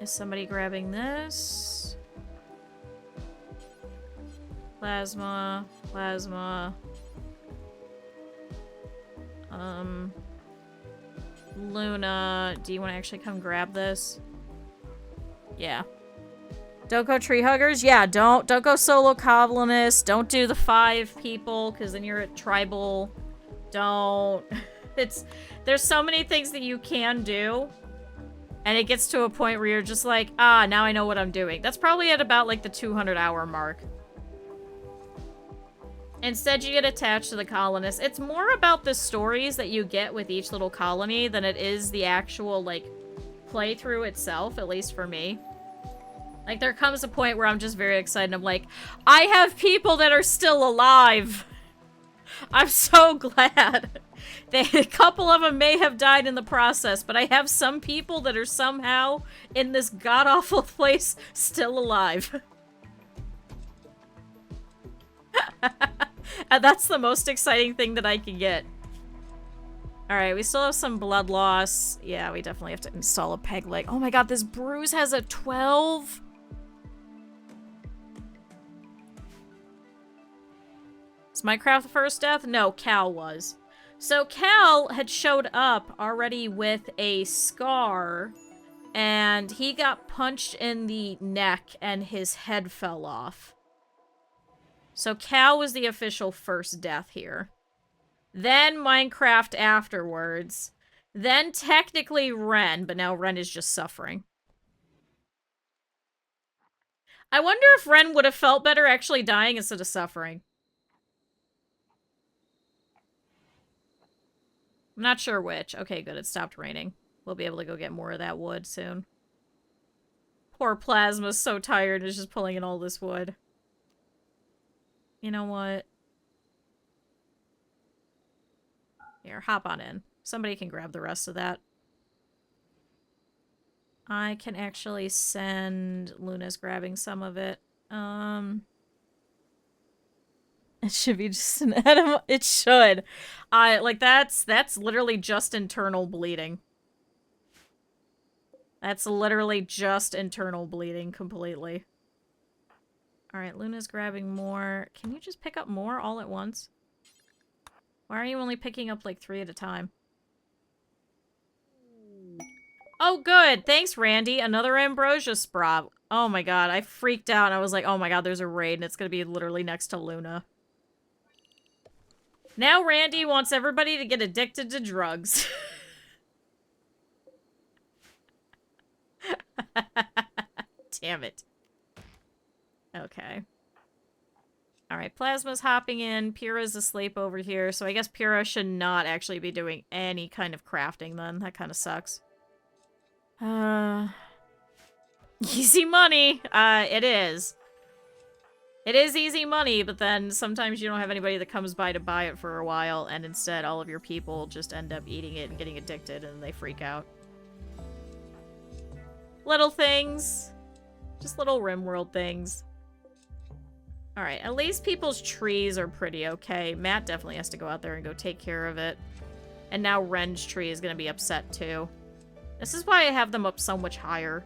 Is somebody grabbing this? Plasma, plasma. Luna, do you want to actually come grab this? Yeah. Don't go tree huggers? Yeah, don't go solo colonist. Don't do the 5 people, because then you're at tribal. Don't. There's so many things that you can do. And it gets to a point where you're just like, ah, now I know what I'm doing. That's probably at about like the 200-hour mark. Instead, you get attached to the colonists. It's more about the stories that you get with each little colony than it is the actual, like, playthrough itself, at least for me. Like, there comes a point where I'm just very excited. I'm like, I have people that are still alive. I'm so glad. A couple of them may have died in the process, but I have some people that are somehow in this god-awful place still alive. And that's the most exciting thing that I can get. Alright, we still have some blood loss. Yeah, we definitely have to install a peg leg. Oh my god, this bruise has a 12? Is Minecraft the first death? No, Cal was. So Cal had showed up already with a scar, and he got punched in the neck and his head fell off. So Cal was the official first death here. Then Minecraft afterwards. Then technically Ren, but now Ren is just suffering. I wonder if Ren would have felt better actually dying instead of suffering. I'm not sure which. Okay, good. It stopped raining. We'll be able to go get more of that wood soon. Poor Plasma's so tired and is just pulling in all this wood. You know what? Here, hop on in. Somebody can grab the rest of that. I can actually send... Luna's grabbing some of it. It should be just an animal. It should. Like, that's literally just internal bleeding. That's literally just internal bleeding completely. Alright, Luna's grabbing more. Can you just pick up more all at once? Why are you only picking up like 3 at a time? Oh, good. Thanks, Randy. Another ambrosia sprout. Oh my god, I freaked out. I was like, oh my god, there's a raid and it's gonna be literally next to Luna. Now Randy wants everybody to get addicted to drugs. Damn it. Okay. Alright, Plasma's hopping in. Pyrrha's asleep over here, so I guess Pyrrha should not actually be doing any kind of crafting then. That kind of sucks. Easy money. It is. It is easy money, but then sometimes you don't have anybody that comes by to buy it for a while, and instead all of your people just end up eating it and getting addicted, and they freak out. Little things. Just little Rimworld things. Alright, at least people's trees are pretty okay. Matt definitely has to go out there and go take care of it. And now Ren's tree is going to be upset too. This is why I have them up so much higher.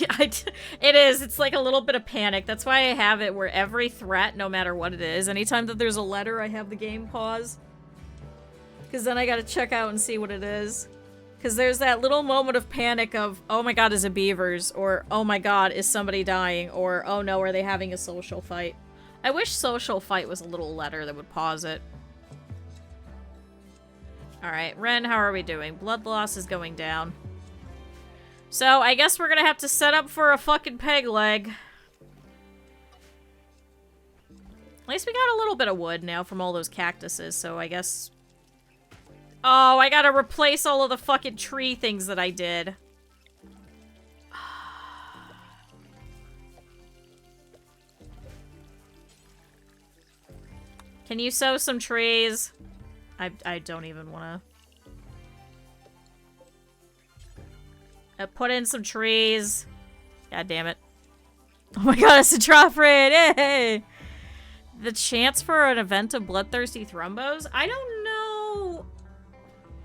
It is. It's like a little bit of panic. That's why I have it where every threat, no matter what it is, anytime that there's a letter, I have the game pause. Because then I gotta check out and see what it is. Because there's that little moment of panic of, oh my god, is it beavers? Or, oh my god, is somebody dying? Or, oh no, are they having a social fight? I wish social fight was a little letter that would pause it. Alright, Ren, how are we doing? Blood loss is going down. So, I guess we're gonna have to set up for a fucking peg leg. At least we got a little bit of wood now from all those cactuses, so I guess... Oh, I gotta replace all of the fucking tree things that I did. Can you sow some trees? I don't even wanna... Put in some trees. God damn it. Oh my god, it's a drop rate! Hey! The chance for an event of bloodthirsty thrumbos? I don't know.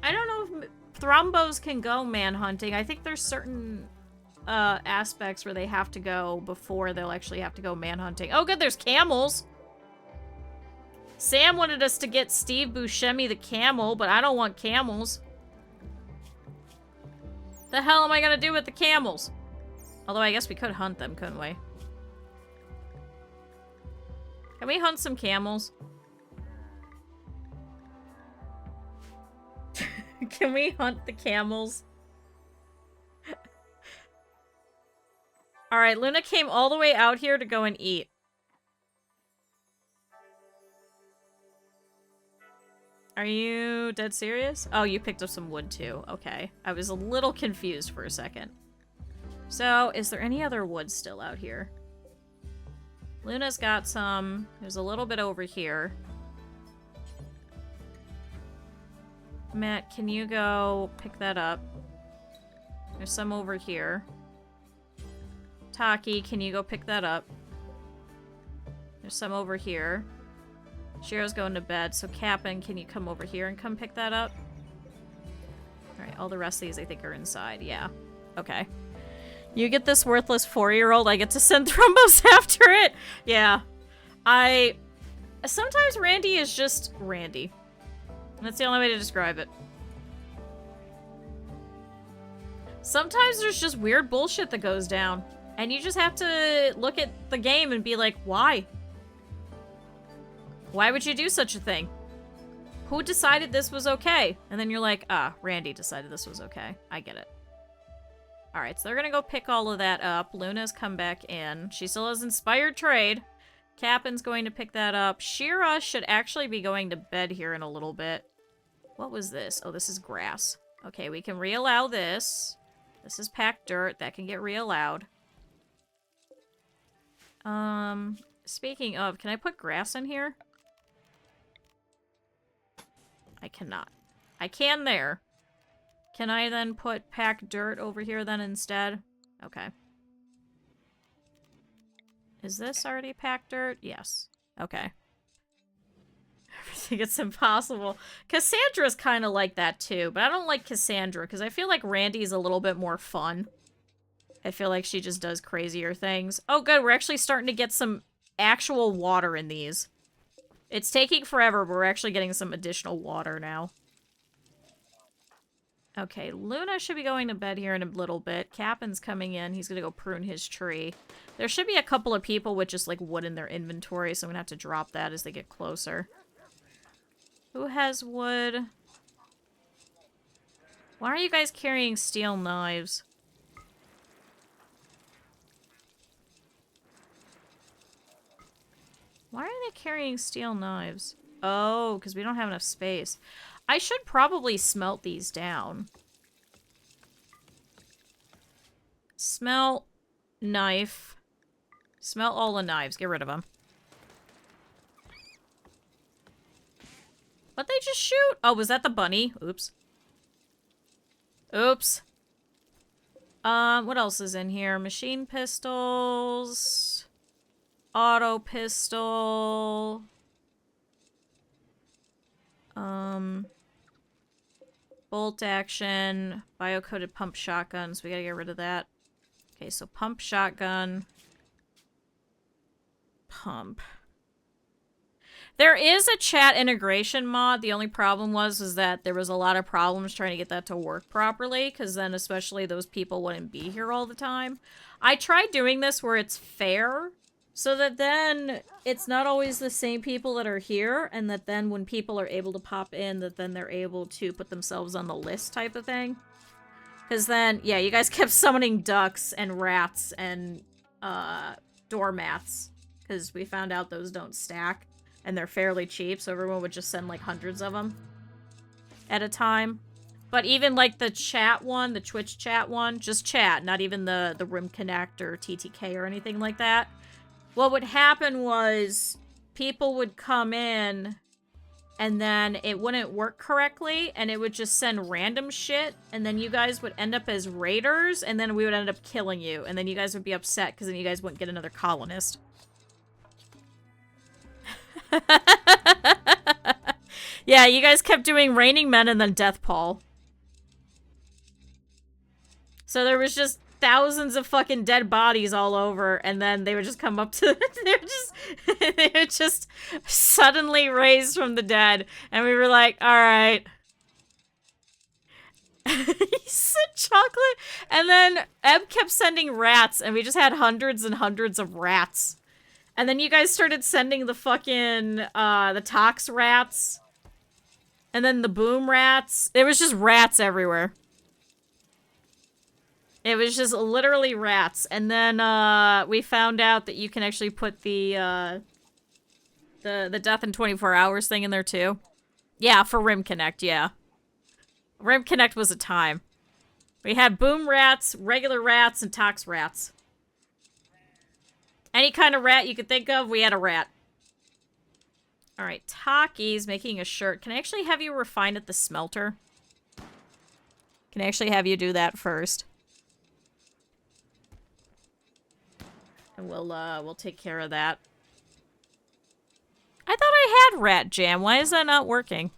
I don't know if thrumbos can go manhunting. I think there's certain aspects where they have to go before they'll actually have to go manhunting. Oh good, there's camels! Sam wanted us to get Steve Buscemi the camel, but I don't want camels. The hell am I gonna do with the camels? Although I guess we could hunt them, couldn't we? Can we hunt some camels? Can we hunt the camels? Alright, Luna came all the way out here to go and eat. Are you dead serious? Oh, you picked up some wood too. Okay. I was a little confused for a second. So, is there any other wood still out here? Luna's got some. There's a little bit over here. Matt, can you go pick that up? There's some over here. Taki, can you go pick that up? There's some over here. Shiro's going to bed, so Cap'n, can you come over here and come pick that up? Alright, all the rest of these I think are inside. Yeah. Okay. You get this worthless 4-year-old, I get to send Thrumbos after it? Yeah. Sometimes Randy is just Randy. That's the only way to describe it. Sometimes there's just weird bullshit that goes down. And you just have to look at the game and be like, why? Why would you do such a thing? Who decided this was okay? And then you're like, ah, Randy decided this was okay. I get it. Alright, so they're gonna go pick all of that up. Luna's come back in. She still has Inspired Trade. Cap'n's going to pick that up. Shira should actually be going to bed here in a little bit. What was this? Oh, this is grass. Okay, we can reallow this. This is packed dirt. That can get reallowed. Speaking of, can I put grass in here? I cannot. I can there. Can I then put packed dirt over here then instead? Okay. Is this already packed dirt? Yes. Okay. Everything it's impossible. Cassandra's kind of like that too, but I don't like Cassandra because I feel like Randy's a little bit more fun. I feel like she just does crazier things. Oh good, we're actually starting to get some actual water in these. It's taking forever, but we're actually getting some additional water now. Okay, Luna should be going to bed here in a little bit. Cap'n's coming in. He's gonna go prune his tree. There should be a couple of people with just, like, wood in their inventory, so I'm gonna have to drop that as they get closer. Who has wood? Why are you guys carrying steel knives? Why are they carrying steel knives? Oh, because we don't have enough space. I should probably smelt these down. Smelt, knife. Smelt all the knives. Get rid of them. What'd they just shoot? Oh, was that the bunny? Oops. Oops. What else is in here? Machine pistols. Auto pistol. Bolt action. Bio-coated pump shotguns. We gotta get rid of that. Okay, so pump shotgun. Pump. There is a chat integration mod. The only problem was that there was a lot of problems trying to get that to work properly, because then especially those people wouldn't be here all the time. I tried doing this where it's fair, so that then it's not always the same people that are here, and that then when people are able to pop in, that then they're able to put themselves on the list type of thing. Because then, yeah, you guys kept summoning ducks and rats and doormats, because we found out those don't stack. And they're fairly cheap, so everyone would just send, like, hundreds of them at a time. But even, like, the chat one, the Twitch chat one, just chat, not even the Rim Connect or TTK or anything like that. What would happen was people would come in, and then it wouldn't work correctly, and it would just send random shit, and then you guys would end up as raiders, and then we would end up killing you, and then you guys would be upset, because then you guys wouldn't get another colonist. Yeah, you guys kept doing Raining Men and then Death Paul. So there was just thousands of fucking dead bodies all over, and then they would just come up to they would just suddenly raise from the dead, and we were like, alright. He said chocolate, and then Eb kept sending rats, and we just had hundreds and hundreds of rats. And then you guys started sending the fucking, the Tox rats. And then the Boom rats. It was just rats everywhere. It was just literally rats. And then, we found out that you can actually put the Death in 24 Hours thing in there, too. Yeah, for Rim Connect, yeah. Rim Connect was a time. We had Boom rats, regular rats, and Tox rats. Any kind of rat you could think of, we had a rat. Alright, Taki's making a shirt. Can I actually have you refine at the smelter? Can I actually have you do that first? And we'll take care of that. I thought I had rat jam. Why is that not working?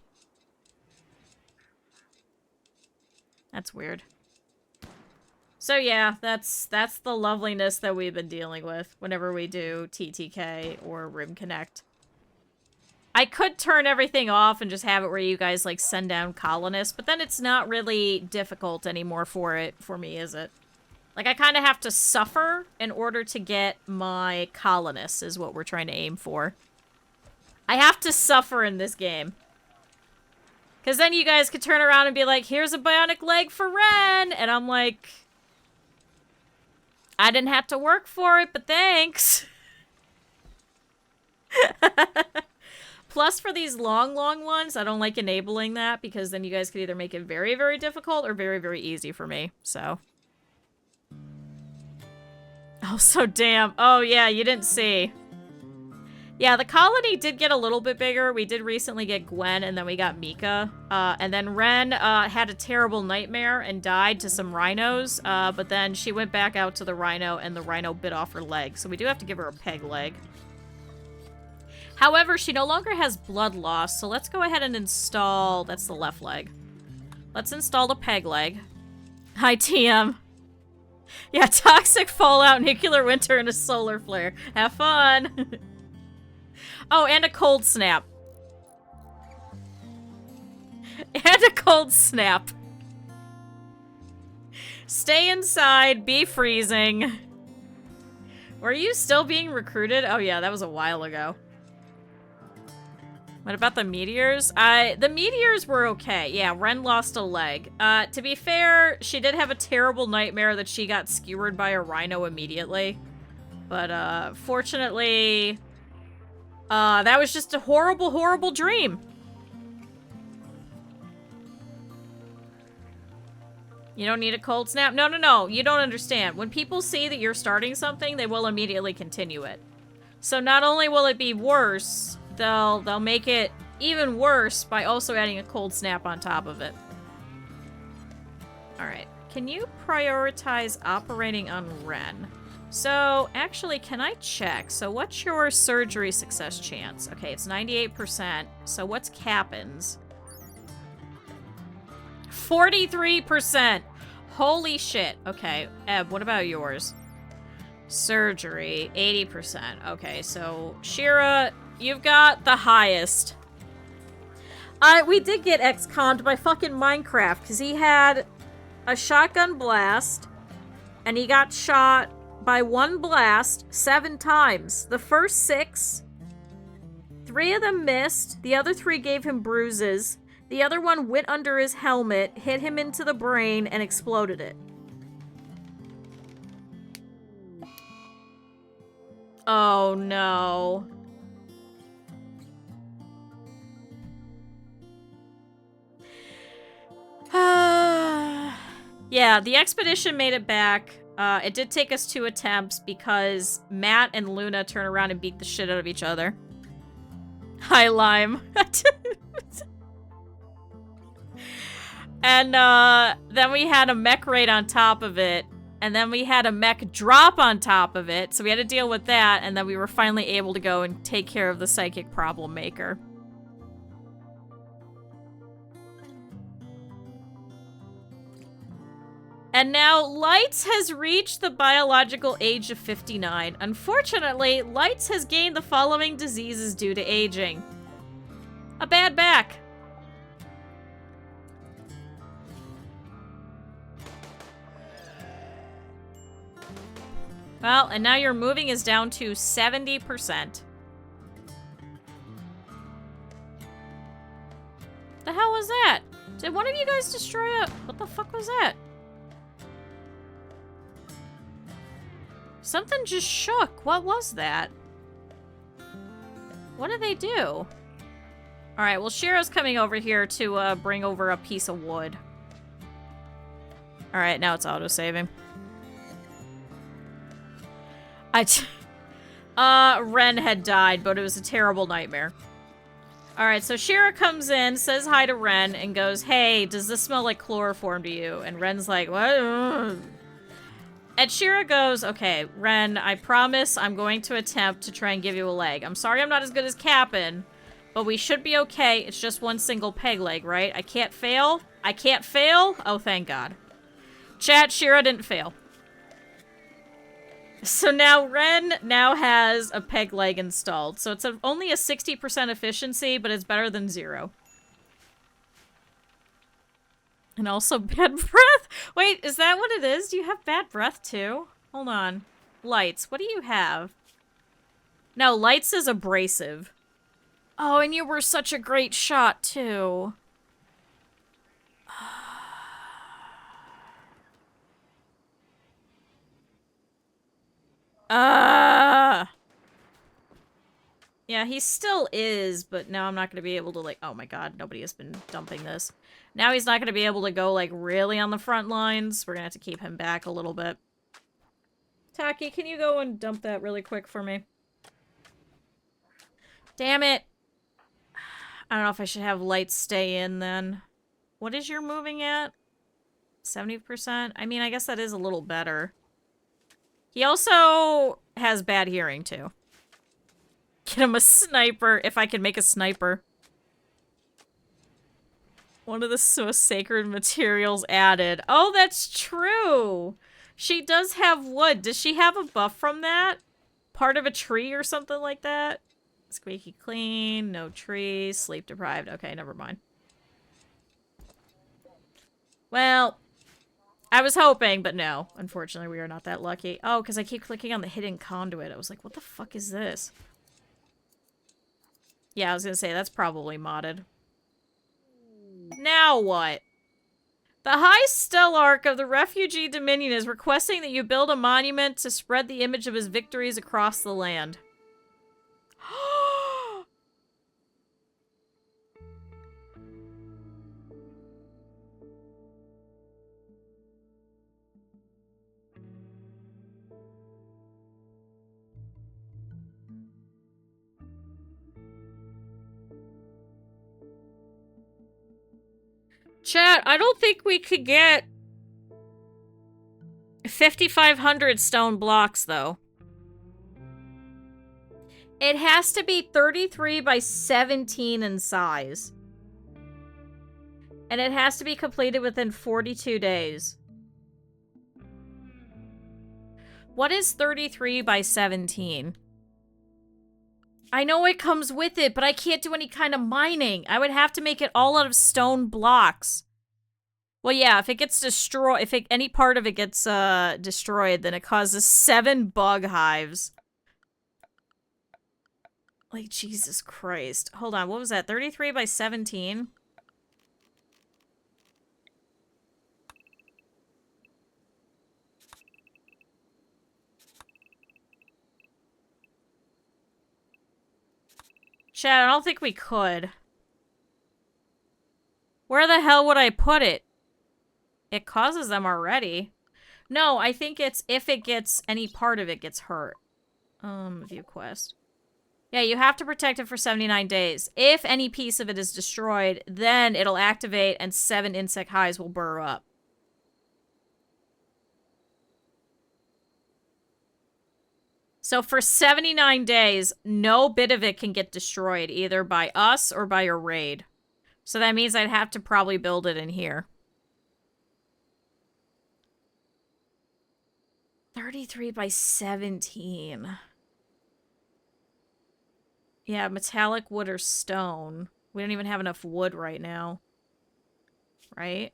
That's weird. So yeah, that's the loveliness that we've been dealing with whenever we do TTK or Rim Connect. I could turn everything off and just have it where you guys, like, send down colonists, but then it's not really difficult anymore for me, is it? Like, I kind of have to suffer in order to get my colonists, is what we're trying to aim for. I have to suffer in this game. Because then you guys could turn around and be like, here's a bionic leg for Ren! And I'm like, I didn't have to work for it, but thanks! Plus, for these long ones, I don't like enabling that, because then you guys could either make it very, very difficult or very, very easy for me, so. Oh, so damn. Oh, yeah, you didn't see. Yeah, the colony did get a little bit bigger. We did recently get Gwen, and then we got Mika. And then Ren had a terrible nightmare and died to some rhinos, but then she went back out to the rhino, and the rhino bit off her leg, so we do have to give her a peg leg. However, she no longer has blood loss, so let's go ahead and install... That's the left leg. Let's install the peg leg. Hi, TM. Yeah, toxic fallout, nuclear winter, and a solar flare. Have fun! Oh, and a cold snap. And a cold snap. Stay inside, be freezing. Were you still being recruited? Oh yeah, that was a while ago. What about the meteors? The meteors were okay. Yeah, Ren lost a leg. To be fair, she did have a terrible nightmare that she got skewered by a rhino immediately. But, fortunately, that was just a horrible, horrible dream. You don't need a cold snap? No, no, no. You don't understand. When people see that you're starting something, they will immediately continue it. So not only will it be worse... They'll make it even worse by also adding a cold snap on top of it. Alright. Can you prioritize operating on Ren? So, actually, can I check? So, what's your surgery success chance? Okay, it's 98%. So, what's Cappen's? 43%! Holy shit. Okay, Eb, what about yours? Surgery, 80%. Okay, so, Shira... You've got the highest. We did get ex-conned by fucking Minecraft, because he had a shotgun blast, and he got shot by one blast 7 times. The first 6, 3 of them missed, the other 3 gave him bruises, the other one went under his helmet, hit him into the brain, and exploded it. Oh no. Yeah, the expedition made it back. It did take us 2 attempts because Matt and Luna turn around and beat the shit out of each other. Hi, Lime. And then we had a mech raid on top of it. And then we had a mech drop on top of it. So we had to deal with that. And then we were finally able to go and take care of the psychic problem maker. And now, Lights has reached the biological age of 59. Unfortunately, Lights has gained the following diseases due to aging. A bad back. Well, and now your moving is down to 70%. The hell was that? Did one of you guys destroy a... What the fuck was that? Something just shook. What was that? What did they do? Alright, well, Shira's coming over here to bring over a piece of wood. Alright, now it's auto-saving. Ren had died, but it was a terrible nightmare. Alright, so Shira comes in, says hi to Ren, and goes, hey, does this smell like chloroform to you? And Ren's like, what? And Shira goes, okay, Ren, I promise I'm going to attempt to try and give you a leg. I'm sorry I'm not as good as Cap'n, but we should be okay. It's just one single peg leg, right? I can't fail? I can't fail? Oh, thank God. Chat, Shira didn't fail. So now Ren now has a peg leg installed. So it's only a 60% efficiency, but it's better than 0. And also bad breath? Wait, is that what it is? Do you have bad breath too? Hold on. Lights, what do you have? No, Lights is abrasive. Oh, and you were such a great shot too. Yeah, he still is, but now I'm not going to be able to, like... Oh my god, nobody has been dumping this. Now he's not going to be able to go, like, really on the front lines. We're going to have to keep him back a little bit. Taki, can you go and dump that really quick for me? Damn it. I don't know if I should have Lights stay in, then. What is your moving at? 70%? I mean, I guess that is a little better. He also has bad hearing, too. Get him a sniper, if I can make a sniper. One of the most sacred materials added. Oh, that's true! She does have wood. Does she have a buff from that? Part of a tree or something like that? Squeaky clean, no trees, sleep deprived. Okay, never mind. Well, I was hoping, but no. Unfortunately, we are not that lucky. Oh, because I keep clicking on the hidden conduit. I was like, what the fuck is this? Yeah, I was gonna say, that's probably modded. Now what? The High Stellarch of the Refugee Dominion is requesting that you build a monument to spread the image of his victories across the land. Chat, I don't think we could get 5,500 stone blocks, though. It has to be 33 by 17 in size. And it has to be completed within 42 days. What is 33 by 17? I know it comes with it, but I can't do any kind of mining. I would have to make it all out of stone blocks. Well, yeah, if it gets destroyed, if any part of it gets destroyed, then it causes 7 bug hives. Like, Jesus Christ. Hold on, what was that? 33 by 17? Chad, I don't think we could. Where the hell would I put it? It causes them already. No, I think it's if it gets, any part of it gets hurt. View quest. Yeah, you have to protect it for 79 days. If any piece of it is destroyed, then it'll activate and 7 insect hives will burrow up. So for 79 days, no bit of it can get destroyed, either by us or by a raid. So that means I'd have to probably build it in here. 33 by 17. Yeah, metallic wood or stone. We don't even have enough wood right now. Right?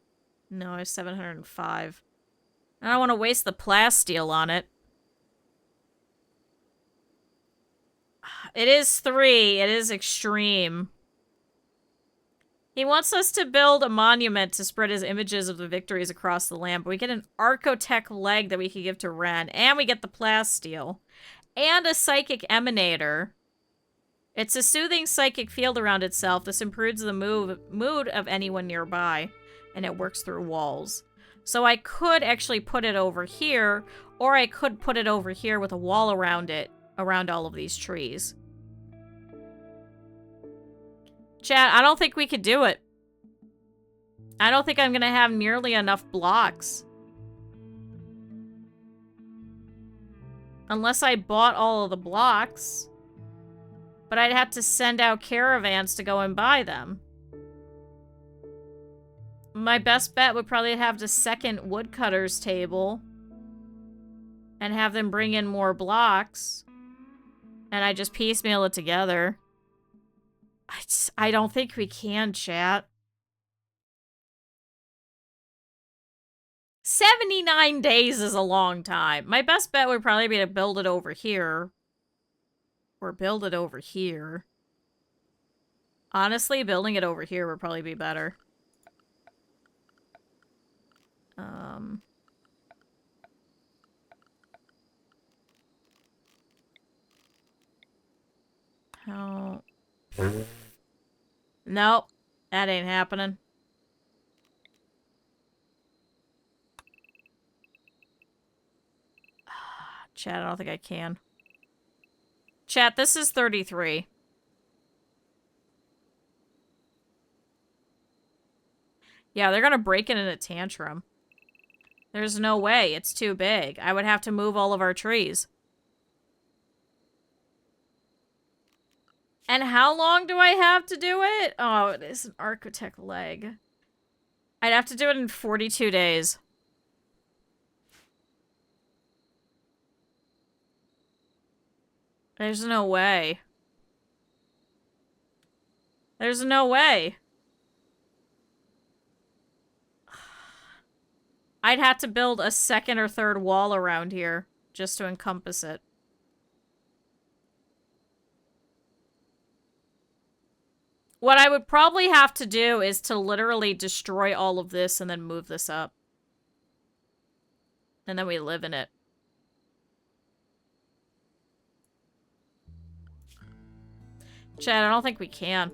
No, I have 705. I don't want to waste the plasteel on it. It is 3. It is extreme. He wants us to build a monument to spread his images of the victories across the land, but we get an Archotech leg that we can give to Ren, and we get the plasteel, and a psychic emanator. It's a soothing psychic field around itself. This improves the mood of anyone nearby, and it works through walls. So I could actually put it over here, or I could put it over here with a wall around it, around all of these trees. Chat, I don't think we could do it. I don't think I'm gonna have nearly enough blocks. Unless I bought all of the blocks. But I'd have to send out caravans to go and buy them. My best bet would probably have the second woodcutter's table. And have them bring in more blocks. And I just piecemeal it together. I don't think we can, chat. 79 days is a long time. My best bet would probably be to build it over here. Or build it over here. Honestly, building it over here would probably be better. How... Nope. That ain't happening. Chat, I don't think I can. Chat, this is 33. Yeah, they're gonna break it in a tantrum. There's no way. It's too big. I would have to move all of our trees. And how long do I have to do it? Oh, it is an architect leg. I'd have to do it in 42 days. There's no way. There's no way. I'd have to build a second or third wall around here just to encompass it. What I would probably have to do is to literally destroy all of this and then move this up. And then we live in it. Chad, I don't think we can.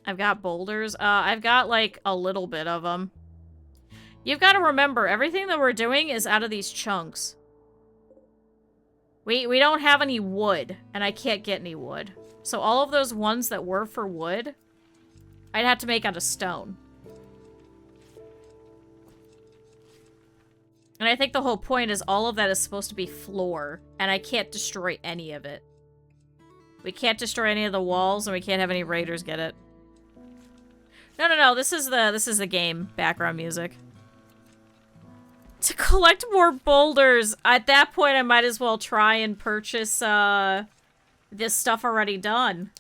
I've got boulders. I've got, like, a little bit of them. You've got to remember, everything that we're doing is out of these chunks. We don't have any wood, and I can't get any wood. So all of those ones that were for wood, I'd have to make out of stone. And I think the whole point is all of that is supposed to be floor, and I can't destroy any of it. We can't destroy any of the walls, and we can't have any raiders get it. No, this is the game background music. To collect more boulders, at that point I might as well try and purchase this stuff already done.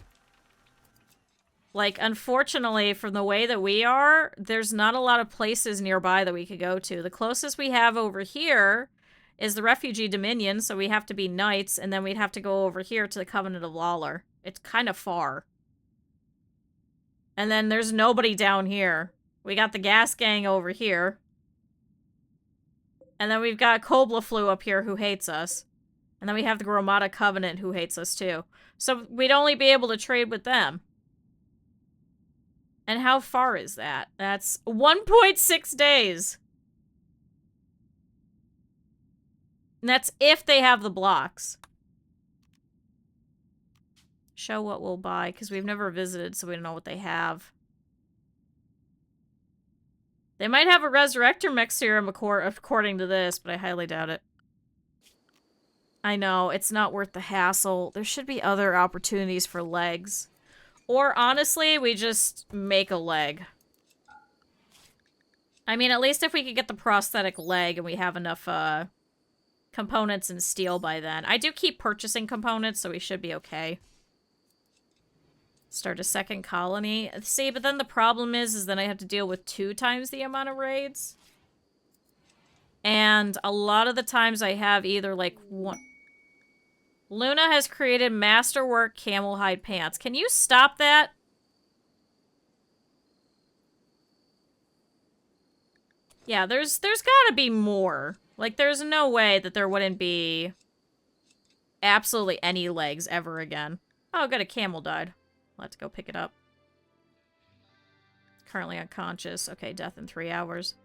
Like, unfortunately, from the way that we are, there's not a lot of places nearby that we could go to. The closest we have over here is the Refugee Dominion, so we have to be knights, and then we'd have to go over here to the Covenant of Lawler. It's kind of far. And then there's nobody down here. We got the Gas Gang over here. And then we've got Koblaflu up here who hates us. And then we have the Gromada Covenant who hates us too. So we'd only be able to trade with them. And how far is that? That's 1.6 days. And that's if they have the blocks. Show what we'll buy, because we've never visited, so we don't know what they have. They might have a Resurrector mech serum according to this, but I highly doubt it. I know, it's not worth the hassle. There should be other opportunities for legs. Or, honestly, we just make a leg. I mean, at least if we could get the prosthetic leg and we have enough, components and steel by then. I do keep purchasing components, so we should be okay. Start a second colony. See, but then the problem is then I have to deal with 2 times the amount of raids. And a lot of the times I have either, like, one... Luna has created masterwork camel hide pants. Can you stop that? Yeah, there's gotta be more. Like, there's no way that there wouldn't be absolutely any legs ever again. Oh, good, a camel died. I'll have to go pick it up. Currently unconscious. Okay, death in 3 hours.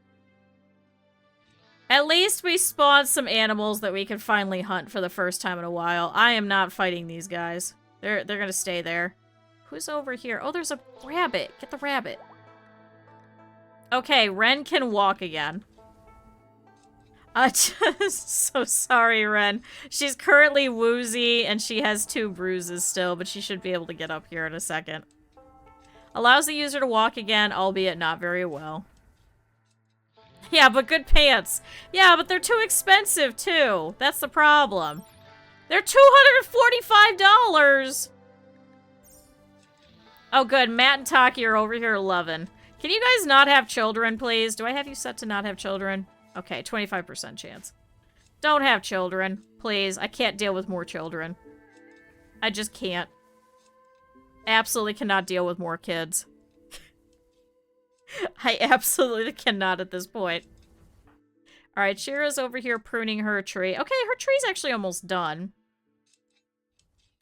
At least we spawned some animals that we can finally hunt for the first time in a while. I am not fighting these guys. They're gonna stay there. Who's over here? Oh, there's a rabbit. Get the rabbit. Okay, Ren can walk again. So sorry, Ren. She's currently woozy, and she has 2 bruises still, but she should be able to get up here in a second. Allows the user to walk again, albeit not very well. Yeah, but good pants. Yeah, but they're too expensive, too. That's the problem. They're $245! Oh, good. Matt and Taki are over here loving. Can you guys not have children, please? Do I have you set to not have children? Okay, 25% chance. Don't have children, please. I can't deal with more children. I just can't. Absolutely cannot deal with more kids. I absolutely cannot at this point. Alright, Shira's over here pruning her tree. Okay, her tree's actually almost done.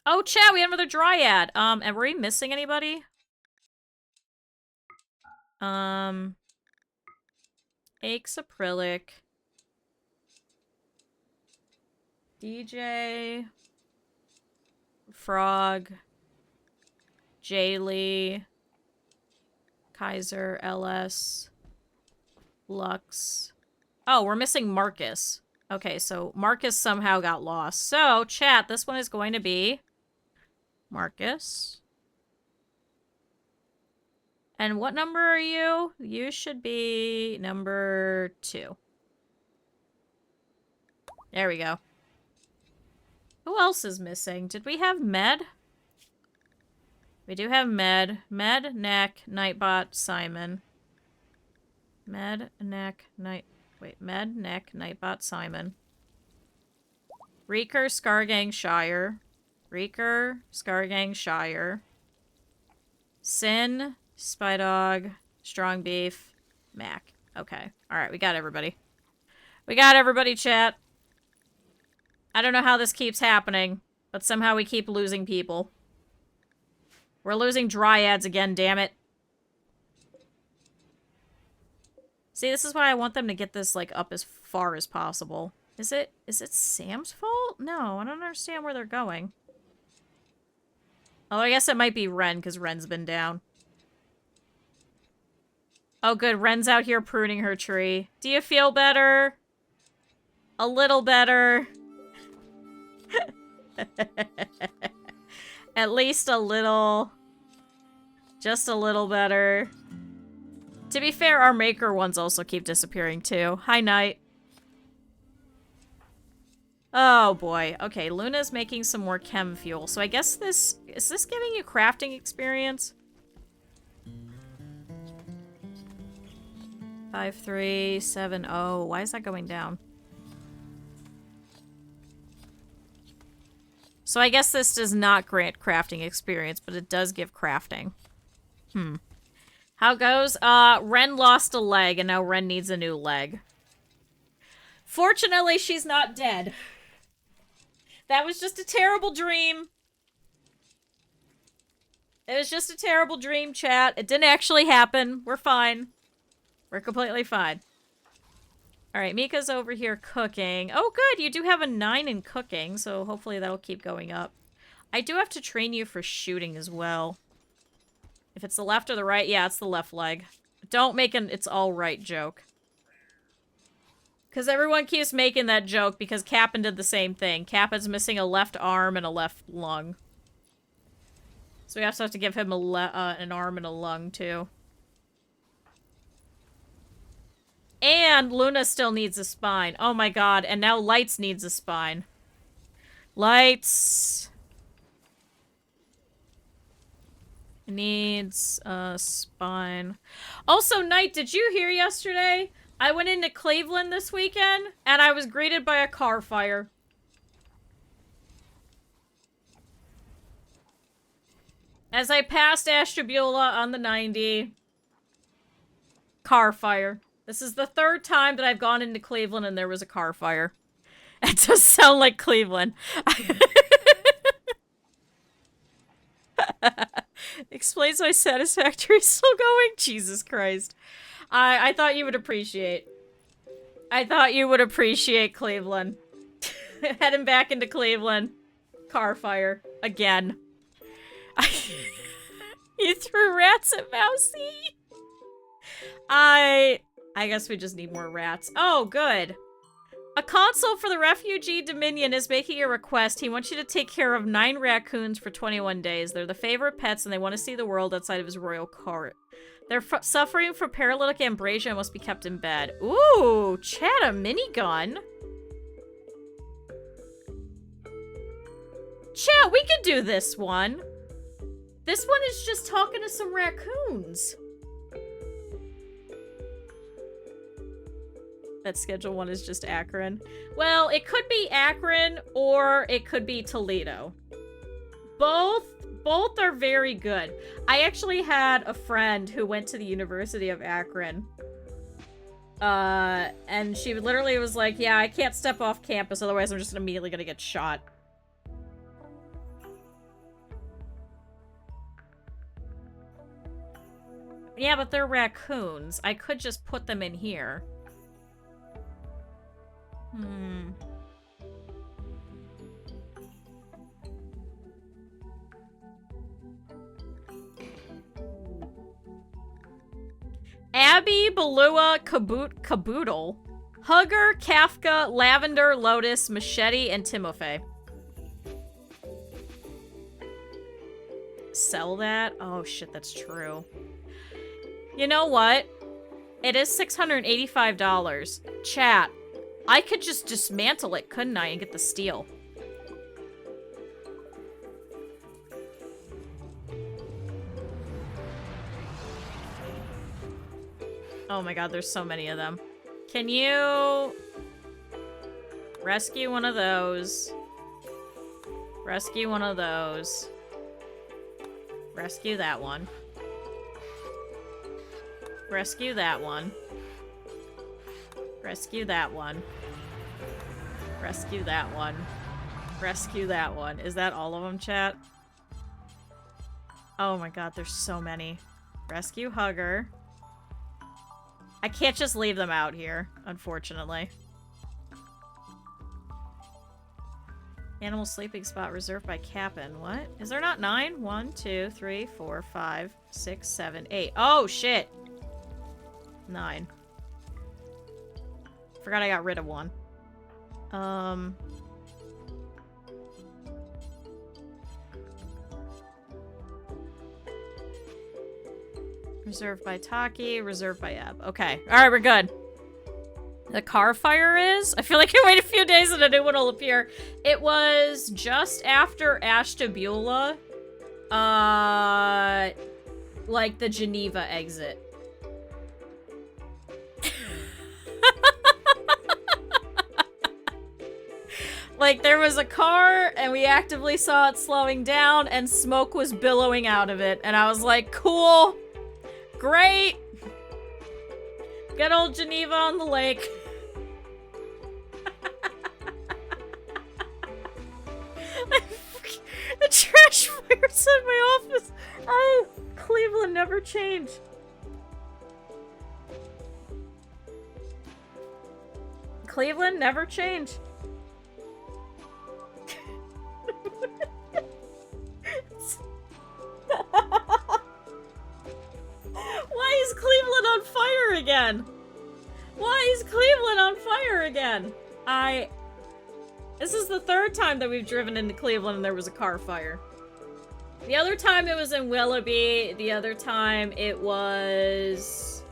Oh, chat, we have another dryad. And were we missing anybody? Aches acrylic. DJ. Frog. Jaylee. Kaiser, LS. Lux. Oh, we're missing Marcus. Okay, so Marcus somehow got lost. So, chat, this one is going to be Marcus. And what number are you? You should be number 2. There we go. Who else is missing? Did we have Med? We do have Med. Med, Neck, Nightbot, Simon. Med, Neck, Med, Neck, Nightbot, Simon. Reeker, Scargang, Shire. Reeker, Scargang, Shire. Sin, Spydog, Strong Beef, Mac. Okay. Alright, we got everybody. We got everybody, chat. I don't know how this keeps happening, but somehow we keep losing people. We're losing dryads again, damn it. See, this is why I want them to get this, like, up as far as possible. Is it Sam's fault? No, I don't understand where they're going. Oh, I guess it might be Ren, because Ren's been down. Oh, good. Ren's out here pruning her tree. Do you feel better? A little better. At least a little. Just a little better. To be fair, our maker ones also keep disappearing too. Hi, Knight. Oh boy. Okay, Luna's making some more chem fuel. So I guess is this giving you crafting experience? 5370. Why is that going down? So I guess this does not grant crafting experience, but it does give crafting. How it goes? Ren lost a leg, and now Ren needs a new leg. Fortunately, she's not dead. That was just a terrible dream. It was just a terrible dream, chat. It didn't actually happen. We're fine. We're completely fine. Alright, Mika's over here cooking. Oh, good! You do have a 9 in cooking, so hopefully that'll keep going up. I do have to train you for shooting as well. If it's the left or the right, yeah, it's the left leg. Don't make an it's all right joke. Because everyone keeps making that joke because Cap'n did the same thing. Cap'n's missing a left arm and a left lung. So we also have to give him an arm and a lung, too. And Luna still needs a spine. Oh my god, and now Lights needs a spine. Lights needs a spine. Also, Knight, did you hear yesterday? I went into Cleveland this weekend, and I was greeted by a car fire. As I passed Ashtabula on the 90, car fire. This is the 3rd time that I've gone into Cleveland and there was a car fire. It does sound like Cleveland. Explains why Satisfactory is still going. Jesus Christ. I thought you would appreciate. I thought you would appreciate Cleveland. Heading back into Cleveland. Car fire. Again. You threw rats at Mousy? I guess we just need more rats. Oh, good. A consul for the refugee dominion is making a request. He wants you to take care of 9 raccoons for 21 days. They're the favorite pets and they want to see the world outside of his royal court. They're suffering from paralytic ambrosia and must be kept in bed. Ooh, chat, a minigun. Chat, we could do this one. This one is just talking to some raccoons. That schedule one is just Akron. Well, it could be Akron or it could be Toledo. Both are very good. I actually had a friend who went to the University of Akron. And she literally was like, yeah, I can't step off campus, otherwise I'm just immediately gonna get shot. Yeah, but they're raccoons. I could just put them in here. Abby, Balua, Caboodle, Hugger, Kafka, Lavender, Lotus, Machete, and Timofey. Sell that? Oh shit, that's true. You know what? It is $685. Chat. I could just dismantle it, couldn't I, and get the steel? Oh my god, there's so many of them. Can you... rescue one of those? Rescue one of those. Rescue that one. Rescue that one. Rescue that one. Rescue that one. Rescue that one. Is that all of them, chat? Oh my god, there's so many. Rescue Hugger. I can't just leave them out here, unfortunately. Animal sleeping spot reserved by Cap'n. What? Is there not 9? 1, 2, 3, 4, 5, 6, 7, 8. Oh, shit! 9. Forgot I got rid of one. Reserved by Taki, reserved by Eb. Okay. Alright, we're good. The car fire is? I feel like I wait a few days and a new one will appear. It was just after Ashtabula. Like the Geneva exit. Like, there was a car, and we actively saw it slowing down, and smoke was billowing out of it. And I was like, cool. Great. Good old Geneva on the lake. The trash fires in my office. Oh, Cleveland never changed. Cleveland never changed. Why is Cleveland on fire again? Why is Cleveland on fire again? This is the 3rd time that we've driven into Cleveland and there was a car fire. The other time it was in Willoughby. The other time it was...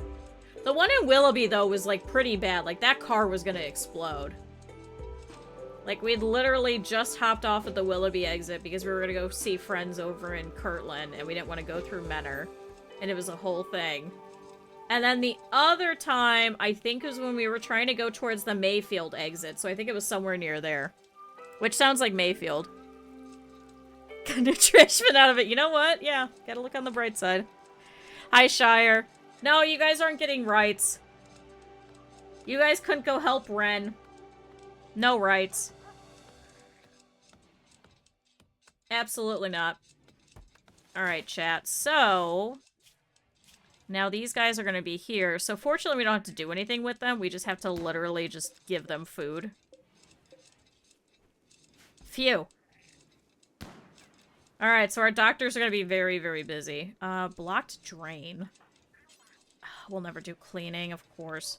The one in Willoughby, though, was, like, pretty bad. Like, that car was gonna explode. Like, we'd literally just hopped off at the Willoughby exit because we were gonna go see friends over in Kirtland, and we didn't want to go through Menor. And it was a whole thing. And then the other time, I think, was when we were trying to go towards the Mayfield exit. So I think it was somewhere near there. Which sounds like Mayfield. Got a new trash bin out of it. You know what? Yeah, gotta look on the bright side. Hi, Shire. No, you guys aren't getting rights. You guys couldn't go help Ren. No rights. Absolutely not. Alright, chat. So... Now these guys are going to be here. So fortunately, we don't have to do anything with them. We just have to literally just give them food. Phew. Alright, so our doctors are going to be very, very busy. Blocked drain. We'll never do cleaning, of course.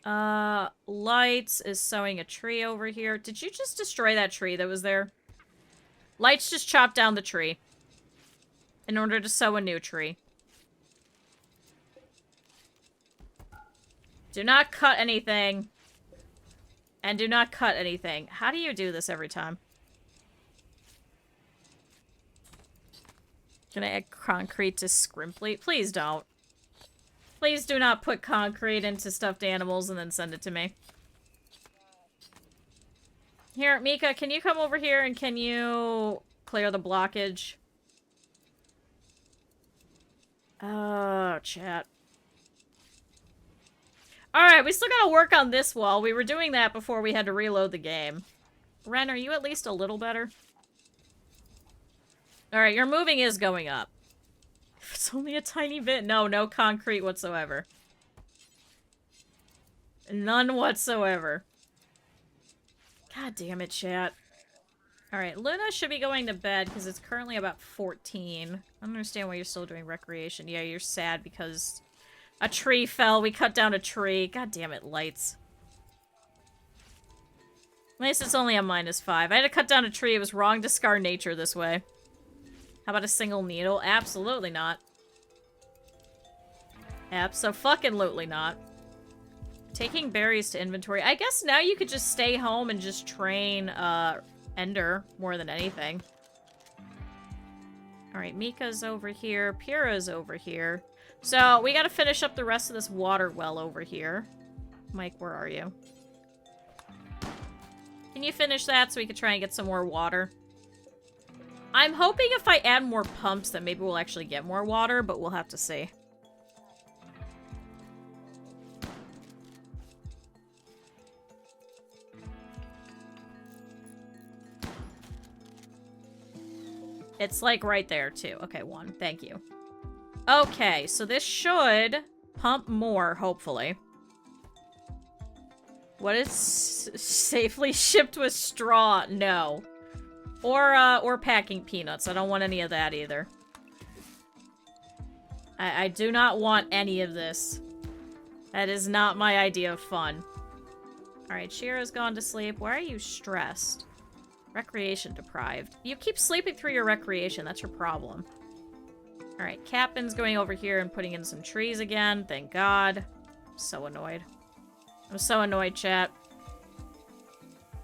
Lights is sowing a tree over here. Did you just destroy that tree that was there? Lights just chopped down the tree. In order to sow a new tree. Do not cut anything. And do not cut anything. How do you do this every time? Can I add concrete to Scrimply? Please don't. Please do not put concrete into stuffed animals and then send it to me. Here, Mika, can you come over here and can you clear the blockage? Oh, chat. Alright, we still gotta work on this wall. We were doing that before we had to reload the game. Ren, are you at least a little better? Alright, your moving is going up. If it's only a tiny bit. No, no concrete whatsoever. None whatsoever. God damn it, chat. Alright, Luna should be going to bed because it's currently about 14. I don't understand why you're still doing recreation. Yeah, you're sad because a tree fell. We cut down a tree. God damn it, lights. At least it's only a -5. I had to cut down a tree. It was wrong to scar nature this way. How about a single needle? Absolutely not. Abso-fucking-lutely not. Taking berries to inventory. I guess now you could just stay home and just train, Ender more than anything. Alright, Mika's over here. Pyrrha's over here. So, we gotta finish up the rest of this water well over here. Mike, where are you? Can you finish that so we can try and get some more water? I'm hoping if I add more pumps that maybe we'll actually get more water, but we'll have to see. It's like right there too. Okay, 1. Thank you. Okay, so this should pump more, hopefully. What is safely shipped with straw? No. Or packing peanuts. I don't want any of that either. I do not want any of this. That is not my idea of fun. Alright, Shira's gone to sleep. Why are you stressed? Recreation deprived. You keep sleeping through your recreation. That's your problem. Alright, Captain's going over here and putting in some trees again. Thank God. I'm so annoyed. I'm so annoyed, chat.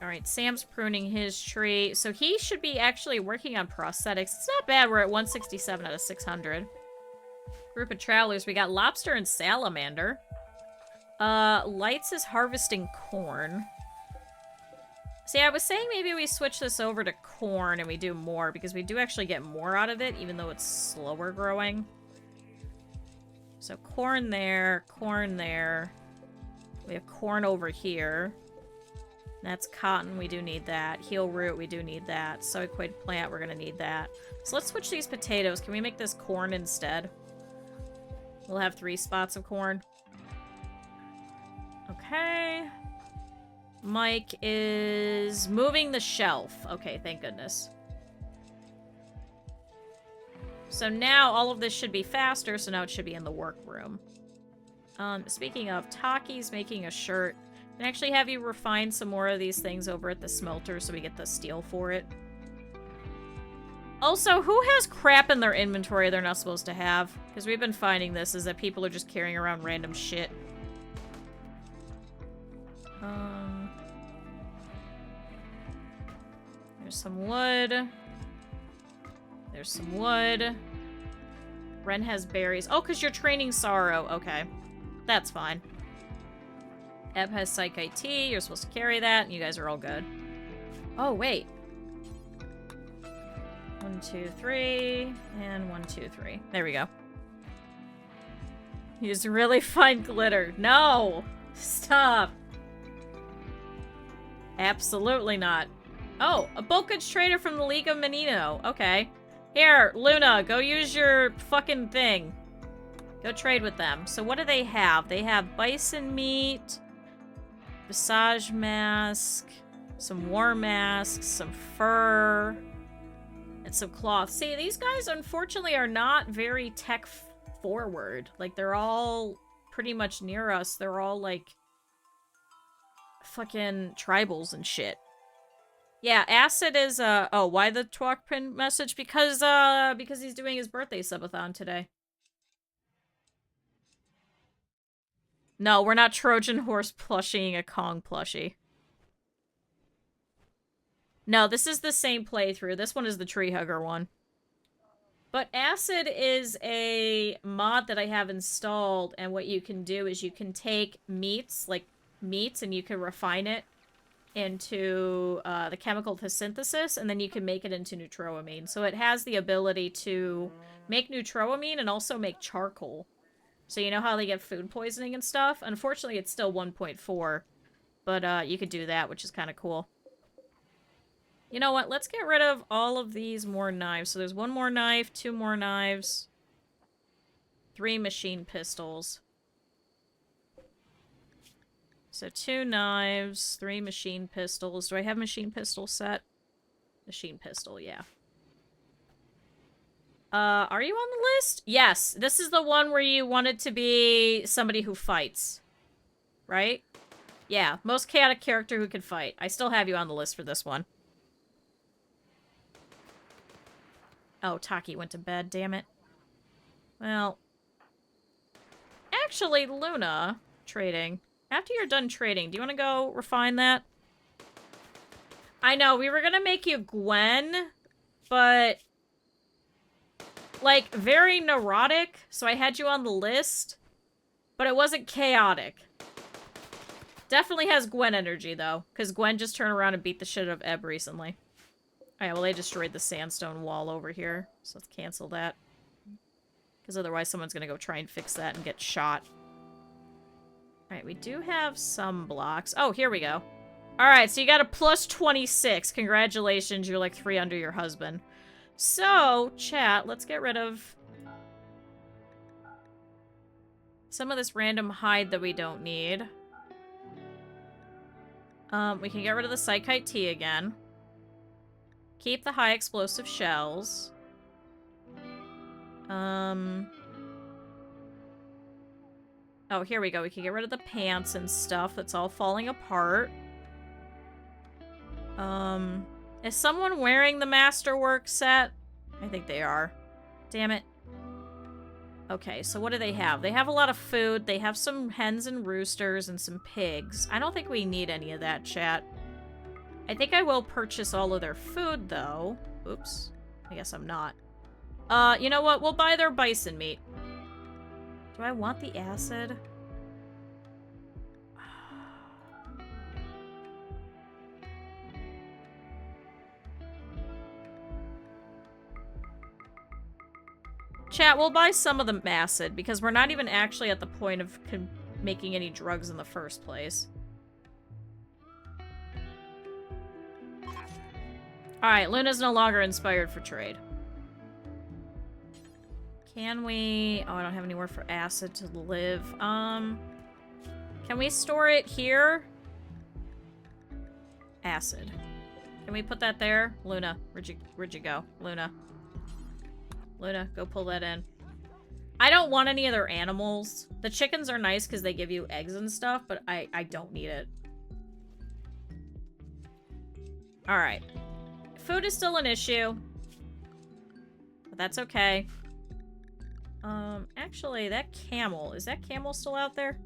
Alright, Sam's pruning his tree. So he should be actually working on prosthetics. It's not bad. We're at 167 out of 600. Group of travelers. We got Lobster and Salamander. Lights is harvesting corn. See, I was saying maybe we switch this over to corn and we do more, because we do actually get more out of it, even though it's slower growing. So corn there, corn there. We have corn over here. That's cotton, we do need that. Heel root, we do need that. Soyquid plant, we're gonna need that. So let's switch these potatoes. Can we make this corn instead? We'll have 3 spots of corn. Okay. Mike is moving the shelf. Okay, thank goodness. So now all of this should be faster, so now it should be in the workroom. Speaking of, Taki's making a shirt. I can actually have you refine some more of these things over at the smelter so we get the steel for it. Also, who has crap in their inventory they're not supposed to have? Because we've been finding this, is that people are just carrying around random shit. There's some wood. There's some wood. Ren has berries. Oh, because you're training Sorrow. Okay. That's fine. Eb has Psych IT. You're supposed to carry that, and you guys are all good. Oh, wait. 1, 2, 3. And 1, 2, 3. There we go. Use really fine glitter. No! Stop! Absolutely not. Oh, a bulk goods trader from the League of Menino. Okay. Here, Luna, go use your fucking thing. Go trade with them. So what do they have? They have bison meat, visage mask, some war masks, some fur, and some cloth. See, these guys unfortunately are not very tech forward. Like, they're all pretty much near us. They're all like fucking tribals and shit. Yeah, Acid is oh, why the Twork print message? Because he's doing his birthday subathon today. No, we're not Trojan horse plushieing a Kong plushie. No, this is the same playthrough. This one is the tree hugger one. But Acid is a mod that I have installed, and what you can do is you can take meats, and you can refine it into the chemical to synthesis, and then you can make it into neutroamine. So it has the ability to make neutroamine and also make charcoal. So you know how they get food poisoning and stuff? Unfortunately, it's still 1.4, but you could do that, which is kind of cool. You know what? Let's get rid of all of these more knives. So there's 1 more knife, 2 more knives, 3 machine pistols. So 2 knives, 3 machine pistols. Do I have machine pistol set? Machine pistol, yeah. Are you on the list? Yes, this is the one where you wanted to be somebody who fights. Right? Yeah, most chaotic character who can fight. I still have you on the list for this one. Oh, Taki went to bed, damn it. Well, actually, Luna, trading. After you're done trading, do you want to go refine that? I know, we were gonna make you Gwen, but like, very neurotic, so I had you on the list, but it wasn't chaotic. Definitely has Gwen energy, though, because Gwen just turned around and beat the shit out of Ebb recently. Alright, well, they destroyed the sandstone wall over here, so let's cancel that. Because otherwise someone's gonna go try and fix that and get shot. Alright, we do have some blocks. Oh, here we go. Alright, so you got a plus 26. Congratulations, you're like 3 under your husband. So, chat, let's get rid of some of this random hide that we don't need. We can get rid of the Psychite Tea again. Keep the high explosive shells. Oh, here we go. We can get rid of the pants and stuff that's all falling apart. Is someone wearing the Masterwork set? I think they are. Damn it. Okay, so what do they have? They have a lot of food. They have some hens and roosters and some pigs. I don't think we need any of that, chat. I think I will purchase all of their food, though. Oops. I guess I'm not. You know what? We'll buy their bison meat. Do I want the acid? Chat, we'll buy some of the acid, because we're not even actually at the point of making any drugs in the first place. Alright, Luna's no longer inspired for trade. Can we... Oh, I don't have anywhere for acid to live. Can we store it here? Acid. Can we put that there? Luna, where'd you go? Luna. Luna, go pull that in. I don't want any other animals. The chickens are nice because they give you eggs and stuff, but I don't need it. Alright. Food is still an issue. But that's okay. Actually, that camel. Is that camel still out there?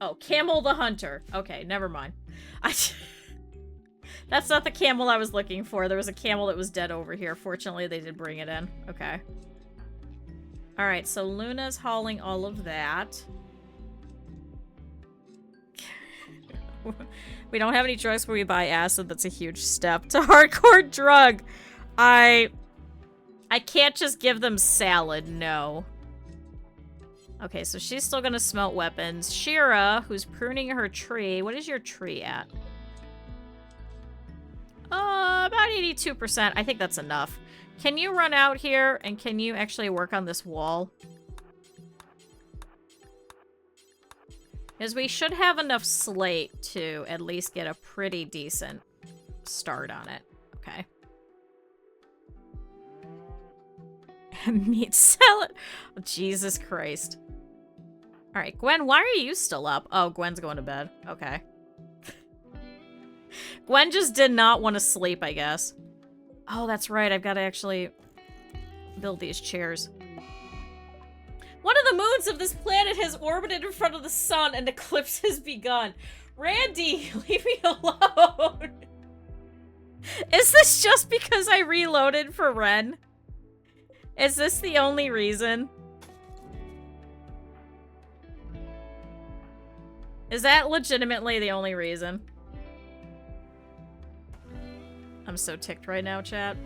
Oh, Camel the Hunter. Okay, never mind. That's not the camel I was looking for. There was a camel that was dead over here. Fortunately, they did bring it in. Okay. Alright, so Luna's hauling all of that. We don't have any drugs where we buy acid. That's a huge step to hardcore drug. I can't just give them salad, no. Okay, so she's still gonna smelt weapons. Shira, who's pruning her tree. What is your tree at? About 82%. I think that's enough. Can you run out here and can you actually work on this wall? Because we should have enough slate to at least get a pretty decent start on it. Okay. Meat salad. Oh, Jesus Christ. Alright, Gwen, why are you still up? Oh, Gwen's going to bed. Okay. Gwen just did not want to sleep, I guess. Oh, that's right. I've got to actually build these chairs. One of the moons of this planet has orbited in front of the sun and eclipse has begun. Randy, leave me alone. Is this just because I reloaded for Ren? Is this the only reason? Is that legitimately the only reason? I'm so ticked right now, chat.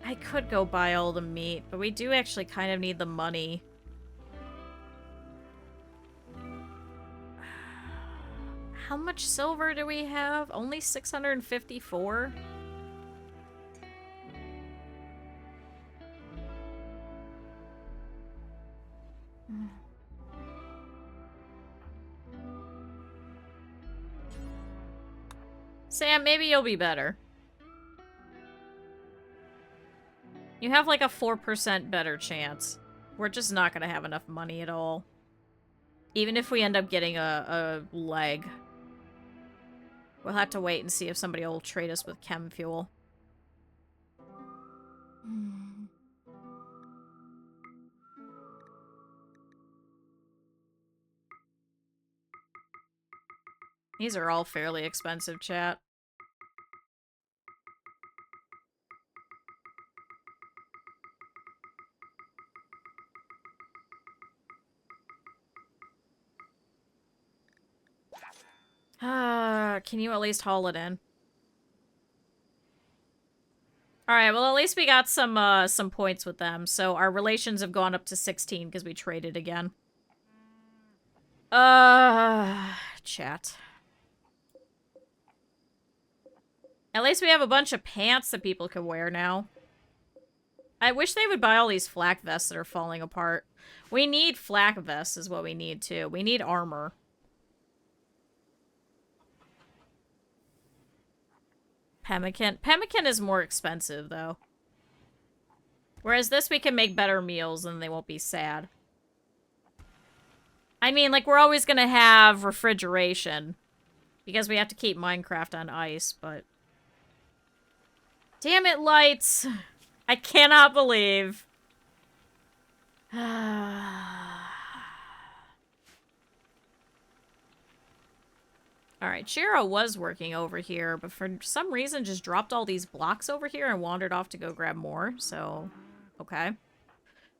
I could go buy all the meat, but we do actually kind of need the money. How much silver do we have? Only 654? Sam, maybe you'll be better. You have like a 4% better chance. We're just not gonna have enough money at all. Even if we end up getting a leg. We'll have to wait and see if somebody will trade us with chem fuel. These are all fairly expensive, chat. Can you at least haul it in? Alright, well at least we got some points with them. So our relations have gone up to 16 because we traded again. Chat. At least we have a bunch of pants that people can wear now. I wish they would buy all these flak vests that are falling apart. We need flak vests is what we need too. We need armor. Pemmican. Pemmican is more expensive, though. Whereas this, we can make better meals and they won't be sad. I mean, like, we're always gonna have refrigeration. Because we have to keep Minecraft on ice, but... Damn it, lights! I cannot believe... Alright, Shiro was working over here, but for some reason just dropped all these blocks over here and wandered off to go grab more, so... Okay.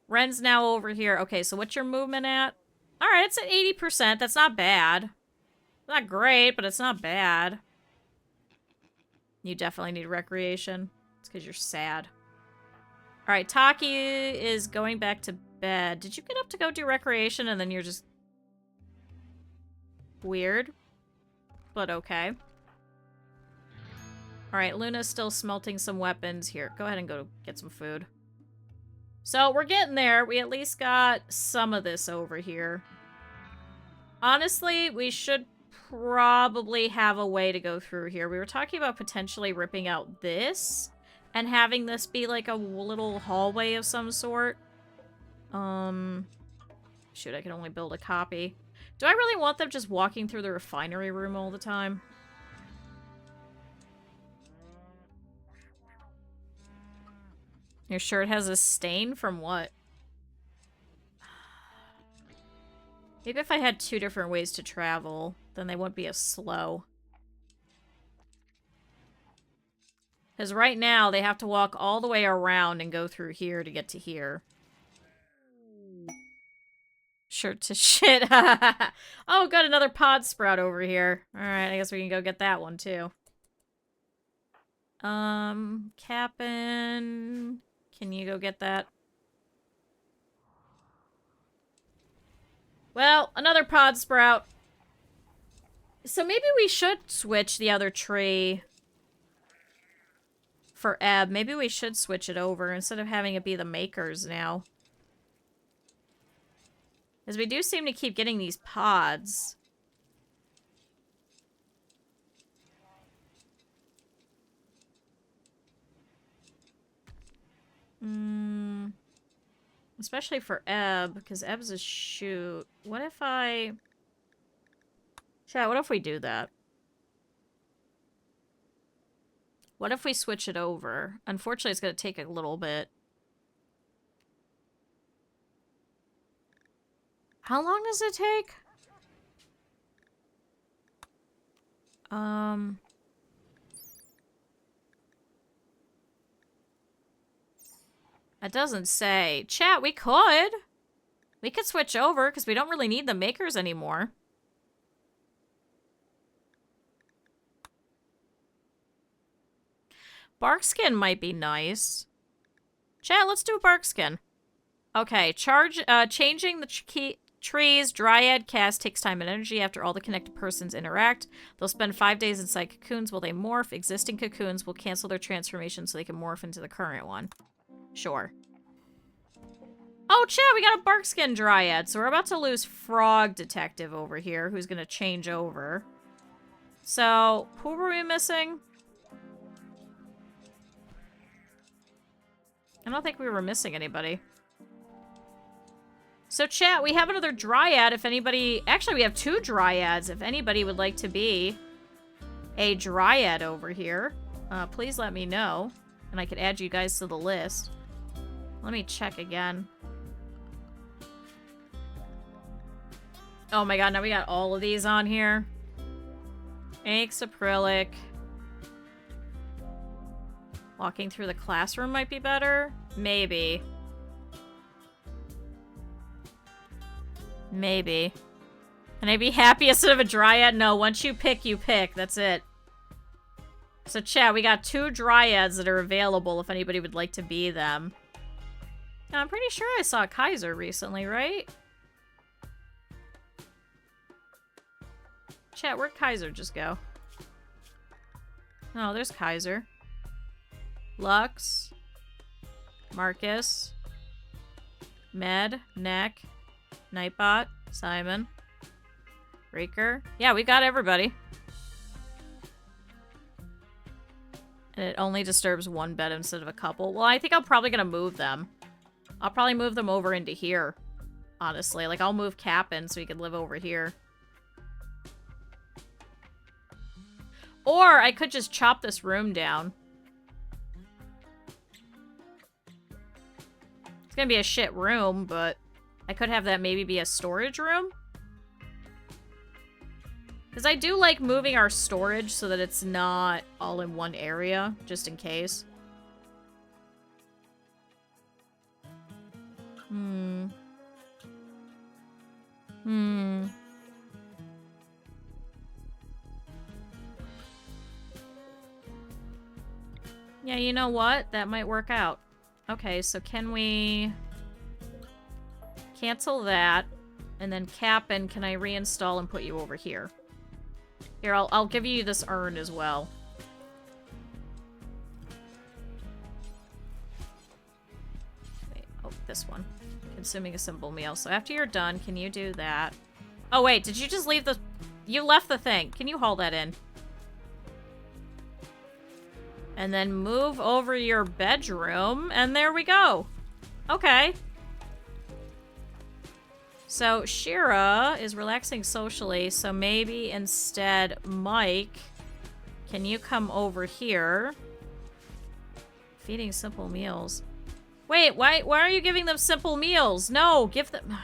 Ren's now over here. Okay, so what's your movement at? Alright, it's at 80%. That's not bad. Not great, but it's not bad. You definitely need recreation. It's because you're sad. Alright, Taki is going back to bed. Did you get up to go do recreation and then you're just... weird? But okay. Alright, Luna's still smelting some weapons. Here, go ahead and go get some food. So, we're getting there. We at least got some of this over here. Honestly, we should probably have a way to go through here. We were talking about potentially ripping out this and having this be like a little hallway of some sort. Shoot, I can only build a copy. Do I really want them just walking through the refinery room all the time? Your shirt has a stain from what? Maybe if I had 2 different ways to travel, then they wouldn't be as slow. Because right now, they have to walk all the way around and go through here to get to here. Shirt to shit. Oh, got another pod sprout over here. Alright, I guess we can go get that one, too. Cap'n... Can you go get that? Well, another pod sprout. So maybe we should switch the other tree for Ebb. Maybe we should switch it over instead of having it be the makers now. Because we do seem to keep getting these pods. Especially for Ebb, because Ebb's a shoot. What if I... Chat, what if we do that? What if we switch it over? Unfortunately, it's going to take a little bit. How long does it take? It doesn't say. Chat, we could. We could switch over, because we don't really need the makers anymore. Barkskin might be nice. Chat, let's do a barkskin. Okay, changing the trees dryad cast takes time and energy after all the connected persons interact. They'll spend 5 days inside cocoons while they morph. Existing cocoons will cancel their transformation so they can morph into the current one. Sure. Oh, chat, we got a barkskin dryad. So we're about to lose Frog Detective over here, who's going to change over. So, who were we missing? I don't think we were missing anybody. So, chat, we have another dryad if anybody... Actually, we have 2 dryads if anybody would like to be a dryad over here. Please let me know, and I could add you guys to the list. Let me check again. Oh my god, now we got all of these on here. Inks, acrylic. Walking through the classroom might be better. Maybe. Maybe. Can I be happy instead of a dryad? No, once you pick, you pick. That's it. So, chat, we got 2 dryads that are available if anybody would like to be them. Now, I'm pretty sure I saw Kaiser recently, right? Chat, where'd Kaiser just go? Oh, there's Kaiser. Lux. Marcus. Med. Neck. Nightbot. Simon. Breaker. Yeah, we got everybody. And it only disturbs 1 bed instead of a couple. Well, I think I'm probably gonna move them. I'll probably move them over into here. Honestly. Like, I'll move Cap in so he can live over here. Or I could just chop this room down. It's gonna be a shit room, but I could have that maybe be a storage room. Because I do like moving our storage so that it's not all in one area, just in case. Yeah, you know what? That might work out. Okay, so can we cancel that? And then Cap'n, can I reinstall and put you over here? Here, I'll give you this urn as well. Wait, oh, this one. Consuming a simple meal. So after you're done, can you do that? Oh, wait, did you just leave the... You left the thing. Can you haul that in? And then move over your bedroom, and there we go. Okay. So, Shira is relaxing socially, so maybe instead, Mike, can you come over here? Feeding simple meals. Wait, why are you giving them simple meals? No, give them...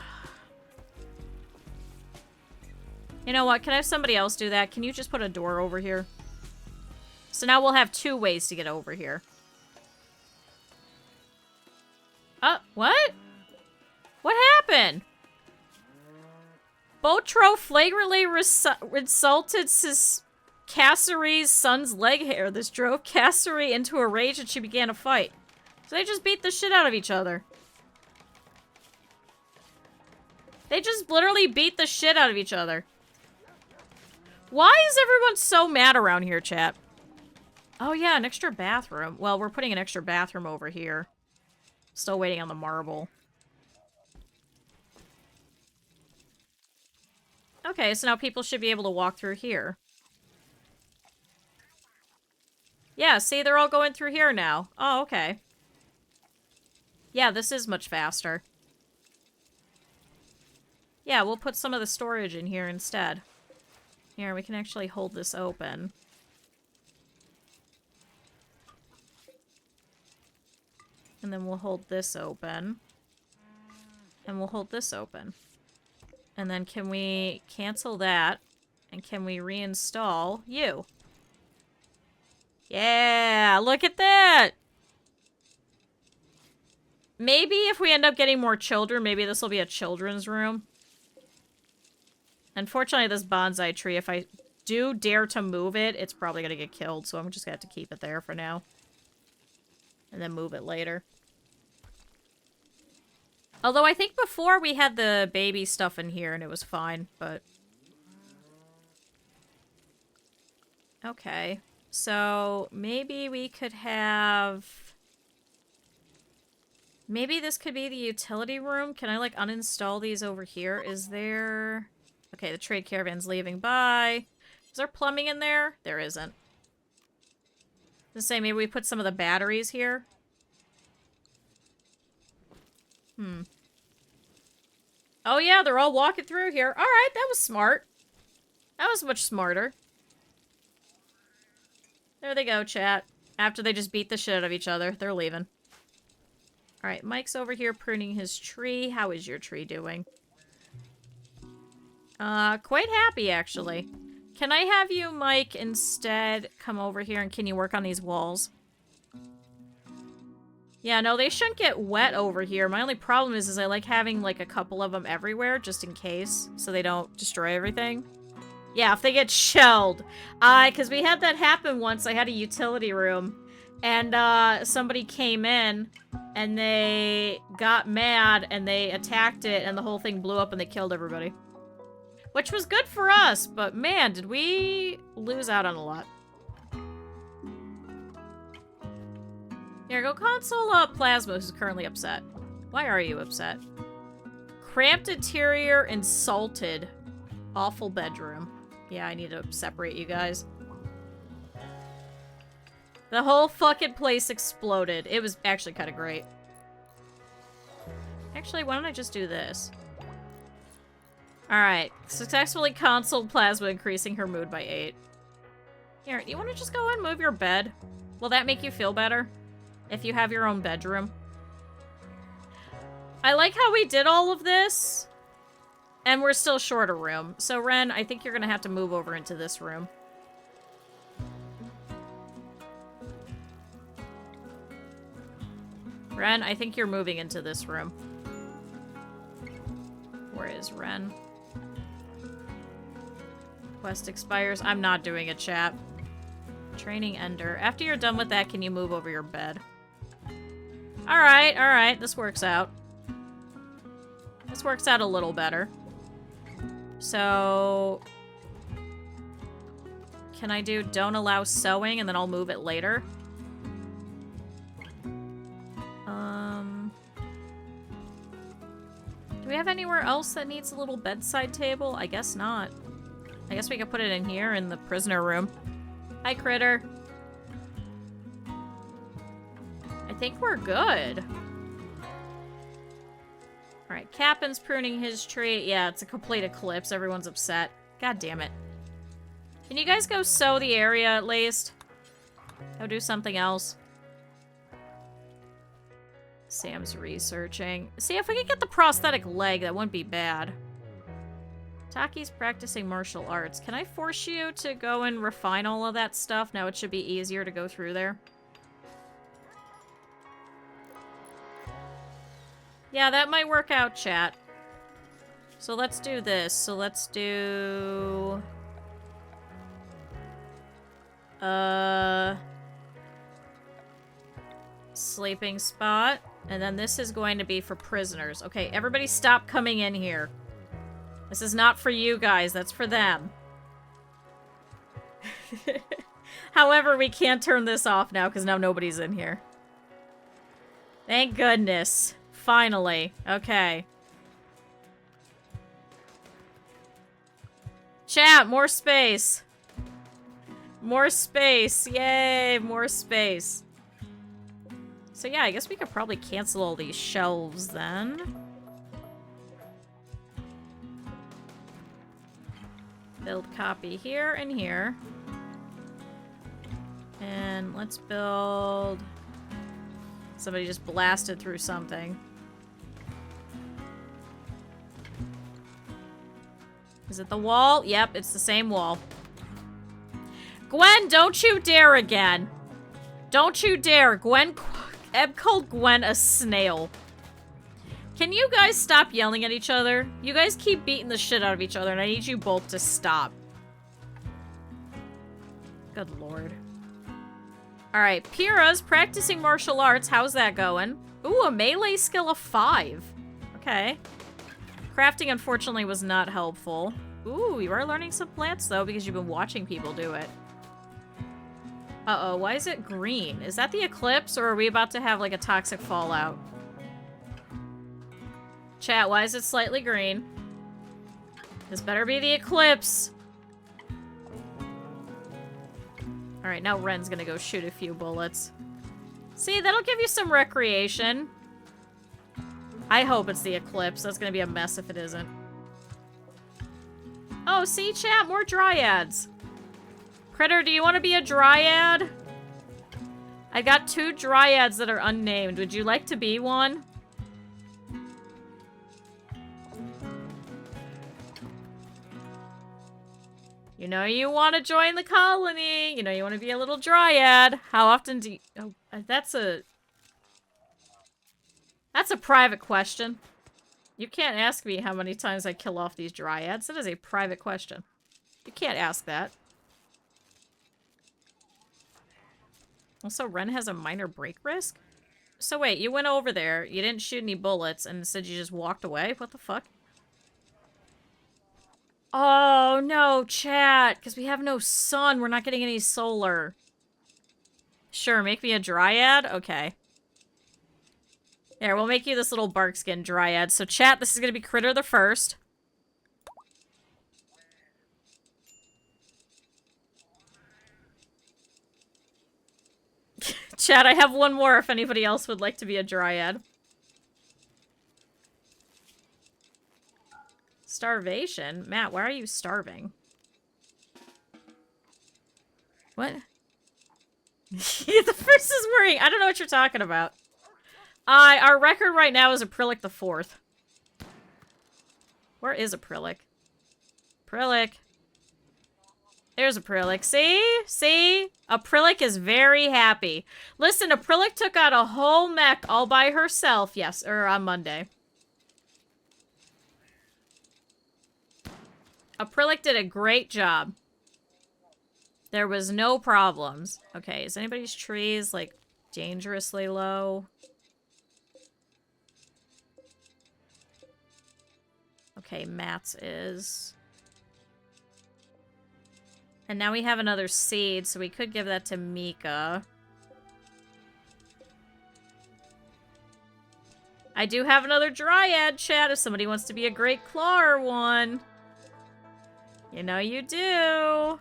You know what, can I have somebody else do that? Can you just put a door over here? So now we'll have 2 ways to get over here. What? What happened? Botro flagrantly insulted Casseri's son's leg hair. This drove Casseri into a rage and she began a fight. So they just beat the shit out of each other. They just literally beat the shit out of each other. Why is everyone so mad around here, chat? Oh yeah, an extra bathroom. Well, we're putting an extra bathroom over here. Still waiting on the marble. Okay, so now people should be able to walk through here. Yeah, see, they're all going through here now. Oh, okay. Yeah, this is much faster. Yeah, we'll put some of the storage in here instead. Here, we can actually hold this open. And then we'll hold this open. And we'll hold this open. And then can we cancel that? And can we reinstall you? Yeah, look at that! Maybe if we end up getting more children, maybe this will be a children's room. Unfortunately, this bonsai tree, if I do dare to move it, it's probably going to get killed, so I'm just going to have to keep it there for now. And then move it later. Although I think before we had the baby stuff in here and it was fine, but... Okay. So, maybe we could have... Maybe this could be the utility room. Can I, like, uninstall these over here? Is there... Okay, the trade caravan's leaving. Bye. Is there plumbing in there? There isn't. Let's say maybe we put some of the batteries here. Oh yeah, they're all walking through here. Alright, that was smart. That was much smarter. There they go, chat. After they just beat the shit out of each other, they're leaving. Alright, Mike's over here pruning his tree. How is your tree doing? Quite happy, actually. Can I have you, Mike, instead come over here and can you work on these walls? Yeah, no, they shouldn't get wet over here. My only problem is I like having, like, a couple of them everywhere, just in case, so they don't destroy everything. Yeah, if they get shelled. Because we had that happen once. I had a utility room, and, somebody came in, and they got mad, and they attacked it, and the whole thing blew up, and they killed everybody. Which was good for us, but man, did we lose out on a lot. Here, go console Plasma, who's currently upset. Why are you upset? Cramped interior, insulted. Awful bedroom. Yeah, I need to separate you guys. The whole fucking place exploded. It was actually kind of great. Actually, why don't I just do this? Alright. Successfully consoled Plasma, increasing her mood by 8. Here, you want to just go and move your bed? Will that make you feel better? If you have your own bedroom? I like how we did all of this. And we're still short a room. So, Ren, I think you're going to have to move over into this room. Ren, I think you're moving into this room. Where is Ren? Quest expires. I'm not doing a chat. Training Ender. After you're done with that, can you move over your bed? Alright, alright. This works out. This works out a little better. So... Can I do don't allow sewing and then I'll move it later? Do we have anywhere else that needs a little bedside table? I guess not. I guess we could put it in here in the prisoner room. Hi, Critter. I think we're good. Alright, Captain's pruning his tree. Yeah, it's a complete eclipse. Everyone's upset. God damn it. Can you guys go sew the area at least? Go do something else. Sam's researching. See, if we could get the prosthetic leg, that wouldn't be bad. Taki's practicing martial arts. Can I force you to go and refine all of that stuff? Now it should be easier to go through there. Yeah, that might work out, chat. So let's do this. So let's do... Sleeping spot. And then this is going to be for prisoners. Okay, everybody stop coming in here. This is not for you guys. That's for them. However, we can't turn this off now because now nobody's in here. Thank goodness. Finally. Okay. Chat, more space. More space. Yay, more space. So yeah, I guess we could probably cancel all these shelves then. Build copy here and here. And let's build... Somebody just blasted through something. Is it the wall? Yep, it's the same wall. Gwen, don't you dare again. Don't you dare. Eb called Gwen a snail. Can you guys stop yelling at each other? You guys keep beating the shit out of each other, and I need you both to stop. Good lord. Alright, Pyrrha's practicing martial arts. How's that going? Ooh, a melee skill of 5. Okay. Crafting, unfortunately, was not helpful. Ooh, you are learning some plants, though, because you've been watching people do it. Uh-oh, why is it green? Is that the eclipse, or are we about to have, like, a toxic fallout? Chat, why is it slightly green? This better be the eclipse. Alright, now Ren's gonna go shoot a few bullets. See, that'll give you some recreation. I hope it's the eclipse. That's gonna be a mess if it isn't. Oh, see, chat, more dryads. Critter, do you want to be a dryad? I got 2 dryads that are unnamed. Would you like to be one? You know you want to join the colony. You know you want to be a little dryad. How often do you... Oh, that's a private question. You can't ask me how many times I kill off these dryads. That is a private question. You can't ask that. Also, Ren has a minor break risk? So wait, you went over there, you didn't shoot any bullets, and instead you just walked away? What the fuck? Oh, no, chat. Because we have no sun. We're not getting any solar. Sure, make me a dryad? Okay. There, we'll make you this little bark skin dryad. So, chat, this is going to be Critter the First. Chat, I have one more if anybody else would like to be a dryad. Starvation? Matt, why are you starving? What? The first is worrying. I don't know what you're talking about. Our record right now is Acrylic the 4th. Where is Acrylic? Acrylic. There's Acrylic. See? See? Acrylic is very happy. Listen, Acrylic took out a whole mech all by herself. Yes, or on Monday. Acrylic did a great job. There was no problems. Okay, is anybody's trees, like, dangerously low? Okay, Matt's is. And now we have another seed, so we could give that to Mika. I do have another dryad, chat, if somebody wants to be a great clawer one. You know you do.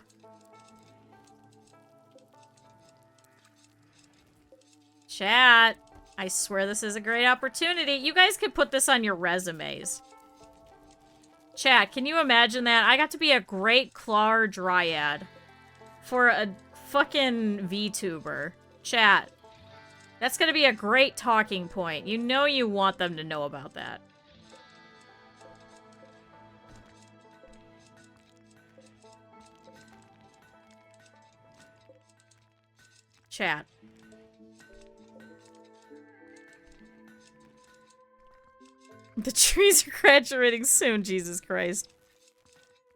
Chat, I swear this is a great opportunity. You guys could put this on your resumes. Chat, can you imagine that? I got to be a great clawer dryad for a fucking VTuber. Chat, that's gonna be a great talking point. You know you want them to know about that. Chat. The trees are graduating soon, Jesus Christ.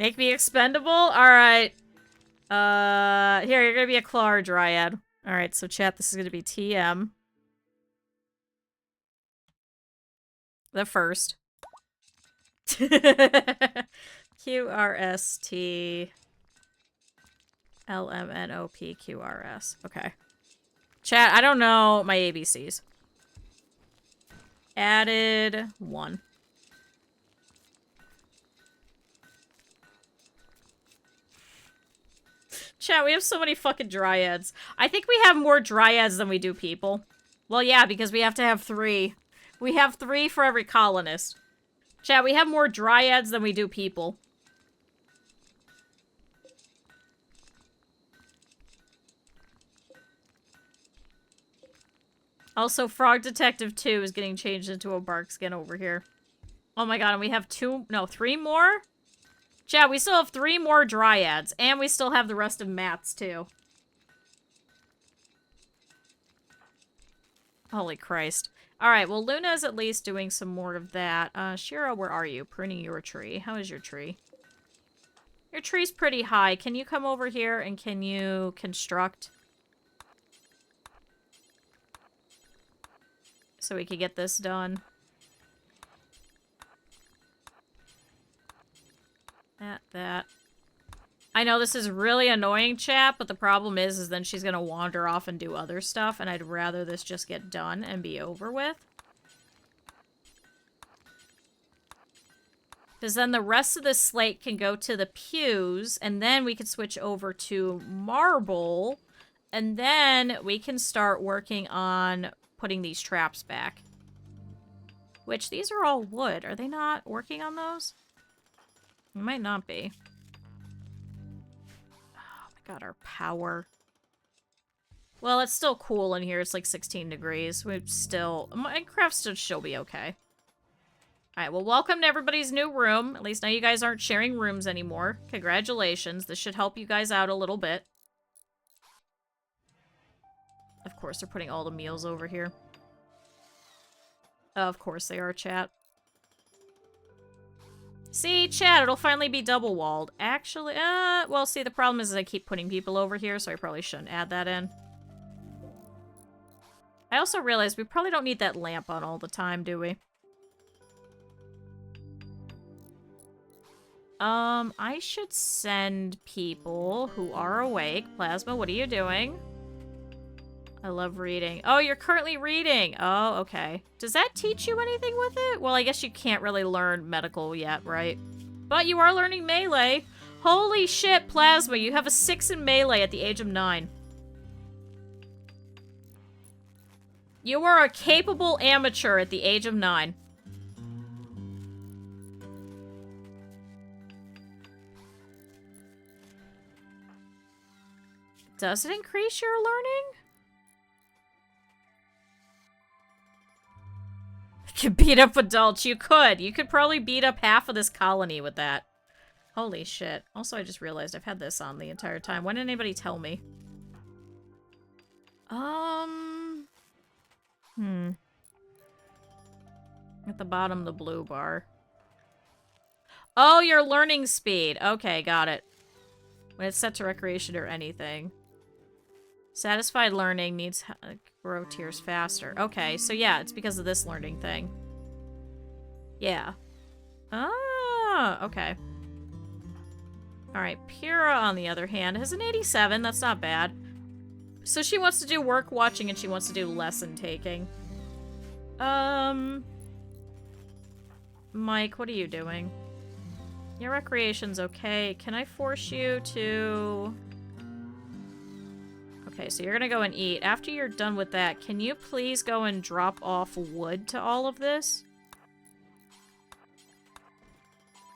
Make me expendable? Alright. Here, you're gonna be a clawer dryad. Alright, so chat, this is gonna be TM. The first. QRST. LMNOPQRS. Okay. Chat, I don't know my ABCs. Added 1. Chat, we have so many fucking dryads. I think we have more dryads than we do people. Well, yeah, because we have to have 3. We have 3 for every colonist. Chat, we have more dryads than we do people. Also, Frog Detective 2 is getting changed into a bark skin over here. Oh my god, and we have 3 more? Chat, we still have 3 more dryads, and we still have the rest of Matt's, too. Holy Christ. Alright, well, Luna is at least doing some more of that. Shiro, where are you? Pruning your tree. How is your tree? Your tree's pretty high. Can you come over here and can you construct? So we could get this done. That. I know this is really annoying, chat, but the problem is then she's gonna wander off and do other stuff, and I'd rather this just get done and be over with. Because then the rest of this slate can go to the pews, and then we can switch over to marble, and then we can start working on putting these traps back. Which, these are all wood. Are they not working on those? It might not be. Oh my god, our power. Well, it's still cool in here. It's like 16 degrees. Minecraft should still be okay. Alright, well, welcome to everybody's new room. At least now you guys aren't sharing rooms anymore. Congratulations. This should help you guys out a little bit. Of course, they're putting all the meals over here. Of course they are, chat. See, chat, it'll finally be double walled. Actually, well, see, the problem is I keep putting people over here, so I probably shouldn't add that in. I also realized we probably don't need that lamp on all the time, do we? I should send people who are awake. Plasma, what are you doing? I love reading. Oh, you're currently reading. Oh, okay. Does that teach you anything with it? Well, I guess you can't really learn medical yet, right? But you are learning melee. Holy shit, Plasma. You have a 6 in melee at the age of 9. You are a capable amateur at the age of 9. Does it increase your learning? You could beat up adults. You could. You could probably beat up half of this colony with that. Holy shit. Also, I just realized I've had this on the entire time. When did anybody tell me? At the bottom, the blue bar. Oh, your learning speed. Okay, got it. When it's set to recreation or anything. Satisfied learning needs grow tiers faster. Okay, so yeah, it's because of this learning thing. Yeah. Ah, okay. Alright, Pyrrha, on the other hand, has an 87. That's not bad. So she wants to do work watching and she wants to do lesson taking. Mike, what are you doing? Your recreation's okay. Can I force you to... Okay, so you're gonna go and eat. After you're done with that, can you please go and drop off wood to all of this?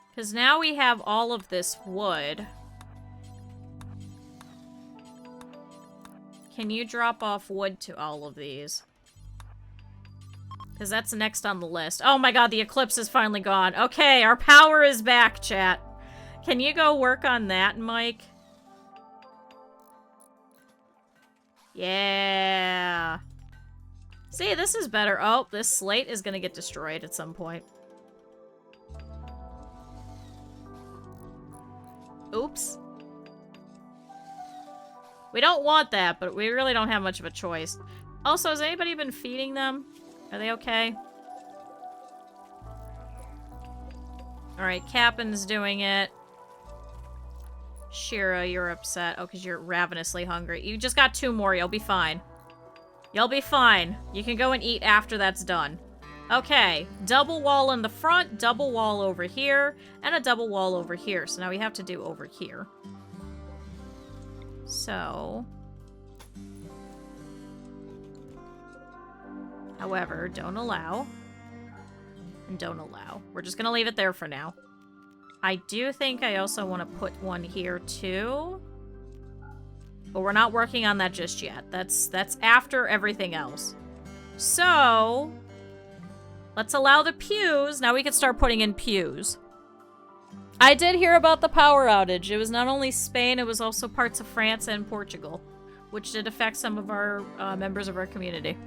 Because now we have all of this wood. Can you drop off wood to all of these? Because that's next on the list. Oh my god, the eclipse is finally gone. Okay, our power is back, chat. Can you go work on that, Mike? Yeah. See, this is better. Oh, this slate is gonna get destroyed at some point. Oops. We don't want that, but we really don't have much of a choice. Also, has anybody been feeding them? Are they okay? Alright, Captain's doing it. Shira, you're upset. Oh, because you're ravenously hungry. You just got 2 more. You'll be fine. You'll be fine. You can go and eat after that's done. Okay. Double wall in the front, double wall over here, and a double wall over here. So now we have to do over here. So... However, don't allow. And don't allow. We're just gonna leave it there for now. I do think I also want to put one here too. But we're not working on that just yet. That's after everything else. So, let's allow the pews. Now we can start putting in pews. I did hear about the power outage. It was not only Spain, it was also parts of France and Portugal, which did affect some of our members of our community.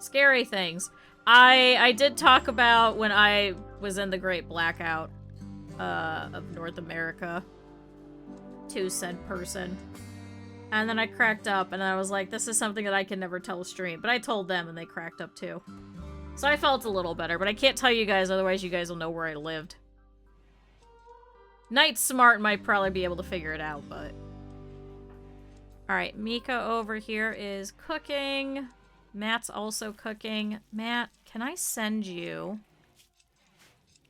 Scary things. I did talk about when I was in the Great Blackout of North America to said person. And then I cracked up and I was like, this is something that I can never tell a stream. But I told them and they cracked up too. So I felt a little better, but I can't tell you guys, otherwise you guys will know where I lived. Night Smart might probably be able to figure it out, but... Alright, Mika over here is cooking. Matt's also cooking. Matt, can I send you...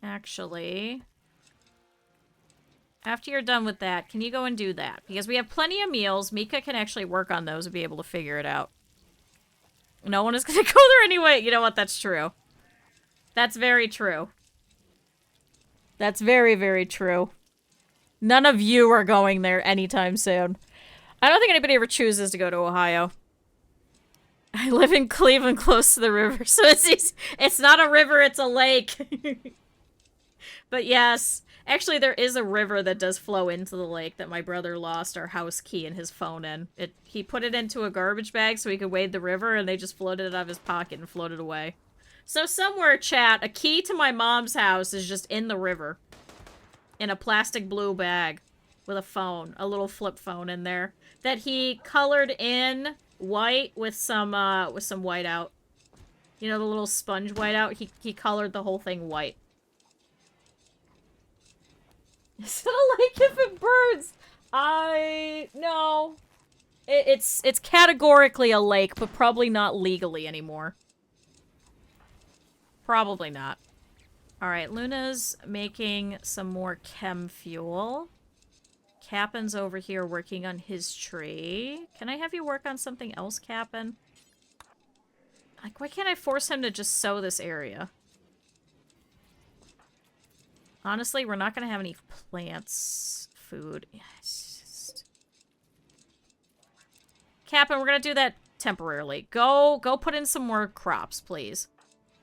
Actually... After you're done with that, can you go and do that? Because we have plenty of meals. Mika can actually work on those and be able to figure it out. No one is going to go there anyway. You know what? That's true. That's very true. That's very, very true. None of you are going there anytime soon. I don't think anybody ever chooses to go to Ohio. I live in Cleveland, close to the river, so it's not a river, it's a lake. But yes, actually there is a river that does flow into the lake that my brother lost our house key and his phone in. He put it into a garbage bag so he could wade the river, and they just floated it out of his pocket and floated away. So somewhere, chat, a key to my mom's house is just in the river. In a plastic blue bag. With a phone. A little flip phone in there. That he colored in white with some whiteout. You know, the little sponge whiteout? He colored the whole thing white. Is it a lake if it burns? No. It's categorically a lake, but probably not legally anymore. Probably not. Alright, Luna's making some more chem fuel. Cappen's over here working on his tree. Can I have you work on something else, Cappen? Like, why can't I force him to just sow this area? Honestly, we're not going to have any plants, food. Yeah, it's just... Cappen, we're going to do that temporarily. Go put in some more crops, please.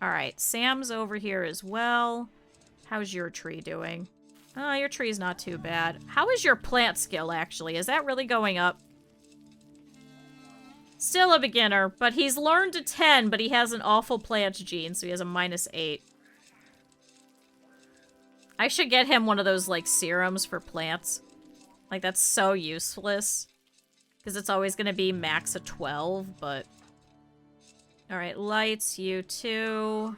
Alright, Sam's over here as well. How's your tree doing? Oh, your tree's not too bad. How is your plant skill, actually? Is that really going up? Still a beginner, but he's learned to 10, but he has an awful plant gene, so he has a -8. I should get him one of those, like, serums for plants. Like, that's so useless. Because it's always going to be max of 12, but... Alright, lights, you too.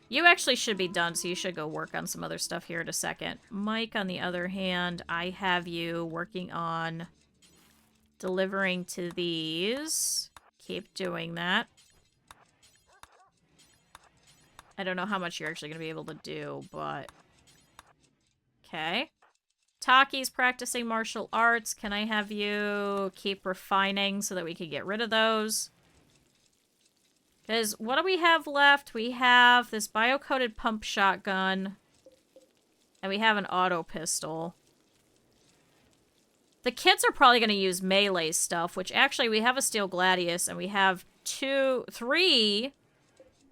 You actually should be done, so you should go work on some other stuff here in a second. Mike, on the other hand, I have you working on delivering to these. Keep doing that. I don't know how much you're actually going to be able to do, but... Okay. Taki's practicing martial arts. Can I have you keep refining so that we can get rid of those? Because what do we have left? We have this bio-coated pump shotgun. And we have an auto pistol. The kids are probably going to use melee stuff, which actually we have a steel gladius and we have 3,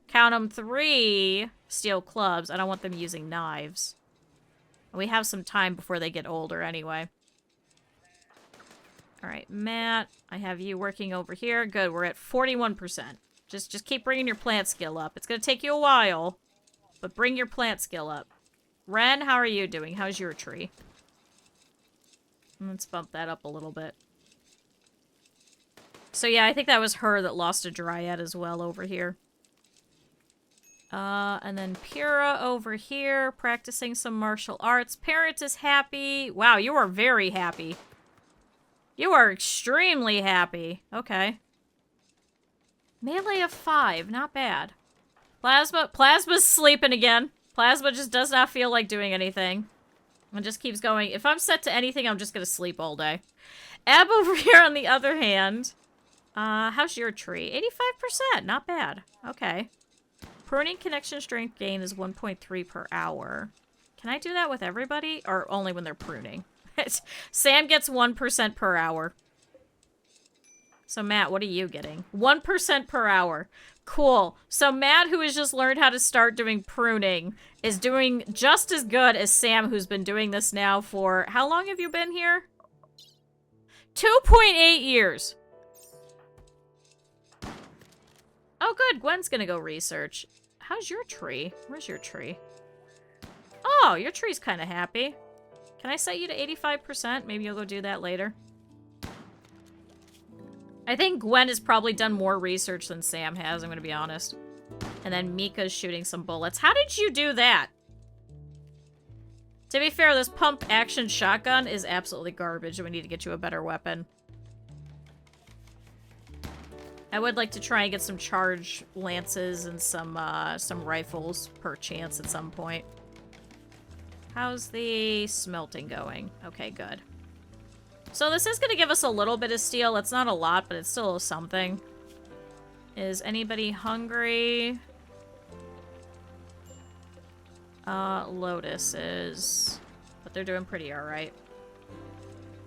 count them, 3 steel clubs. I don't want them using knives. And we have some time before they get older anyway. Alright, Matt, I have you working over here. Good, we're at 41%. Just keep bringing your plant skill up. It's going to take you a while, but bring your plant skill up. Ren, how are you doing? How's your tree? Let's bump that up a little bit. So yeah, I think that was her that lost a dryad as well over here. And then Pura over here, practicing some martial arts. Parent is happy. Wow, you are very happy. You are extremely happy. Okay. Melee of 5, not bad. Plasma's sleeping again. Plasma just does not feel like doing anything. And just keeps going. If I'm set to anything, I'm just gonna sleep all day. Ab over here, on the other hand. How's your tree? 85%, not bad. Okay. Pruning connection strength gain is 1.3 per hour. Can I do that with everybody? Or only when they're pruning? Sam gets 1% per hour. So Matt, what are you getting? 1% per hour. Cool. So Matt, who has just learned how to start doing pruning, is doing just as good as Sam, who's been doing this now for... How long have you been here? 2.8 years. Oh, good. Gwen's gonna go research. How's your tree? Where's your tree? Oh, your tree's kind of happy. Can I set you to 85%? Maybe you'll go do that later. I think Gwen has probably done more research than Sam has, I'm gonna be honest. And then Mika's shooting some bullets. How did you do that? To be fair, this pump action shotgun is absolutely garbage. We need to get you a better weapon. I would like to try and get some charge lances and some rifles per chance at some point. How's the smelting going? Okay, good. So this is going to give us a little bit of steel. It's not a lot, but it's still something. Is anybody hungry? Lotus is... But they're doing pretty alright.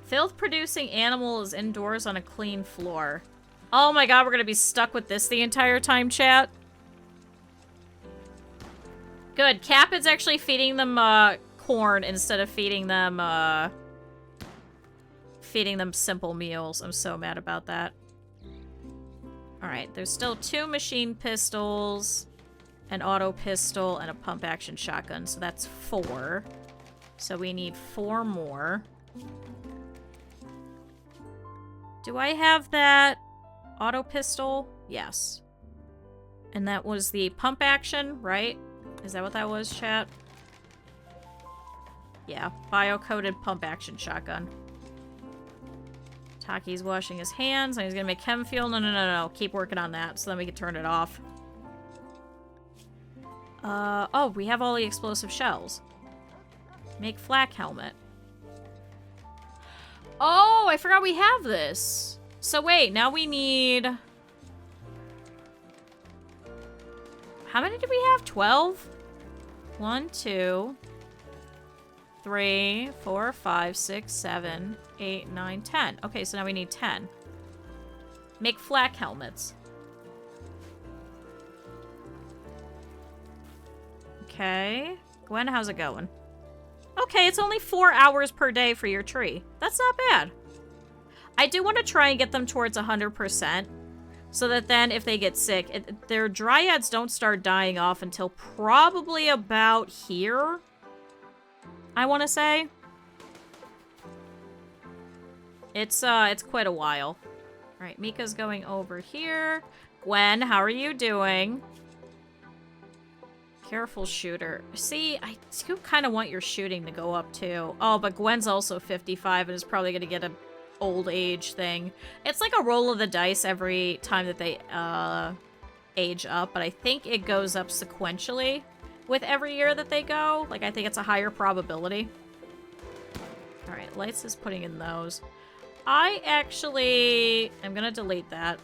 Filth-producing animal is indoors on a clean floor. Oh my god, we're going to be stuck with this the entire time, chat. Good. Capid's actually feeding them corn instead of feeding them simple meals. I'm so mad about that. Alright, there's still 2 machine pistols, an auto pistol, and a pump action shotgun. So that's 4. So we need 4 more. Do I have that auto pistol? Yes. And that was the pump action, right? Is that what that was, chat? Yeah, bio-coated pump action shotgun. Taki's washing his hands, and he's gonna make chem fuel. No. Keep working on that, so then we can turn it off. Oh, we have all the explosive shells. Make flak helmet. Oh, I forgot we have this. So wait, now we need... How many do we have? 12? 1, 2, 3, 4, 5, 6, 7, 8, 9, 10. Okay, so now we need 10. Make flak helmets. Okay. Gwen, how's it going? Okay, it's only 4 hours per day for your tree. That's not bad. I do want to try and get them towards 100%. So that then, if they get sick, their dryads don't start dying off until probably about here. I want to say. It's quite a while. Alright, Mika's going over here. Gwen, how are you doing? Careful shooter. See, I do kind of want your shooting to go up too. Oh, but Gwen's also 55 and is probably going to get a old age thing. It's like a roll of the dice every time that they age up, but I think it goes up sequentially with every year that they go. Like, I think it's a higher probability. Alright, Lights is putting in those. I'm gonna delete that.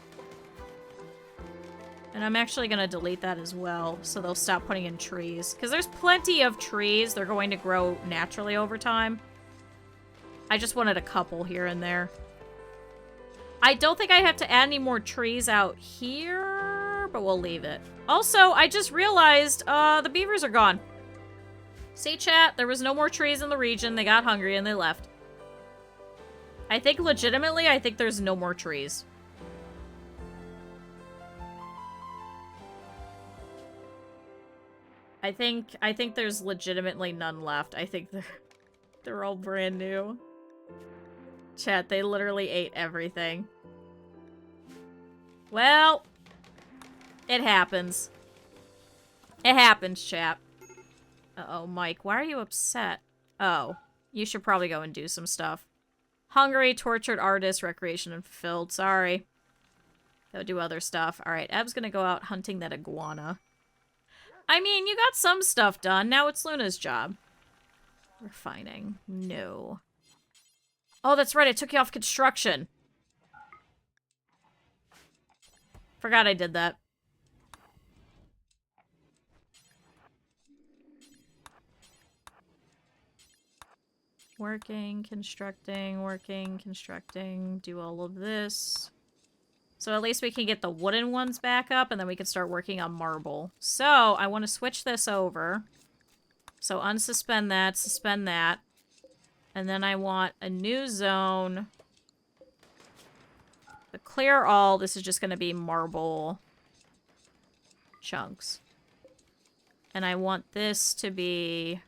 And I'm actually gonna delete that as well, so they'll stop putting in trees. Because there's plenty of trees. They're going to grow naturally over time. I just wanted a couple here and there. I don't think I have to add any more trees out here, but we'll leave it. Also, I just realized the beavers are gone. See, chat? There was no more trees in the region. They got hungry and they left. I think legitimately, I think there's no more trees. I think there's legitimately none left. I think they're all brand new. Chat, they literally ate everything. Well, it happens. It happens, chap. Uh-oh, Mike, why are you upset? Oh, you should probably go and do some stuff. Hungry, tortured artist, recreation unfulfilled. Sorry. Go do other stuff. Alright, Eb's gonna go out hunting that iguana. I mean, you got some stuff done. Now it's Luna's job. Refining. No. Oh, that's right. I took you off construction. Forgot I did that. Working, constructing, do all of this. So at least we can get the wooden ones back up, and then we can start working on marble. So, I want to switch this over. So unsuspend that, suspend that. And then I want a new zone. The clear all, this is just going to be marble chunks. And I want this to be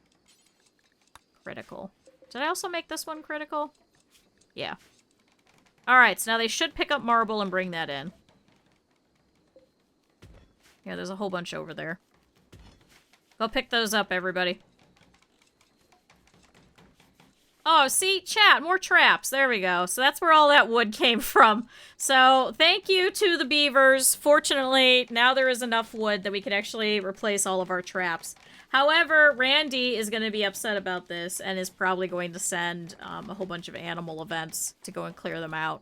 critical. Did I also make this one critical? Yeah. Alright, so now they should pick up marble and bring that in. Yeah, there's a whole bunch over there. Go pick those up, everybody. Oh, see? Chat, more traps. There we go. So that's where all that wood came from. So thank you to the beavers. Fortunately, now there is enough wood that we can actually replace all of our traps. However, Randy is going to be upset about this and is probably going to send a whole bunch of animal events to go and clear them out.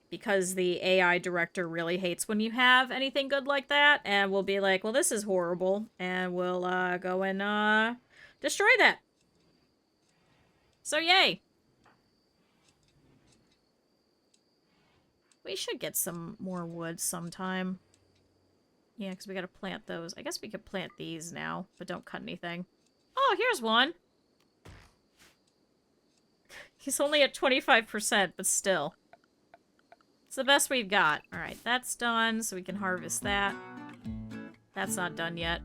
Because the AI director really hates when you have anything good like that, and we'll be like, well, this is horrible, and we'll go and destroy that. So yay! We should get some more wood sometime. Yeah, because we gotta plant those. I guess we could plant these now, but don't cut anything. Oh, here's one! He's only at 25%, but still. It's the best we've got. Alright, that's done, so we can harvest that. That's not done yet.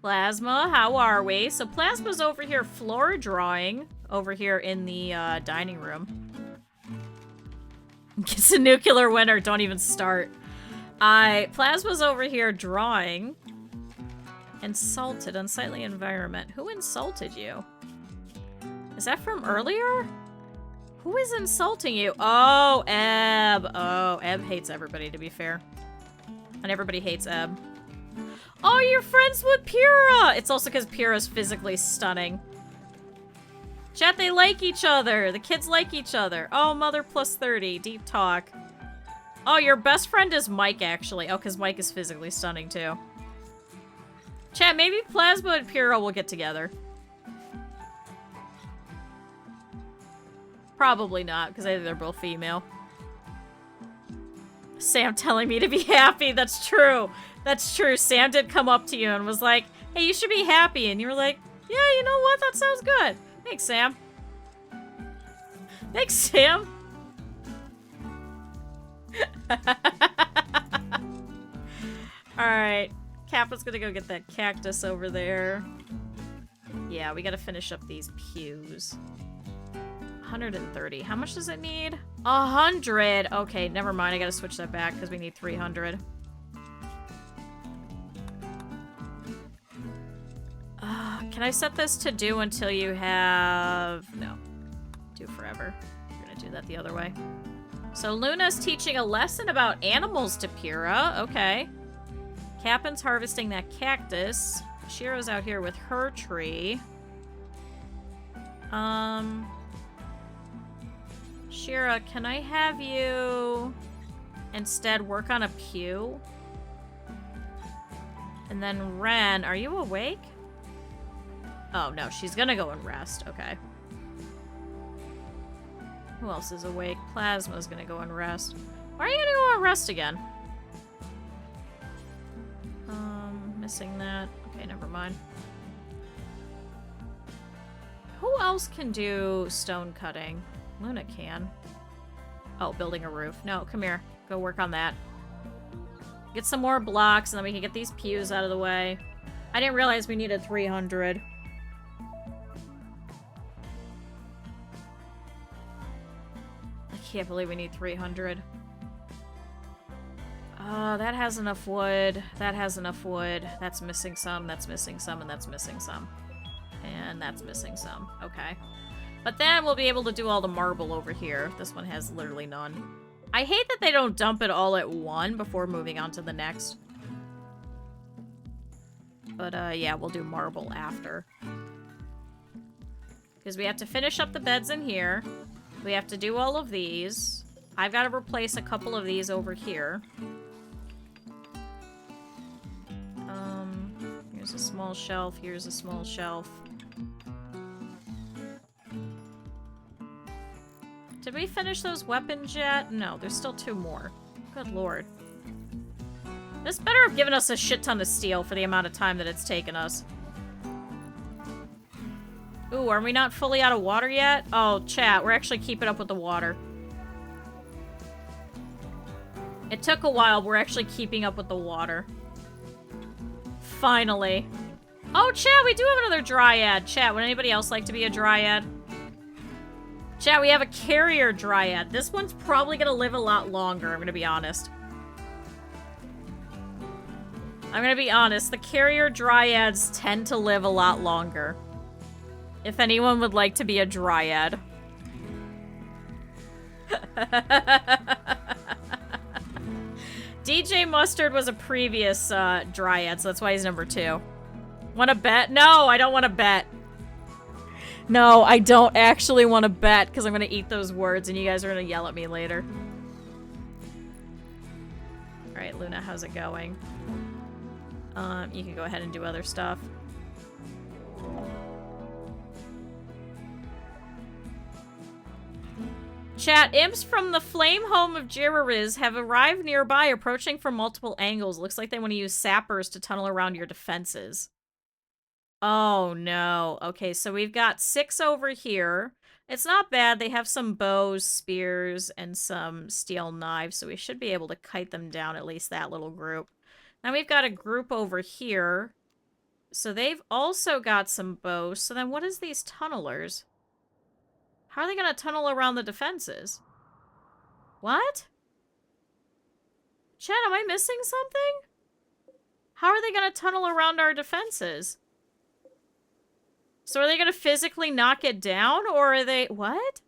Plasma, how are we? So Plasma's over here floor drawing, over here in the dining room. It's a nuclear winter, don't even start. Plasma's over here drawing. Insulted, unsightly environment. Who insulted you? Is that from earlier? Who is insulting you? Oh, Eb. Oh, Eb hates everybody, to be fair. And everybody hates Eb. Oh, you're friends with Pyrrha! It's also because Pyrrha's physically stunning. Chat, they like each other. The kids like each other. Oh, mother plus 30. Deep talk. Oh, your best friend is Mike, actually. Oh, because Mike is physically stunning, too. Chat, maybe Plasma and Pyrrha will get together. Probably not, because I think they're both female. Sam telling me to be happy. That's true. That's true. Sam did come up to you and was like, hey, you should be happy. And you were like, yeah, you know what? That sounds good. Thanks, Sam. Thanks, Sam. Alright. Kappa's gonna go get that cactus over there. Yeah, we gotta finish up these pews. 130. How much does it need? 100! Okay, never mind. I gotta switch that back because we need 300. Can I set this to do until you have... No. Do forever. We're gonna do that the other way. So Luna's teaching a lesson about animals to Pyrrha. Okay. Cappen's harvesting that cactus. Shiro's out here with her tree. Shira, can I have you instead work on a pew? And then Ren, are you awake? Oh, no, she's gonna go and rest. Okay. Who else is awake? Plasma's gonna go and rest. Why are you gonna go and rest again? Missing that. Okay, never mind. Who else can do stone cutting? Luna can. Oh, building a roof. No, come here. Go work on that. Get some more blocks, and then we can get these pews out of the way. I didn't realize we needed 300. I can't believe we need 300. That has enough wood. That has enough wood. That's missing some, that's missing some, and that's missing some. And that's missing some. Okay. But then we'll be able to do all the marble over here. This one has literally none. I hate that they don't dump it all at one before moving on to the next. But, yeah, we'll do marble after. Because we have to finish up the beds in here. We have to do all of these. I've got to replace a couple of these over here. Here's a small shelf. Here's a small shelf. Did we finish those weapons yet? No, there's still 2 more. Good lord. This better have given us a shit ton of steel for the amount of time that it's taken us. Ooh, are we not fully out of water yet? Oh, chat, we're actually keeping up with the water. It took a while, but we're actually keeping up with the water. Finally. Oh, chat, we do have another dryad. Chat, would anybody else like to be a dryad? Chat, we have a carrier dryad. This one's probably gonna live a lot longer, I'm gonna be honest. I'm gonna be honest, the carrier dryads tend to live a lot longer. If anyone would like to be a dryad. DJ Mustard was a previous dryad, so that's why he's number 2. Wanna bet? No, I don't want to bet. No, I don't actually want to bet, because I'm going to eat those words, and you guys are going to yell at me later. Alright, Luna, how's it going? You can go ahead and do other stuff. Chat, imps from the flame home of Jirariz have arrived nearby, approaching from multiple angles. Looks like they want to use sappers to tunnel around your defenses. Oh, no. Okay, so we've got 6 over here. It's not bad. They have some bows, spears, and some steel knives, so we should be able to kite them down, at least that little group. Now we've got a group over here. So they've also got some bows. So then what is these tunnelers? How are they going to tunnel around the defenses? What? Chat, am I missing something? How are they going to tunnel around our defenses? So are they going to physically knock it down, or are they... What?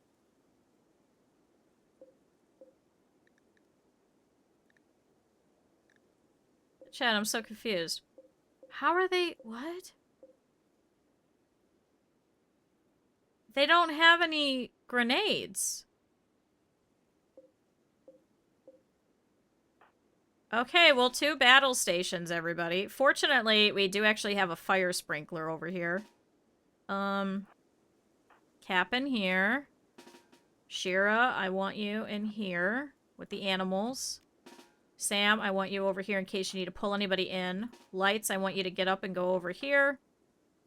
Chat, I'm so confused. How are they... What? They don't have any grenades. Okay, well, 2 battle stations, everybody. Fortunately, we do actually have a fire sprinkler over here. Cap in here. Shira, I want you in here with the animals. Sam, I want you over here in case you need to pull anybody in. Lights, I want you to get up and go over here.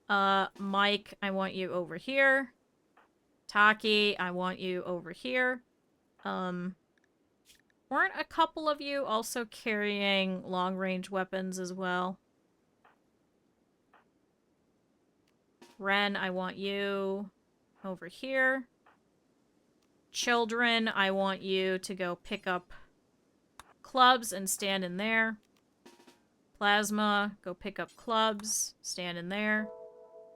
Mike, I want you over here. Taki, I want you over here. Weren't a couple of you also carrying long-range weapons as well? Ren, I want you over here. Children, I want you to go pick up clubs and stand in there. Plasma, go pick up clubs, stand in there.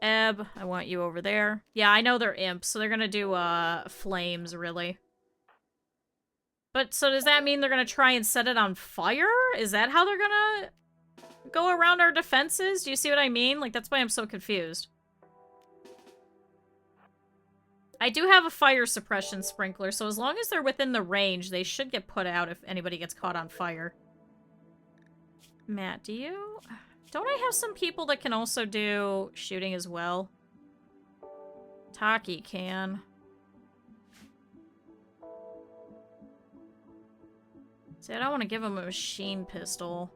Ebb, I want you over there. Yeah, I know they're imps, so they're gonna do, flames, really. But, so does that mean they're gonna try and set it on fire? Is that how they're gonna go around our defenses? Do you see what I mean? Like, that's why I'm so confused. I do have a fire suppression sprinkler, so as long as they're within the range, they should get put out if anybody gets caught on fire. Matt, do you... Don't I have some people that can also do shooting as well? Taki can. See, I don't want to give him a machine pistol.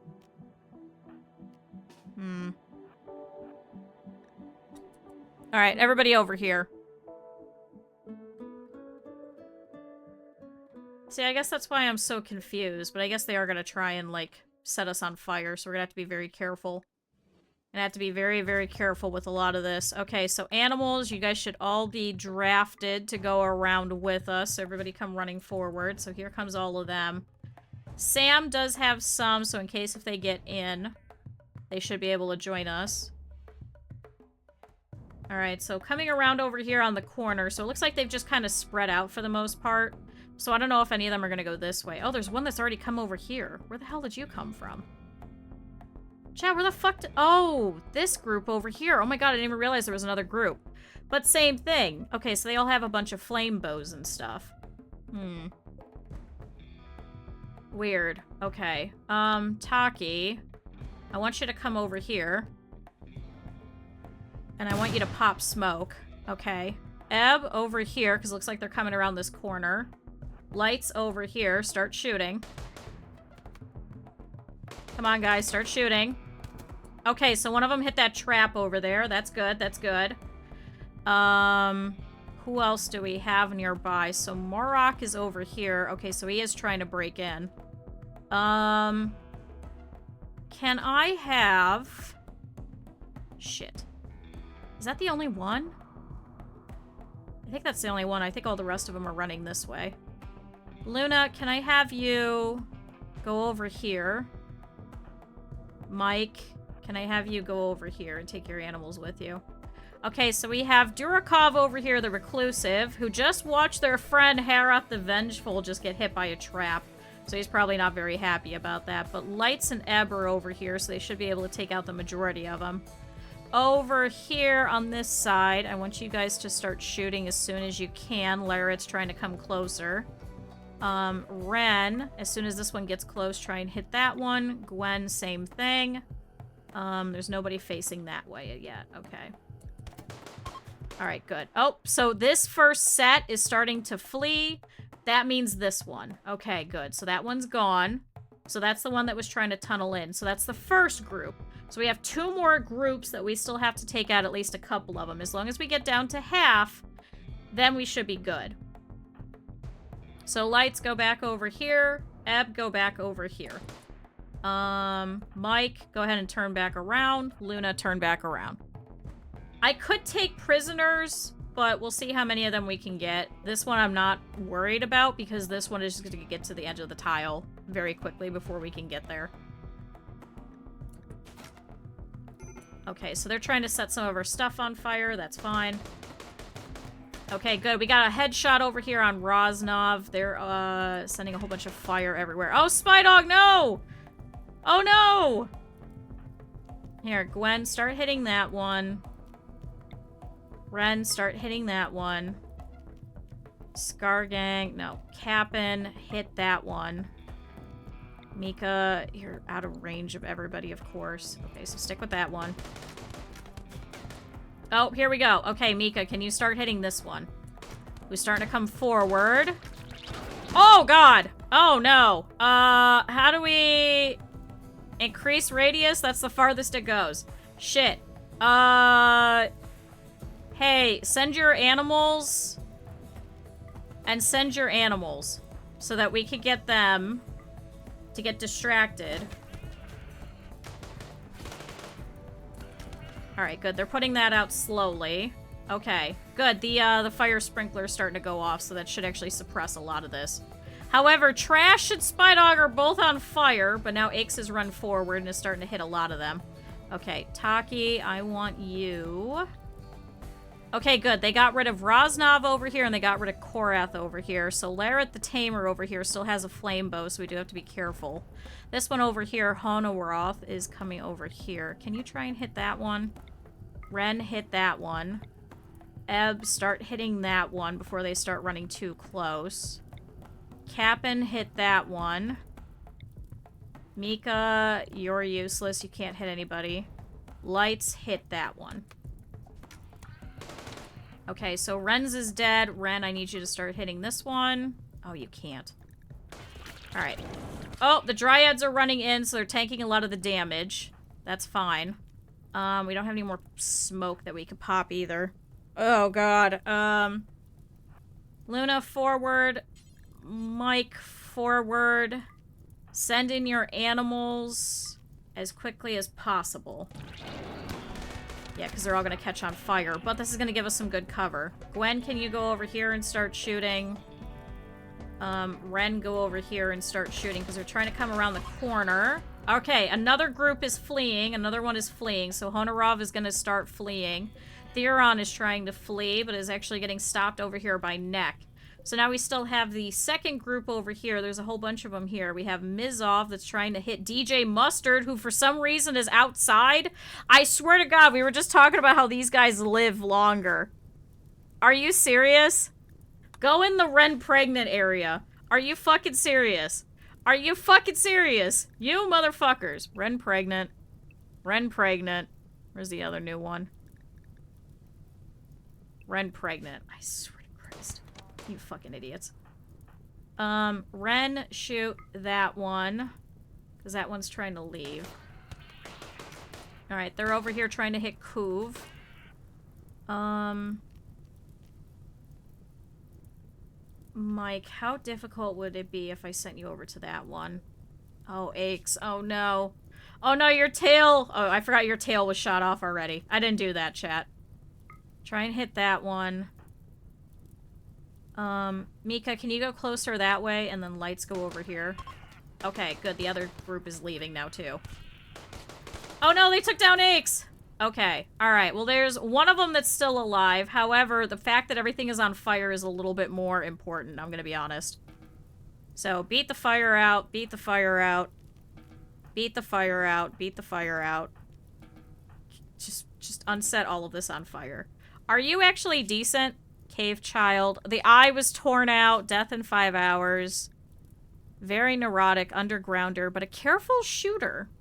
Alright, everybody over here. See, I guess that's why I'm so confused, but I guess they are gonna try and, like, set us on fire, so we're gonna have to be very careful. And I have to be very, very careful with a lot of this. Okay, so animals, you guys should all be drafted to go around with us. So everybody come running forward. So here comes all of them. Sam does have some, so in case if they get in, they should be able to join us. Alright, so coming around over here on the corner, so it looks like they've just kind of spread out for the most part. So I don't know if any of them are going to go this way. Oh, there's one that's already come over here. Where the hell did you come from? Chat, where the fuck oh, this group over here. Oh my god, I didn't even realize there was another group. But same thing. Okay, so they all have a bunch of flame bows and stuff. Weird. Okay. Taki, I want you to come over here. And I want you to pop smoke. Okay. Ebb over here, because it looks like they're coming around this corner. Lights over here. Start shooting. Come on, guys. Start shooting. Okay, so one of them hit that trap over there. That's good. That's good. Who else do we have nearby? So Morok is over here. Okay, so he is trying to break in. Can I have... Shit. Is that the only one? I think that's the only one. I think all the rest of them are running this way. Luna, can I have you go over here? Mike, can I have you go over here and take your animals with you? Okay, so we have Durakov over here, the reclusive, who just watched their friend Herath the Vengeful just get hit by a trap. So he's probably not very happy about that. But Lights and Ebb are over here, so they should be able to take out the majority of them. Over here on this side, I want you guys to start shooting as soon as you can. Larit's trying to come closer. Ren, as soon as this one gets close, try and hit that one. Gwen, same thing. There's nobody facing that way yet. Okay. Alright, good. Oh, so this first set is starting to flee. That means this one. Okay, good. So that one's gone. So that's the one that was trying to tunnel in. So that's the first group. So we have 2 more groups that we still have to take out, at least a couple of them. As long as we get down to half, then we should be good. So Lights, go back over here. Ebb, go back over here. Mike, go ahead and turn back around. Luna, turn back around. I could take prisoners, but we'll see how many of them we can get. This one I'm not worried about, because this one is just going to get to the edge of the tile very quickly before we can get there. Okay, so they're trying to set some of our stuff on fire. That's fine. Okay, good. We got a headshot over here on Roznov. They're, sending a whole bunch of fire everywhere. Oh, Spy Dog, no! Oh, no! Here, Gwen, start hitting that one. Ren, start hitting that one. Scargang, no. Cap'n, hit that one. Mika, you're out of range of everybody, of course. Okay, so stick with that one. Oh, here we go. Okay, Mika, can you start hitting this one? Who's starting to come forward? Oh, God! Oh, no. How do we... increase radius? That's the farthest it goes. Shit. Hey, send your animals. And send your animals. So that we can get them to get distracted. Alright, good. They're putting that out slowly. Okay, good. The fire sprinkler's starting to go off, so that should actually suppress a lot of this. However, Trash and Spy Dog are both on fire, but now Aix has run forward and is starting to hit a lot of them. Okay, Taki, I want you... Okay, good. They got rid of Roznov over here, and they got rid of Korath over here. So Larit the Tamer over here still has a flame bow, so we do have to be careful. This one over here, Honowaroth, is coming over here. Can you try and hit that one? Ren, hit that one. Ebb, start hitting that one before they start running too close. Cap'n, hit that one. Mika, you're useless. You can't hit anybody. Lights, hit that one. Okay, so Ren's is dead. Ren, I need you to start hitting this one. Oh, you can't. Alright. Oh, the Dryads are running in, so they're tanking a lot of the damage. That's fine. We don't have any more smoke that we could pop either. Oh, God. Luna, forward. Mike, forward. Send in your animals as quickly as possible. Yeah, because they're all going to catch on fire. But this is going to give us some good cover. Gwen, can you go over here and start shooting? Ren, go over here and start shooting because they're trying to come around the corner. Okay, another group is fleeing. Another one is fleeing, so Honarov is going to start fleeing. Theron is trying to flee, but is actually getting stopped over here by Neck. So now we still have the second group over here. There's a whole bunch of them here. We have Mizov that's trying to hit DJ Mustard, who for some reason is outside. I swear to God, we were just talking about how these guys live longer. Are you serious? Go in the Ren pregnant area. Are you fucking serious? Are you fucking serious? You motherfuckers. Ren pregnant. Ren pregnant. Where's the other new one? Ren pregnant. I swear to Christ. You fucking idiots. Ren, shoot that one. Because that one's trying to leave. Alright, they're over here trying to hit Kuv. Mike, how difficult would it be if I sent you over to that one? Oh, aches. Oh, no. Oh, no, your tail. Oh, I forgot your tail was shot off already. I didn't do that, chat. Try and hit that one. Mika, can you go closer that way? And then lights go over here. Okay, good. The other group is leaving now, too. Oh, no, they took down aches. Okay, alright, well there's one of them that's still alive. However, the fact that everything is on fire is a little bit more important, I'm gonna be honest. So, beat the fire out, beat the fire out. Beat the fire out, beat the fire out. Just unset all of this on fire. Are you actually decent, cave child? The eye was torn out, death in 5 hours. Very neurotic, undergrounder, but a careful shooter.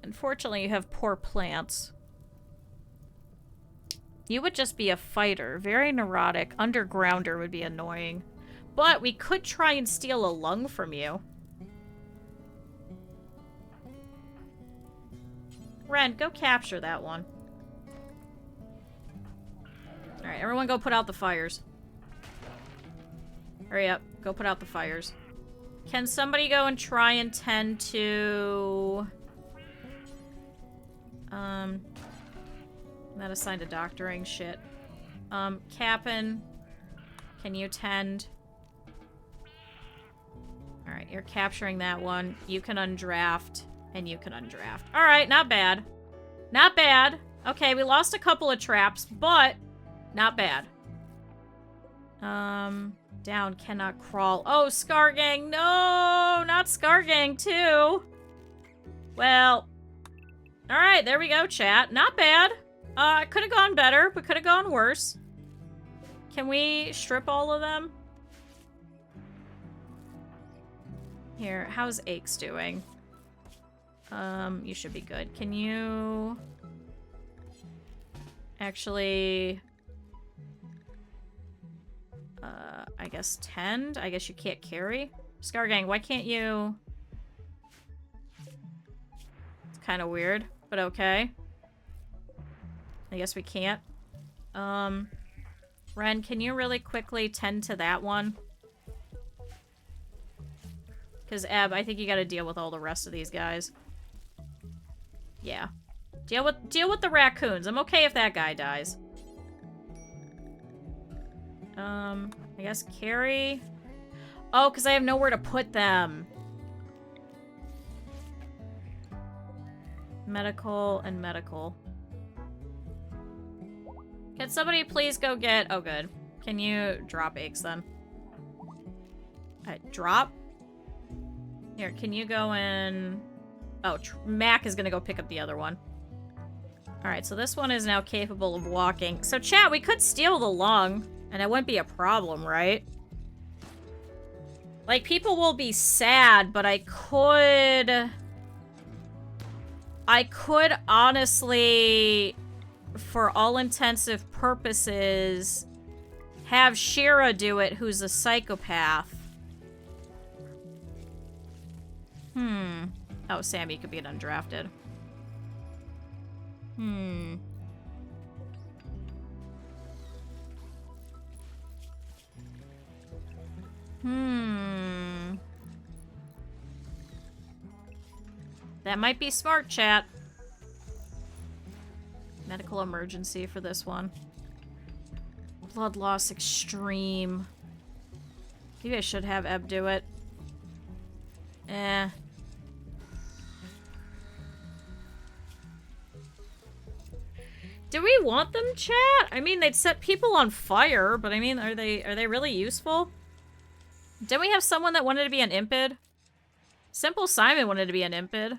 Unfortunately, you have poor plants. You would just be a fighter. Very neurotic. Undergrounder would be annoying. But we could try and steal a lung from you. Ren, go capture that one. Alright, everyone go put out the fires. Hurry up. Go put out the fires. Can somebody go and try and tend to... Not assigned to doctoring. Shit. Cap'n. Can you tend? Alright, you're capturing that one. You can undraft. And you can undraft. Alright, not bad. Not bad. Okay, we lost a couple of traps, but not bad. Down, cannot crawl. Oh, Scargang, no! Not Scargang, too! Well, alright, there we go, chat. Not bad. It could have gone better, but could have gone worse. Can we strip all of them? Here, how's Aches doing? You should be good. Can you... Actually... I guess tend? I guess you can't carry? Scargang, why can't you... It's kind of weird, but okay. I guess we can't. Ren, can you really quickly tend to that one? Because, Eb, I think you gotta deal with all the rest of these guys. Yeah. Deal with the raccoons. I'm okay if that guy dies. I guess carry... Oh, because I have nowhere to put them. Medical and medical. Can somebody please go get... Oh, good. Can you drop Aches, then? Drop? Here, can you go in... Oh, Mac is gonna go pick up the other one. Alright, so this one is now capable of walking. So, chat, we could steal the lung, and it wouldn't be a problem, right? Like, people will be sad, but I could honestly, for all intensive purposes, have Shira do it, who's a psychopath. Oh, Sammy could be an undrafted. That might be smart, chat. Medical emergency for this one. Blood loss extreme. Maybe I should have Eb do it. Eh. Do we want them, chat? I mean, they'd set people on fire, but I mean, are they really useful? Didn't we have someone that wanted to be an Impid? Simple Simon wanted to be an Impid.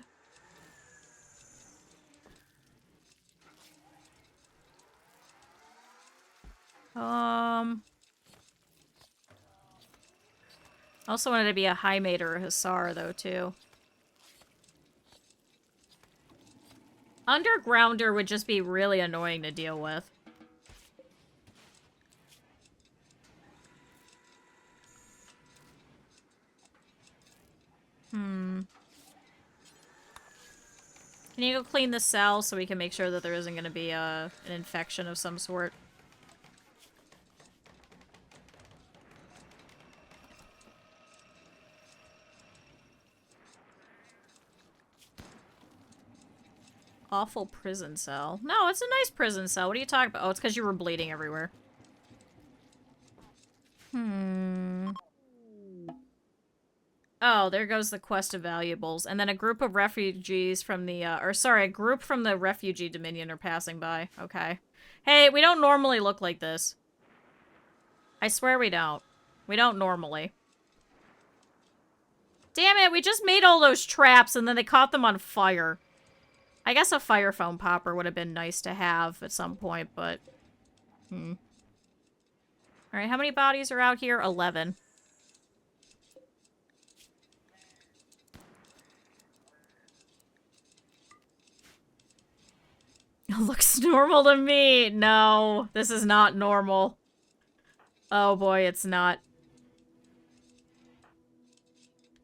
Also wanted to be a High Mate or a Hussar, though, too. Undergrounder would just be really annoying to deal with. Can you go clean the cell so we can make sure that there isn't going to be an infection of some sort? Awful prison cell. No, it's a nice prison cell. What are you talking about? Oh, it's because you were bleeding everywhere. Oh, there goes the quest of valuables. And then a group of refugees from the, a group from the refugee dominion are passing by. Okay. Hey, we don't normally look like this. I swear we don't. We don't normally. Damn it, we just made all those traps and then they caught them on fire. I guess a fire foam popper would have been nice to have at some point, but... Alright, how many bodies are out here? 11. It looks normal to me. No, this is not normal. Oh boy, it's not.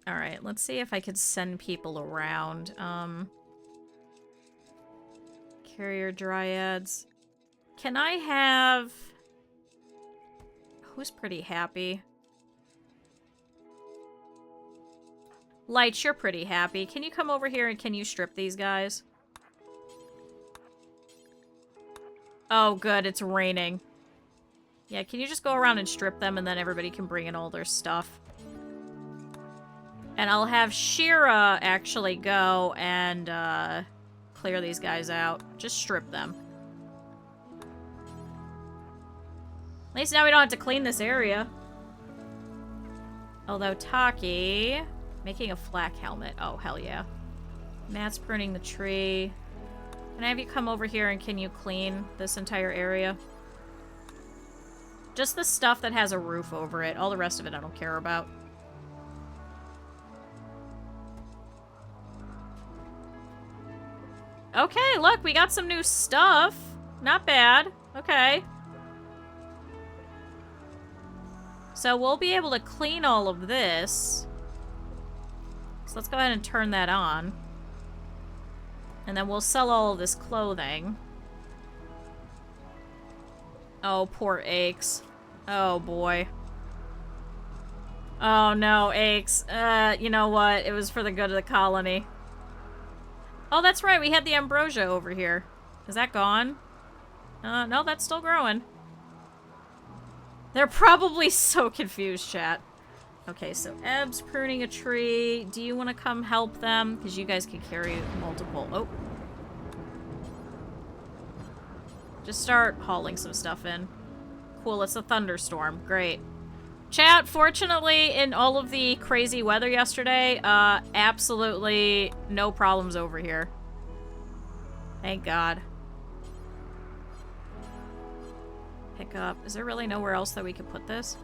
Alright, let's see if I could send people around. Carrier dryads. Can I have... Who's pretty happy? Lights, you're pretty happy. Can you come over here and can you strip these guys? Oh, good. It's raining. Yeah, can you just go around and strip them and then everybody can bring in all their stuff? And I'll have Shira actually go and, clear these guys out. Just strip them. At least now we don't have to clean this area. Although Taki... Making a flak helmet. Oh, hell yeah. Matt's pruning the tree. Can I have you come over here and can you clean this entire area? Just the stuff that has a roof over it. All the rest of it I don't care about. Okay, look, we got some new stuff. Not bad. Okay. So we'll be able to clean all of this. So let's go ahead and turn that on. And then we'll sell all of this clothing. Oh, poor Aches. Oh, boy. Oh, no, Aches. You know what? It was for the good of the colony. Oh, that's right. We had the ambrosia over here. Is that gone? No, that's still growing. They're probably so confused, chat. Okay, so Eb's pruning a tree. Do you want to come help them? Because you guys can carry multiple... Oh. Just start hauling some stuff in. Cool, it's a thunderstorm. Great. Chat, fortunately, in all of the crazy weather yesterday, absolutely no problems over here. Thank God. Pick up. Is there really nowhere else that we could put this?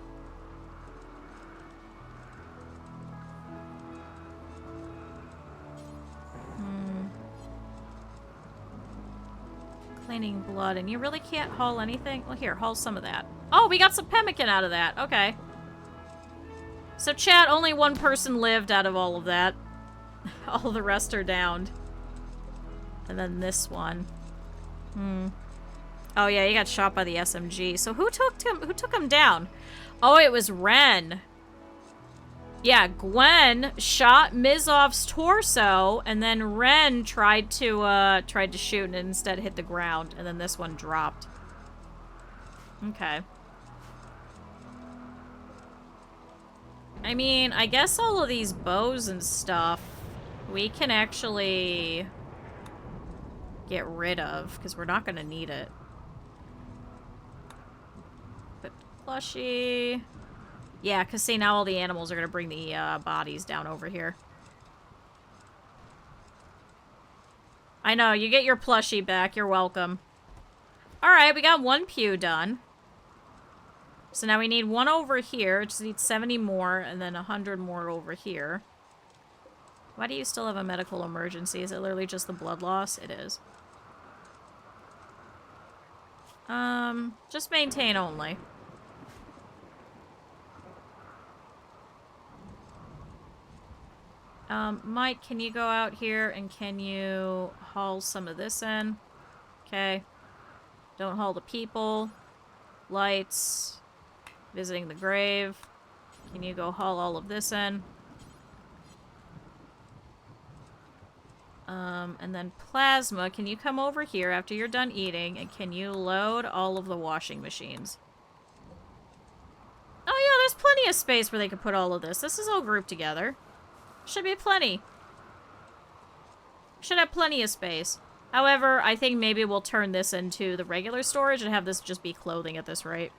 Cleaning blood, and you really can't haul anything? Well, here, haul some of that. Oh, we got some pemmican out of that. Okay. So, chat, only one person lived out of all of that. All the rest are downed. And then this one. Oh, yeah, he got shot by the SMG. So who took him down? Oh, it was Ren. Yeah, Gwen shot Mizov's torso, and then Ren tried to shoot and instead hit the ground, and then this one dropped. Okay. I mean, I guess all of these bows and stuff we can actually get rid of, because we're not going to need it. But plushie... Yeah, because see, now all the animals are going to bring the bodies down over here. I know, you get your plushie back. You're welcome. Alright, we got one pew done. So now we need one over here. Just need 70 more, and then 100 more over here. Why do you still have a medical emergency? Is it literally just the blood loss? It is. Just maintain only. Mike, can you go out here and can you haul some of this in? Okay. Don't haul the people. Lights. Visiting the grave. Can you go haul all of this in? And then Plasma, can you come over here after you're done eating and can you load all of the washing machines? Oh yeah, there's plenty of space where they could put all of this. This is all grouped together. Should be plenty. Should have plenty of space. However, I think maybe we'll turn this into the regular storage and have this just be clothing at this rate.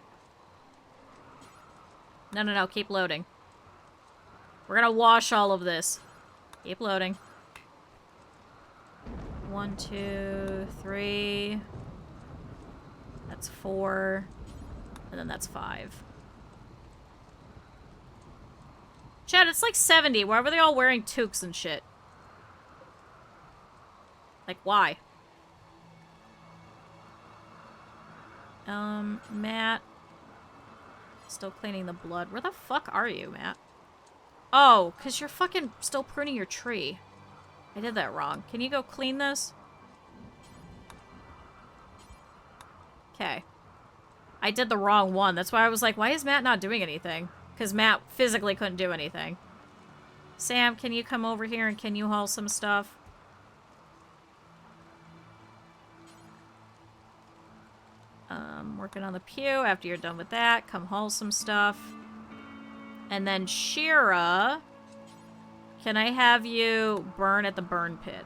No, no, no. Keep loading. We're gonna wash all of this. Keep loading. 1, 2, 3. That's 4. And then that's 5. Chad, it's like 70. Why were they all wearing toques and shit? Like, why? Matt. Still cleaning the blood. Where the fuck are you, Matt? Oh, because you're fucking still pruning your tree. I did that wrong. Can you go clean this? Okay. I did the wrong one. That's why I was like, why is Matt not doing anything? Because Matt physically couldn't do anything. Sam, can you come over here and can you haul some stuff? Working on the pew. After you're done with that, come haul some stuff. And then Shira, can I have you burn at the burn pit?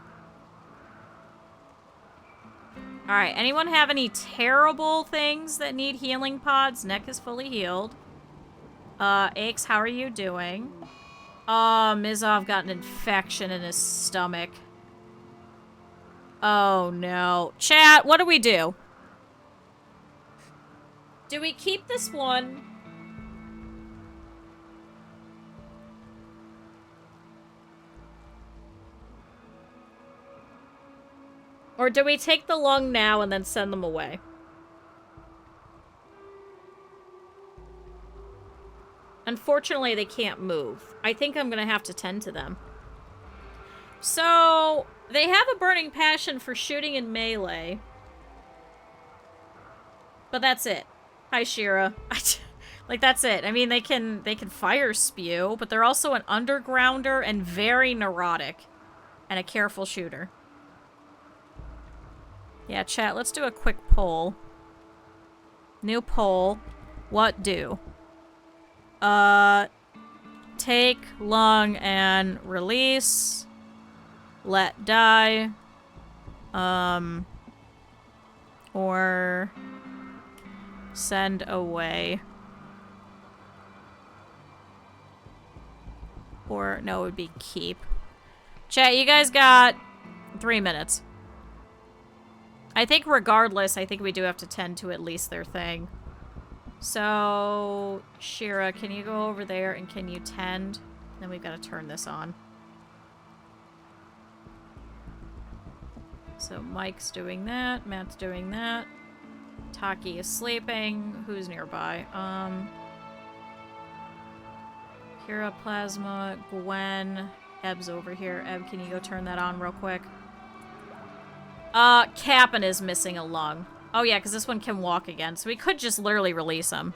Alright, anyone have any terrible things that need healing pods? Neck is fully healed. Aches, how are you doing? Oh, Mizov got an infection in his stomach. Oh, no. Chat, what do we do? Do we keep this one? Or do we take the lung now and then send them away? Unfortunately, they can't move. I think I'm gonna have to tend to them. So, they have a burning passion for shooting in melee. But that's it. Hi, Shira. Like, that's it. I mean, they can fire spew, but they're also an undergrounder and very neurotic. And a careful shooter. Yeah, chat, let's do a quick poll. New poll. What do? Take lung and release. Let die. Or send away. Or, no, it would be keep. Chat, you guys got 3 minutes. I think regardless, I think we do have to tend to at least their thing. So, Shira, can you go over there and can you tend? Then we've got to turn this on. So Mike's doing that, Matt's doing that. Taki is sleeping. Who's nearby? Kira, Plasma, Gwen. Eb's over here. Eb, can you go turn that on real quick? Cap'n is missing a lung. Oh yeah, because this one can walk again, so we could just literally release him.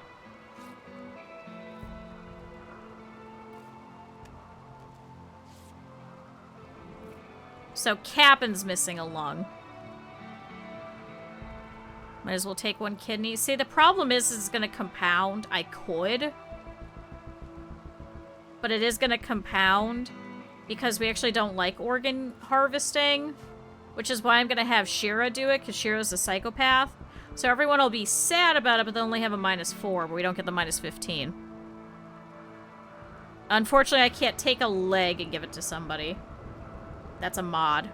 So Cappen's missing a lung. Might as well take one kidney. See, the problem is it's going to compound. I could. But it is going to compound because we actually don't like organ harvesting. Which is why I'm going to have Shira do it, because Shira's a psychopath. So everyone will be sad about it, but they'll only have a -4, but we don't get the -15. Unfortunately, I can't take a leg and give it to somebody. That's a mod.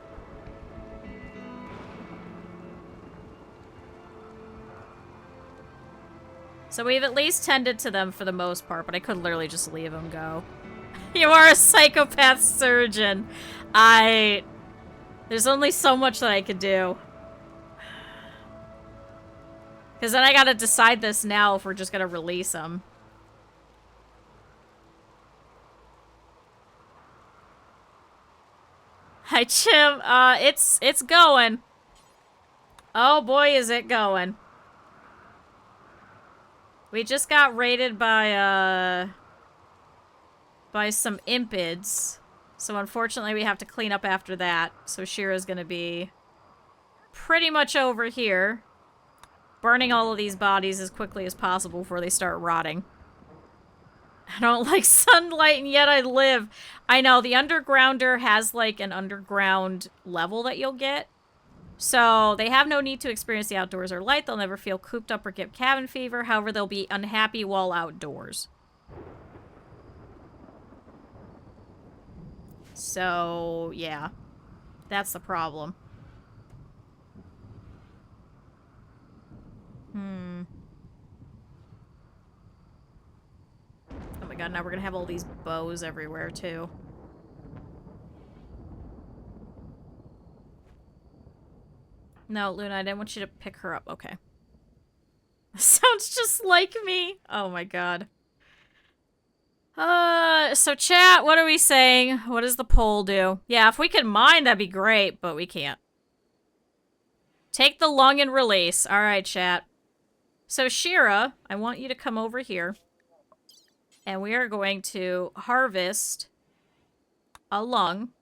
So we've at least tended to them for the most part, but I could literally just leave them go. You are a psychopath surgeon. There's only so much that I could do. Because then I gotta decide this now if we're just gonna release them. Hi, Chim. It's going. Oh boy, is it going. We just got raided by some Impids. So unfortunately we have to clean up after that. So Shira's gonna be pretty much over here, burning all of these bodies as quickly as possible before they start rotting. I don't like sunlight and yet I live. I know, the Undergrounder has like an underground level that you'll get. So they have no need to experience the outdoors or light. They'll never feel cooped up or get cabin fever. However, they'll be unhappy while outdoors. So, yeah. That's the problem. Oh my god, now we're gonna have all these bows everywhere, too. No, Luna, I didn't want you to pick her up. Okay. Sounds just like me. Oh my god. So chat, what are we saying? What does the poll do? Yeah, if we could mine, that'd be great, but we can't. Take the lung and release. Alright, chat. So Shira, I want you to come over here. And we are going to harvest a lung.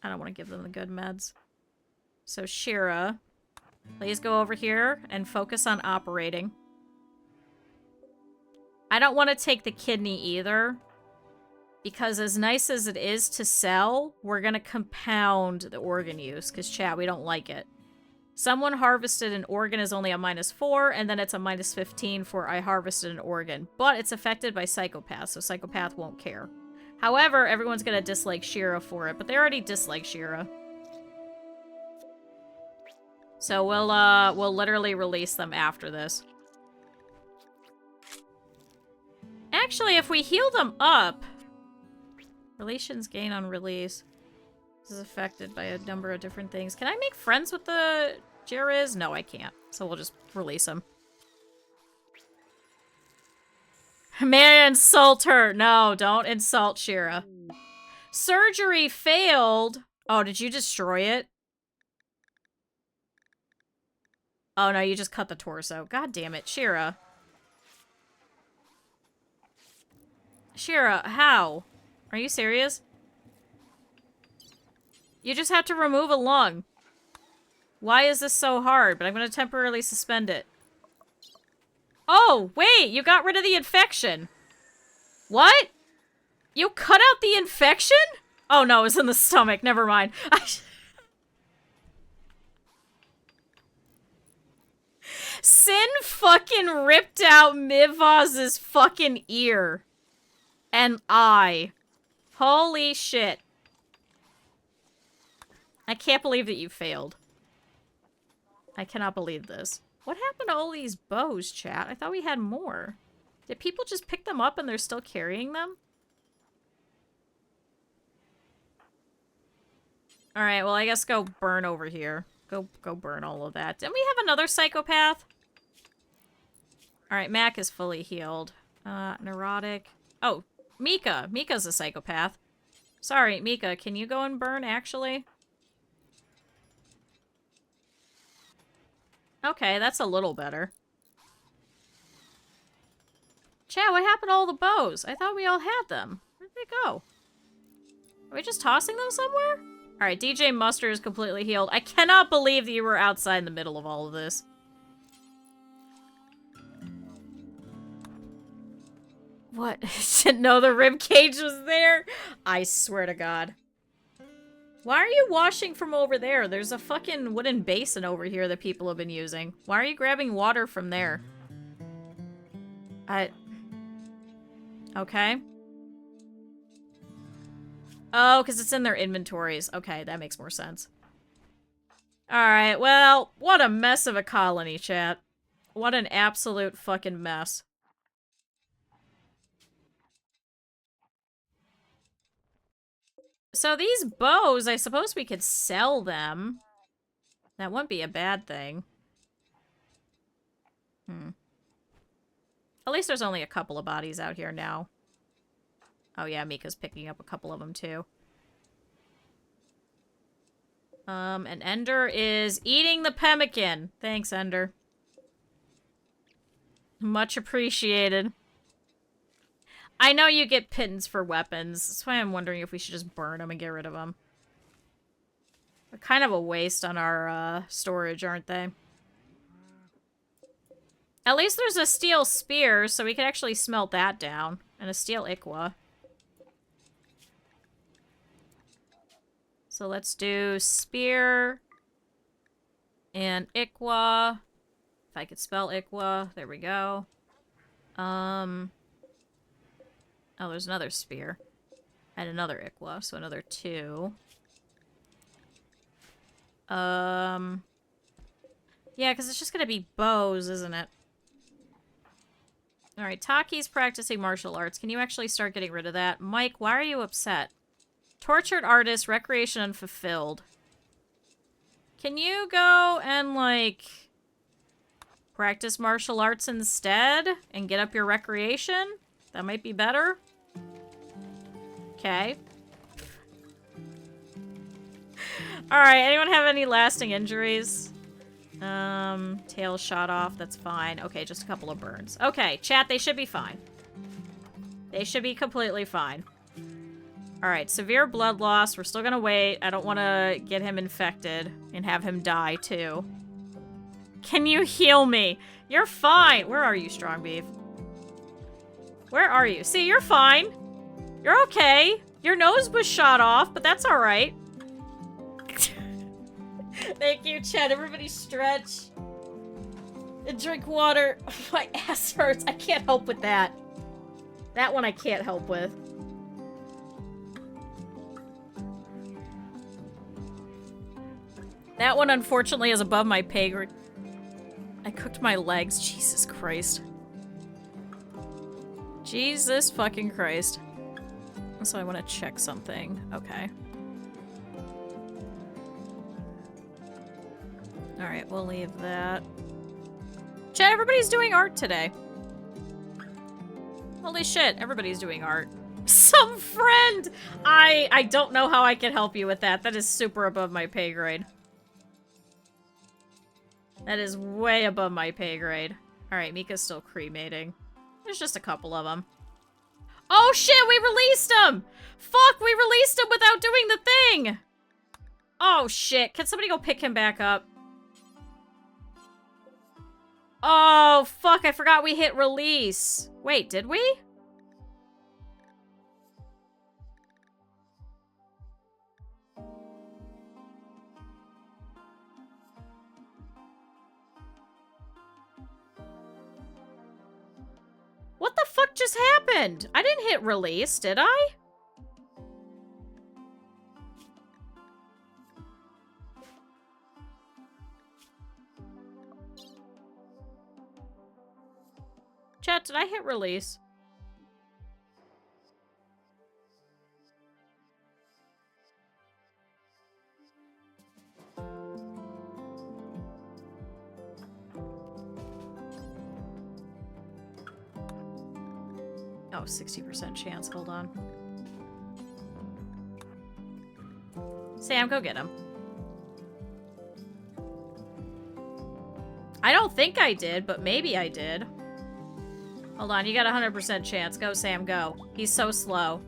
I don't want to give them the good meds. So Shira, please go over here and focus on operating. I don't want to take the kidney either. Because as nice as it is to sell, we're going to compound the organ use. Because, chat, we don't like it. Someone harvested an organ is only a -4, and then it's a -15 for I harvested an organ. But it's affected by psychopaths, so psychopath won't care. However, everyone's going to dislike Shira for it, but they already dislike Shira. So we'll literally release them after this. Actually, if we heal them up... Relations gain on release. This is affected by a number of different things. Can I make friends with the Jeriz? No, I can't. So we'll just release them. May I insult her? No, don't insult Shira. Surgery failed. Oh, did you destroy it? Oh, no, you just cut the torso. God damn it, Shira. Shira, how? Are you serious? You just have to remove a lung. Why is this so hard? But I'm going to temporarily suspend it. Oh, wait! You got rid of the infection! What? You cut out the infection? Oh no, it's in the stomach. Never mind. Sin fucking ripped out Mivaz's fucking ear. And eye. Holy shit. I can't believe that you failed. I cannot believe this. What happened to all these bows, chat? I thought we had more. Did people just pick them up and they're still carrying them? Alright, well I guess go burn over here. Go burn all of that. Didn't we have another psychopath? Alright, Mac is fully healed. Neurotic. Oh, Mika. Mika's a psychopath. Sorry, Mika, can you go and burn, actually? Okay, that's a little better. Chat, what happened to all the bows? I thought we all had them. Where'd they go? Are we just tossing them somewhere? Alright, DJ Mustard is completely healed. I cannot believe that you were outside in the middle of all of this. What? Didn't know the rib cage was there? I swear to God. Why are you washing from over there? There's a fucking wooden basin over here that people have been using. Why are you grabbing water from there? Okay. Oh, because it's in their inventories. Okay, that makes more sense. Alright, well, what a mess of a colony, chat. What an absolute fucking mess. So these bows, I suppose we could sell them. That wouldn't be a bad thing. At least there's only a couple of bodies out here now. Oh yeah, Mika's picking up a couple of them too. And Ender is eating the pemmican. Thanks, Ender. Much appreciated. I know you get pittance for weapons. That's why I'm wondering if we should just burn them and get rid of them. They're kind of a waste on our storage, aren't they? At least there's a steel spear, so we can actually smelt that down. And a steel ikwa. So let's do spear and ikwa. If I could spell ikwa, there we go. Oh, there's another spear. And another ikwa, so another 2. Yeah, because it's just gonna be bows, isn't it? Alright, Taki's practicing martial arts. Can you actually start getting rid of that? Mike, why are you upset? Tortured artist, recreation unfulfilled. Can you go and, like, practice martial arts instead? And get up your recreation? That might be better. Okay. Alright, anyone have any lasting injuries? Tail shot off, that's fine. Okay, just a couple of burns. Okay, chat, they should be fine. They should be completely fine. Alright, severe blood loss. We're still gonna wait. I don't want to get him infected and have him die, too. Can you heal me? You're fine. Where are you, Strong Beef? Where are you? See, you're fine. You're okay. Your nose was shot off, but that's alright. Thank you, Chet. Everybody stretch. And drink water. My ass hurts. I can't help with that. That one I can't help with. That one, unfortunately, is above my pay grade. I cooked my legs. Jesus Christ. Jesus fucking Christ. So I want to check something. Okay. Alright, we'll leave that. Chat, everybody's doing art today. Holy shit, everybody's doing art. Some friend! I don't know how I can help you with that. That is super above my pay grade. That is way above my pay grade. Alright, Mika's still cremating. There's just a couple of them. Oh shit, we released him! Fuck, we released him without doing the thing! Oh shit, can somebody go pick him back up? Oh, fuck, I forgot we hit release. Wait, did we? What the fuck just happened? I didn't hit release, did I? Chat, did I hit release? Oh, 60% chance. Hold on. Sam, go get him. I don't think I did, but maybe I did. Hold on, you got a 100% chance. Go, Sam, go. He's so slow.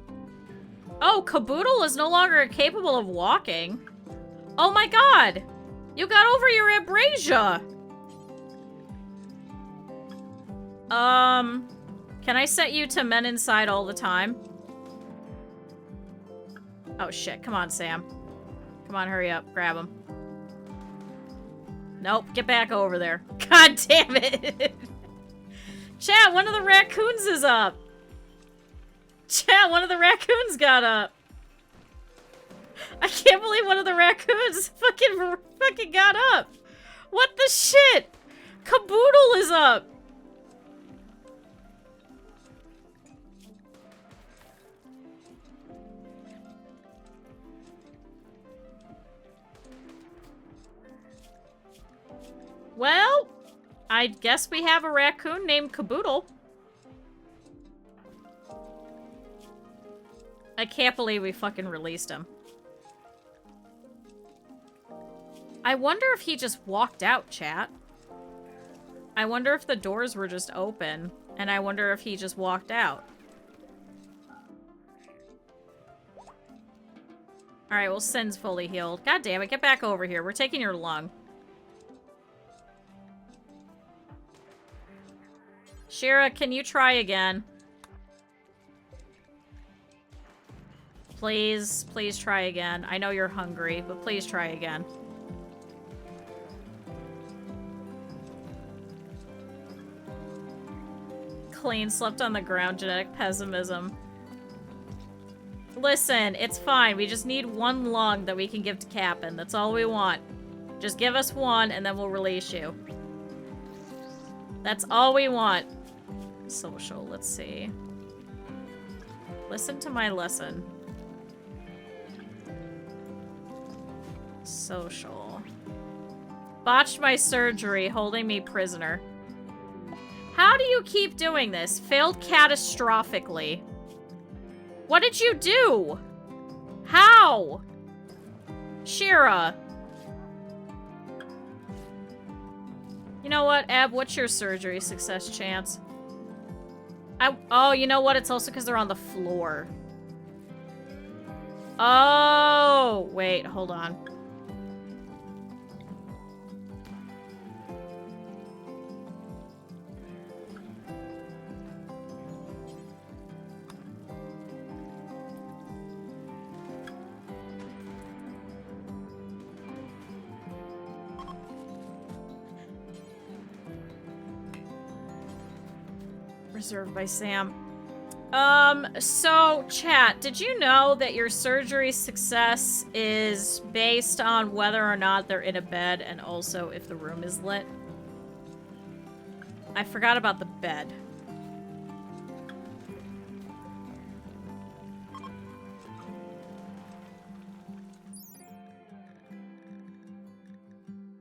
Oh, Caboodle is no longer capable of walking. Oh my god! You got over your abrasia! Can I set you to men inside all the time? Oh shit, come on, Sam. Come on, hurry up. Grab him. Nope, get back over there. God damn it! Chat, one of the raccoons is up! Chat, one of the raccoons got up! I can't believe one of the raccoons fucking got up! What the shit? Caboodle is up! Well, I guess we have a raccoon named Caboodle. I can't believe we fucking released him. I wonder if he just walked out, chat. I wonder if the doors were just open, and I wonder if he just walked out. Alright, well, Sin's fully healed. God damn it, get back over here. We're taking your lung. Shira, can you try again? Please, please try again. I know you're hungry, but please try again. Clean, slept on the ground, genetic pessimism. Listen, it's fine. We just need one lung that we can give to Cap'n. That's all we want. Just give us one, and then we'll release you. That's all we want. Social, let's see. Listen to my lesson. Social. Botched my surgery, holding me prisoner. How do you keep doing this? Failed catastrophically. What did you do? How? Shira. You know what, Eb? What's your surgery success chance? Oh, you know what? It's also because they're on the floor. Oh, wait, hold on. Reserved by Sam. So, chat, did you know that your surgery success is based on whether or not they're in a bed and also if the room is lit? I forgot about the bed.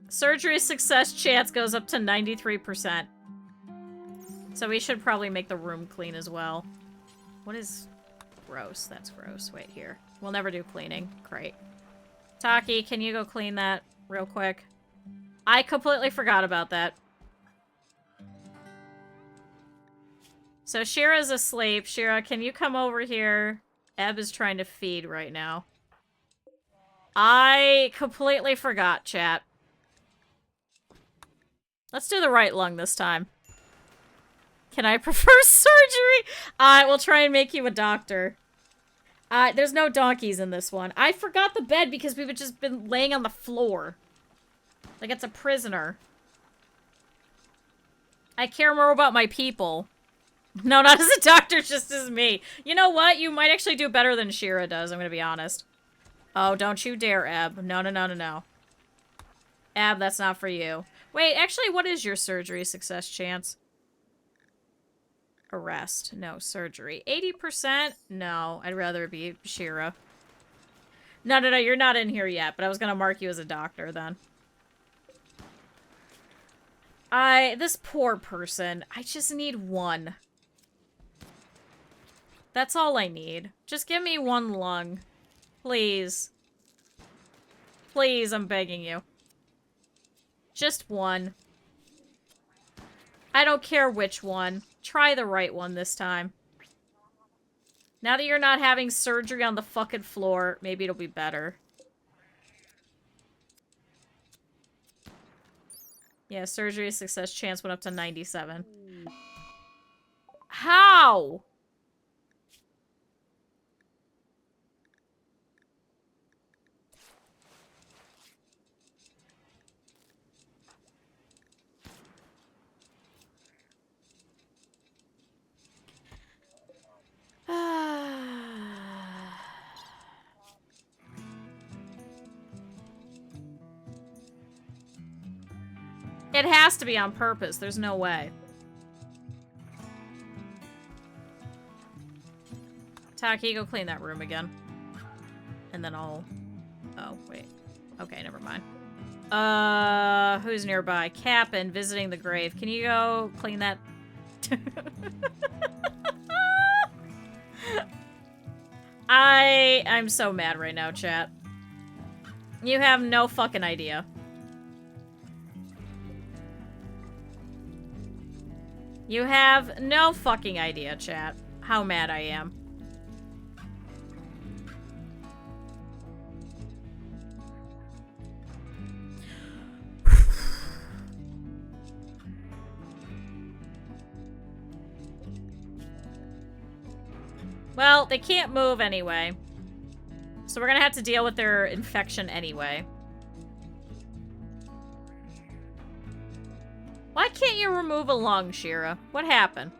Surgery success chance goes up to 93%. So we should probably make the room clean as well. What is gross? That's gross. Wait, here. We'll never do cleaning. Great. Taki, can you go clean that real quick? I completely forgot about that. So Shira's asleep. Shira, can you come over here? Eb is trying to feed right now. I completely forgot, chat. Let's do the right lung this time. Can I prefer surgery? I will try and make you a doctor. There's no donkeys in this one. I forgot the bed because we've just been laying on the floor. Like it's a prisoner. I care more about my people. No, not as a doctor, just as me. You know what? You might actually do better than Shira does, I'm gonna be honest. Oh, don't you dare, Eb. No, no, no, no, no. Ab, that's not for you. Wait, actually, what is your surgery success chance? Arrest. No, surgery. 80%? No, I'd rather it be Shira. No, no, no, you're not in here yet, but I was gonna mark you as a doctor then. This poor person. I just need one. That's all I need. Just give me one lung. Please. Please, I'm begging you. Just one. I don't care which one. Try the right one this time. Now that you're not having surgery on the fucking floor, maybe it'll be better. Yeah, surgery success chance went up to 97. How? It has to be on purpose. There's no way. Taki, go clean that room again. And then I'll... Oh, wait. Okay, never mind. Who's nearby? Cap'n visiting the grave. Can you go clean that? I'm so mad right now, chat. You have no fucking idea. You have no fucking idea, chat, how mad I am. Well, they can't move anyway. So we're gonna have to deal with their infection anyway. Why can't you remove a lung, Shira? What happened?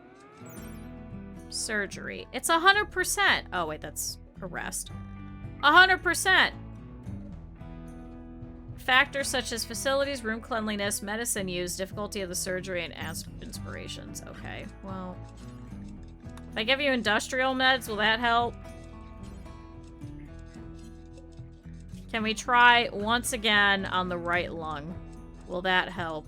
Surgery. It's 100%. Oh, wait, that's arrest. 100%. Factors such as facilities, room cleanliness, medicine use, difficulty of the surgery, and inspirations. Okay, well... If I give you industrial meds, will that help? Can we try once again on the right lung? Will that help?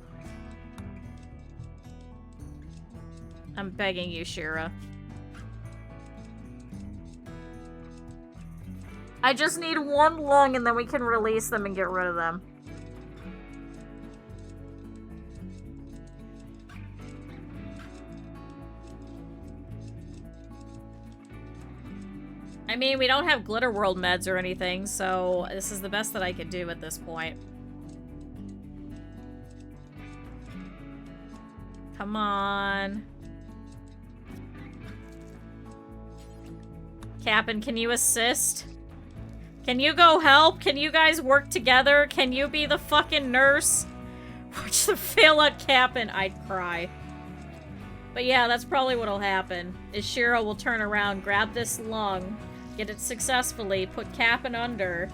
I'm begging you, Shira. I just need one lung and then we can release them and get rid of them. I mean, we don't have Glitter World meds or anything, so this is the best that I could do at this point. Come on. Cap'n, can you assist? Can you go help? Can you guys work together? Can you be the fucking nurse? Watch the fail at Cap'n. I'd cry. But yeah, that's probably what'll happen. Is Shira will turn around, grab this lung, get it successfully, put Cap'n under,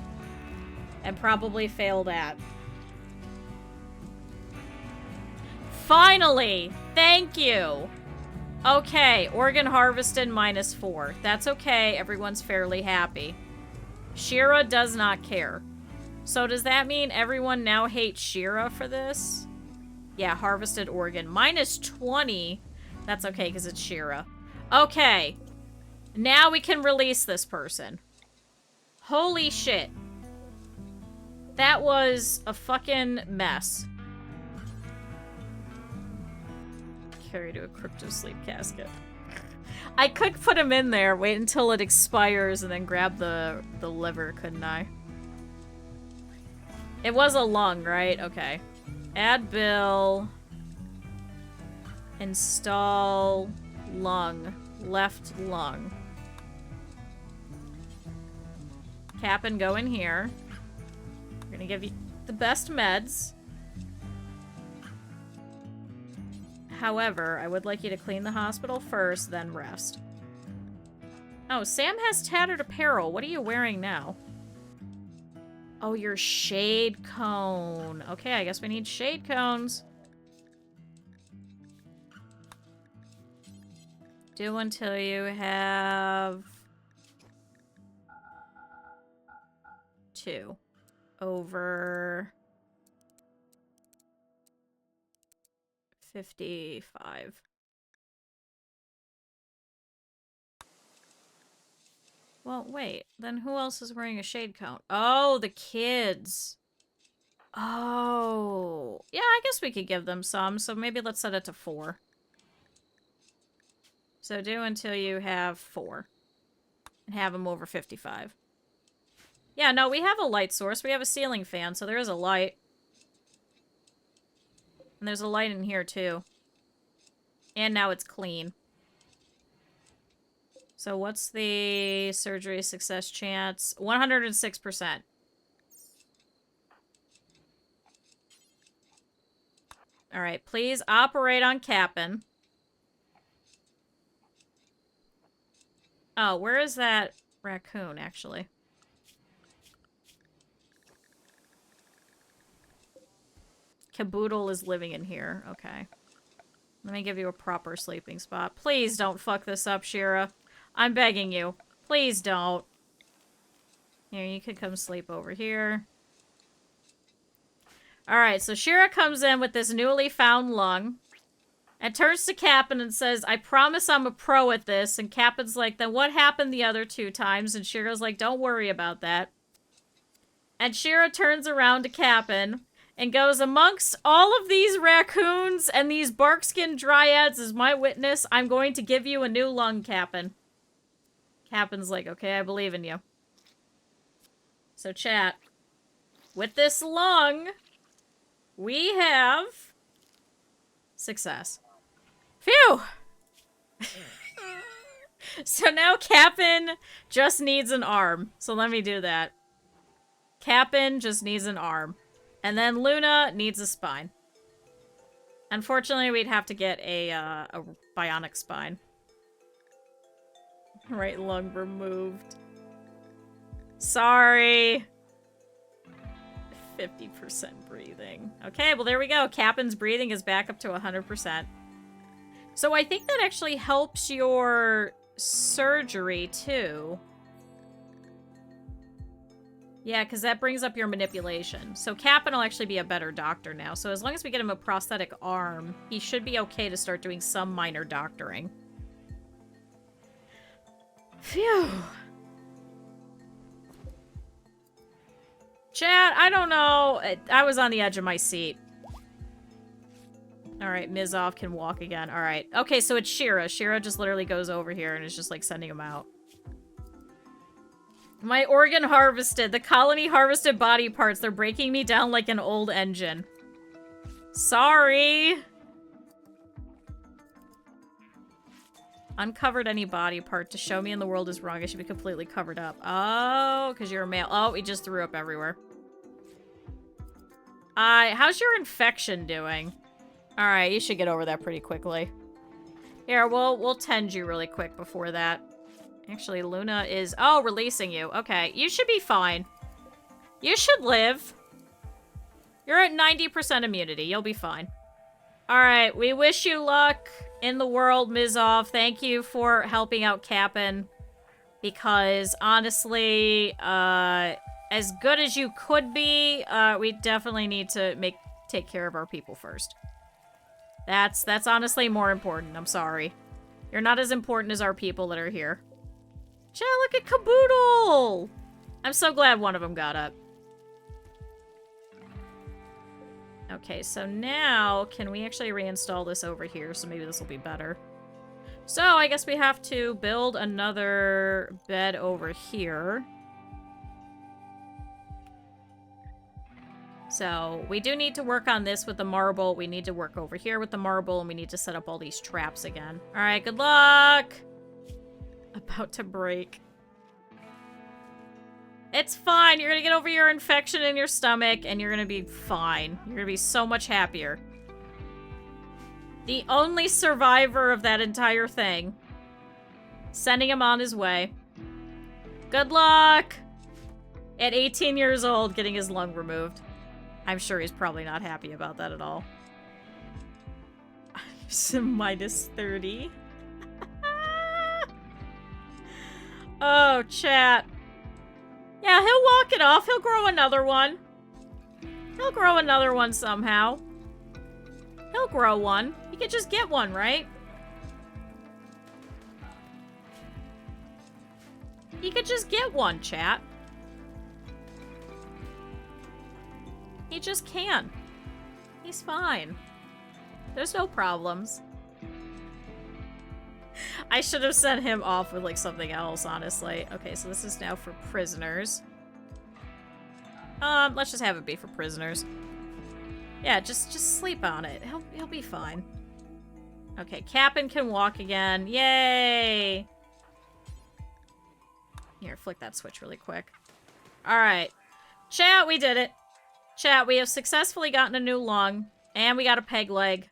and probably fail that. Finally! Thank you! Okay, organ harvested -4. That's okay, everyone's fairly happy. Shira does not care. So does that mean everyone now hates Shira for this? Yeah, harvested organ. -20. That's okay, because it's Shira. Okay. Now we can release this person. Holy shit. That was a fucking mess. Carry to a crypto sleep casket. I could put him in there, wait until it expires, and then grab the liver, couldn't I? It was a lung, right? Okay. Add bill. Install lung. Left lung. Cap'n, go in here. We're gonna give you the best meds. However, I would like you to clean the hospital first, then rest. Oh, Sam has tattered apparel. What are you wearing now? Oh, your shade cone. Okay, I guess we need shade cones. Do until you have 2 over 55. Well, wait. Then who else is wearing a shade cone? Oh, the kids. Oh. Yeah, I guess we could give them some, so maybe let's set it to 4. So do until you have 4. And have them over 55. Yeah, no, we have a light source. We have a ceiling fan, so there is a light. And there's a light in here, too. And now it's clean. So what's the surgery success chance? 106%. Alright, please operate on Cap'n. Oh, where is that raccoon, actually? Caboodle is living in here. Okay. Let me give you a proper sleeping spot. Please don't fuck this up, Shira. I'm begging you. Please don't. Here, you could come sleep over here. Alright, so Shira comes in with this newly found lung. And turns to Cap'n and says, I promise I'm a pro at this. And Cap'n's like, then what happened the other 2 times? And Shira's like, don't worry about that. And Shira turns around to Cap'n and goes, amongst all of these raccoons and these barkskin dryads as my witness, I'm going to give you a new lung, Cap'n. Cap'n's like, okay, I believe in you. So chat, with this lung, we have success. Phew! So now Cap'n just needs an arm. So let me do that. Cap'n just needs an arm. And then Luna needs a spine. Unfortunately, we'd have to get a bionic spine. Right lung removed. Sorry. 50% breathing. Okay, well there we go. Cap'n's breathing is back up to 100%. So I think that actually helps your surgery, too. Yeah, because that brings up your manipulation. So Cap'n will actually be a better doctor now. So as long as we get him a prosthetic arm, he should be okay to start doing some minor doctoring. Phew. Chat, I don't know. I was on the edge of my seat. Alright, Mizov can walk again. Alright. Okay, so it's Shira. Shira just literally goes over here and is just, like, sending him out. My organ harvested. The colony harvested body parts. They're breaking me down like an old engine. Sorry. Uncovered any body part to show me in the world is wrong. I should be completely covered up. Oh, because you're a male. Oh, he just threw up everywhere. How's your infection doing? Alright, you should get over that pretty quickly. Here, we'll tend you really quick before that. Actually, Luna is... Oh, releasing you. Okay, you should be fine. You should live. You're at 90% immunity. You'll be fine. Alright, we wish you luck in the world, Mizov. Thank you for helping out Cap'n. Because, honestly, as good as you could be, we definitely need to take care of our people first. That's honestly more important. I'm sorry. You're not as important as our people that are here. Chat, look at Caboodle! I'm so glad one of them got up. Okay, so now, can we actually reinstall this over here? So maybe this will be better. So, I guess we have to build another bed over here. So, we do need to work on this with the marble. We need to work over here with the marble, and we need to set up all these traps again. Alright, good luck! About to break. It's fine. You're gonna get over your infection in your stomach, and you're gonna be fine. You're gonna be so much happier. The only survivor of that entire thing. Sending him on his way. Good luck! At 18 years old, getting his lung removed. I'm sure he's probably not happy about that at all. Minus 30. Oh, chat. Yeah, he'll walk it off. He'll grow another one. He'll grow another one somehow. He'll grow one. He could just get one, right? He could just get one, chat. He just can. He's fine. There's no problems. I should have sent him off with, like, something else, honestly. Okay, so this is now for prisoners. Let's just have it be for prisoners. Yeah, just sleep on it. He'll be fine. Okay, Cap'n can walk again. Yay! Here, flick that switch really quick. Alright. Chat, we did it. Chat, we have successfully gotten a new lung. And we got a peg leg.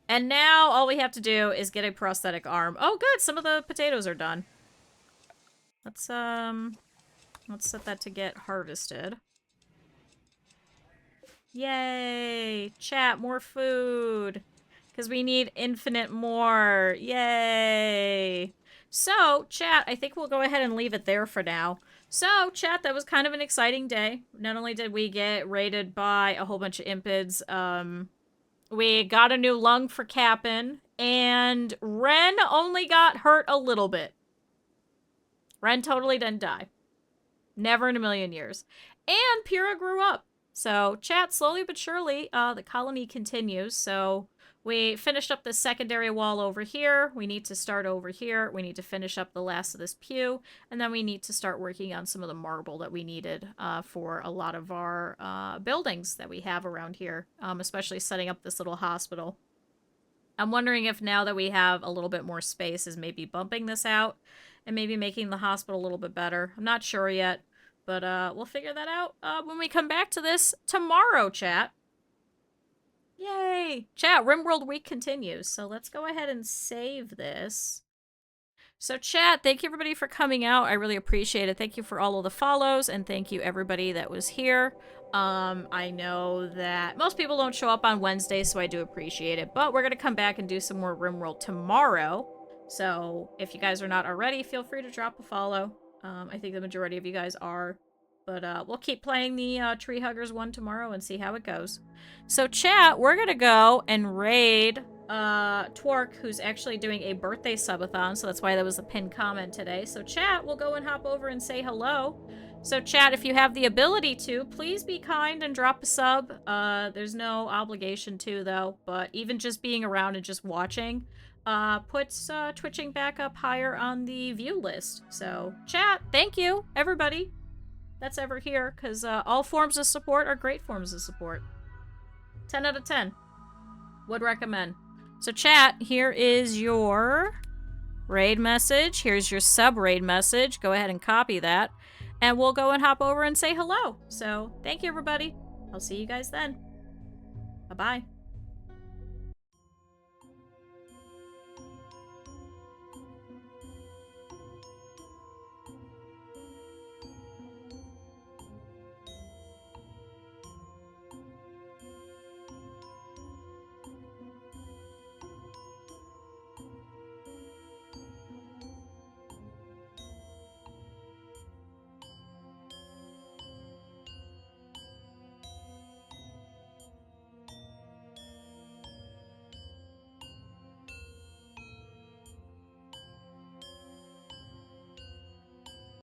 And now all we have to do is get a prosthetic arm. Oh, good! Some of the potatoes are done. Let's set that to get harvested. Yay! Chat, more food. Because we need infinite more. Yay! So, chat, I think we'll go ahead and leave it there for now. So, chat, that was kind of an exciting day. Not only did we get raided by a whole bunch of Impids, we got a new lung for Cap'n, and Ren only got hurt a little bit. Ren totally didn't die. Never in a million years. And Pyrrha grew up. So, chat, slowly but surely, the colony continues. So, we finished up the secondary wall over here. We need to start over here. We need to finish up the last of this pew. And then we need to start working on some of the marble that we needed for a lot of our buildings that we have around here. Especially setting up this little hospital. I'm wondering if now that we have a little bit more space is maybe bumping this out. And maybe making the hospital a little bit better. I'm not sure yet. But we'll figure that out when we come back to this tomorrow, chat. Yay! Chat, Rimworld week continues. So let's go ahead and save this. So chat, thank you everybody for coming out. I really appreciate it. Thank you for all of the follows, and thank you everybody that was here. I know that most people don't show up on Wednesday, so I do appreciate it. But we're going to come back and do some more Rimworld tomorrow. So if you guys are not already, feel free to drop a follow. I think the majority of you guys are. But we'll keep playing the Tree Huggers one tomorrow and see how it goes. So chat, we're going to go and raid Twork, who's actually doing a birthday subathon. So that's why that was a pinned comment today. So chat, we'll go and hop over and say hello. So chat, if you have the ability to, please be kind and drop a sub. There's no obligation to, though. But even just being around and just watching puts twitching back up higher on the view list. So chat, thank you, everybody that's ever here, because all forms of support are great forms of support. 10 out of 10. Would recommend. So chat, here is your raid message. Here's your sub raid message. Go ahead and copy that. And we'll go and hop over and say hello. So thank you, everybody. I'll see you guys then. Bye-bye.